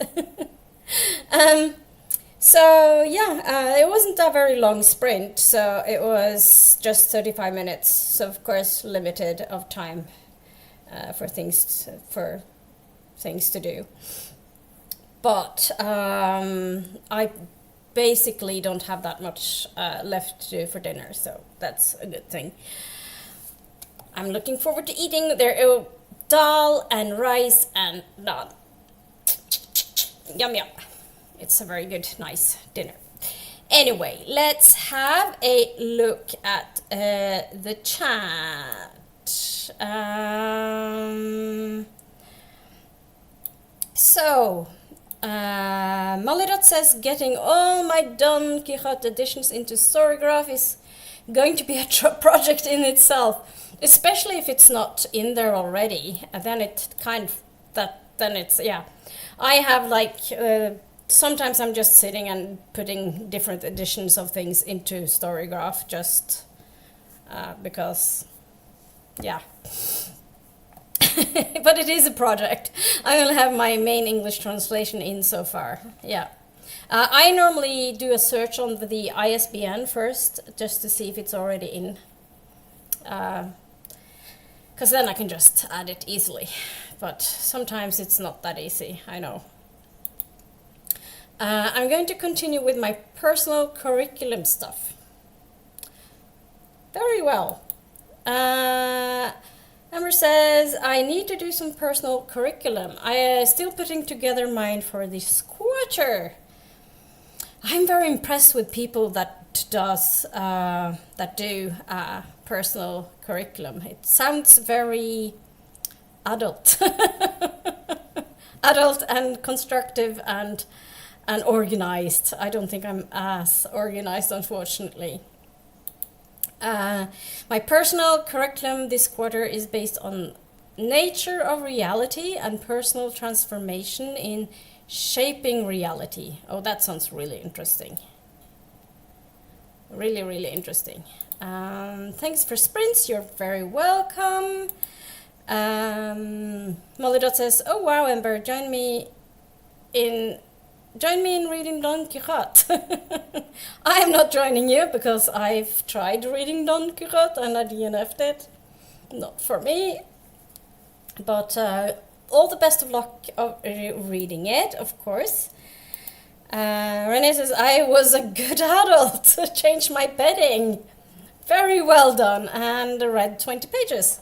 So yeah, it wasn't a very long sprint, so it was just 35 minutes, so of course limited of time for things to do. But I basically don't have that much left to do for dinner, so that's a good thing. I'm looking forward to eating. There is dal and rice and naan. Yum yum. It's a very good, nice dinner. Anyway, let's have a look at the chat. Molly.Dot says, getting all my Don Quixote editions into Storygraph is going to be a project in itself, especially if it's not in there already. And then I have like, sometimes I'm just sitting and putting different editions of things into Storygraph just because, yeah. But it is a project. I only have my main English translation in so far. Yeah. I normally do a search on the ISBN first, just to see if it's already in. Because then I can just add it easily. But sometimes it's not that easy, I know. I'm going to continue with my personal curriculum stuff. Very well. Amber says, I need to do some personal curriculum. I am still putting together mine for this quarter. I'm very impressed with people that do personal curriculum. It sounds very adult. Adult and constructive and organized. I don't think I'm as organized, unfortunately. My personal curriculum this quarter is based on nature of reality and personal transformation in shaping reality. Oh, that sounds really interesting. Really, really interesting. Thanks for sprints. You're very welcome. Molly.Dot says, oh wow, Ember, join me in reading Don Quixote. I am not joining you because I've tried reading Don Quixote and I DNF'd it. Not for me. But all the best of luck of reading it, of course. Renee says, I was a good adult. Changed my bedding. Very well done. And read 20 pages.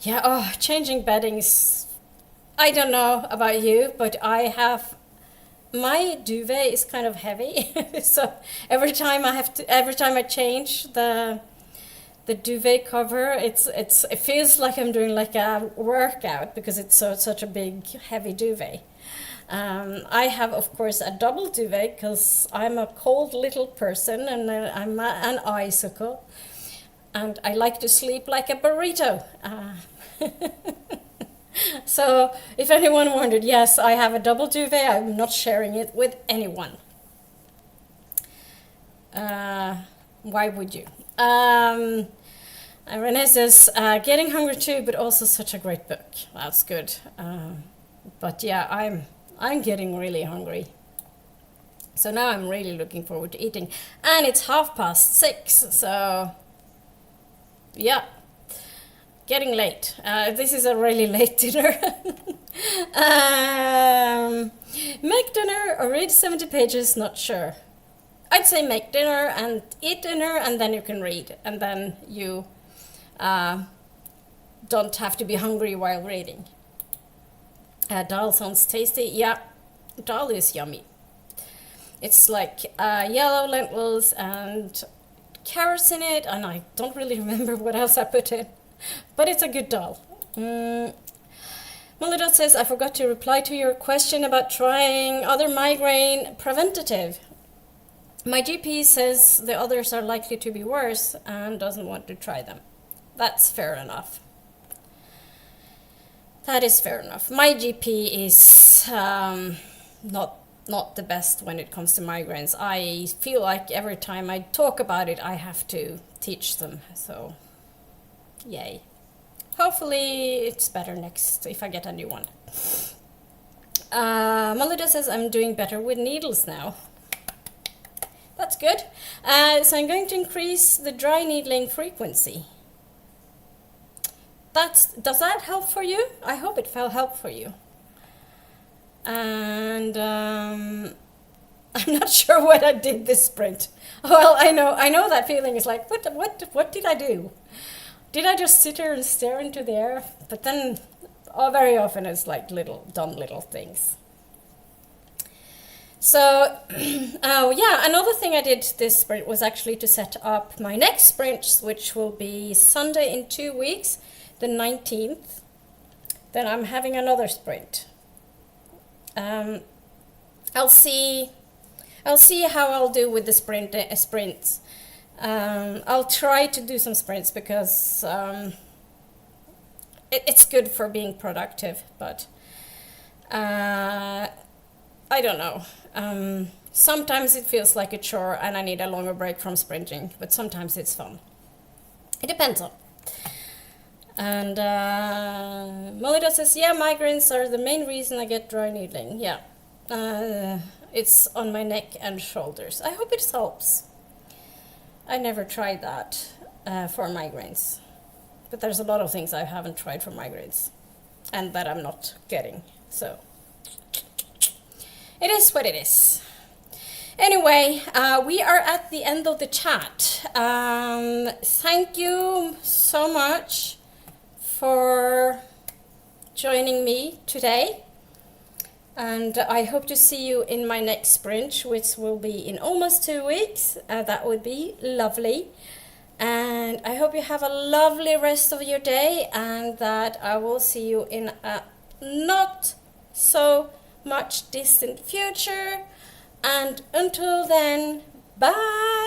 Yeah, changing beddings. I don't know about you, but my duvet is kind of heavy, so every time I change the duvet cover, it feels like I'm doing like a workout because it's such a big heavy duvet. I have, of course, a double duvet because I'm a cold little person and I'm an icicle, and I like to sleep like a burrito. So, if anyone wondered, yes, I have a double duvet. I'm not sharing it with anyone. Why would you? And Renee says, getting hungry too, but also such a great book. That's good. But yeah, I'm getting really hungry. So now I'm really looking forward to eating. And it's 6:30, so yeah. Getting late. This is a really late dinner. Make dinner or read 70 pages, not sure. I'd say make dinner and eat dinner and then you can read. And then you don't have to be hungry while reading. Dal sounds tasty. Yeah, dal is yummy. It's like yellow lentils and carrots in it, and I don't really remember what else I put in, but it's a good dal. Molly says, I forgot to reply to your question about trying other migraine preventative. My GP says the others are likely to be worse and doesn't want to try them. That's fair enough. That is fair enough. My GP is not the best when it comes to migraines. I feel like every time I talk about it, I have to teach them. So, yay. Hopefully it's better next if I get a new one. Melida says I'm doing better with needles now. That's good. So I'm going to increase the dry needling frequency. Does that help for you? I hope it help for you. And I'm not sure what I did this sprint. Well, I know that feeling is like, what did I do? Did I just sit here and stare into the air? But then, very often it's like dumb little things. So, another thing I did this sprint was actually to set up my next sprint, which will be Sunday in 2 weeks, the 19th. Then I'm having another sprint. I'll see how I'll do with the sprints. I'll try to do some sprints because it's good for being productive, but I don't know. Sometimes it feels like a chore and I need a longer break from sprinting, but sometimes it's fun. It depends on. And Melida says, yeah, migraines are the main reason I get dry needling. Yeah, it's on my neck and shoulders. I hope it helps. I never tried that for migraines. But there's a lot of things I haven't tried for migraines and that I'm not getting. So it is what it is. Anyway, we are at the end of the chat. Thank you so much for joining me today. And I hope to see you in my next sprint, which will be in almost 2 weeks. That would be lovely. And I hope you have a lovely rest of your day and that I will see you in a not so much distant future. And until then, bye!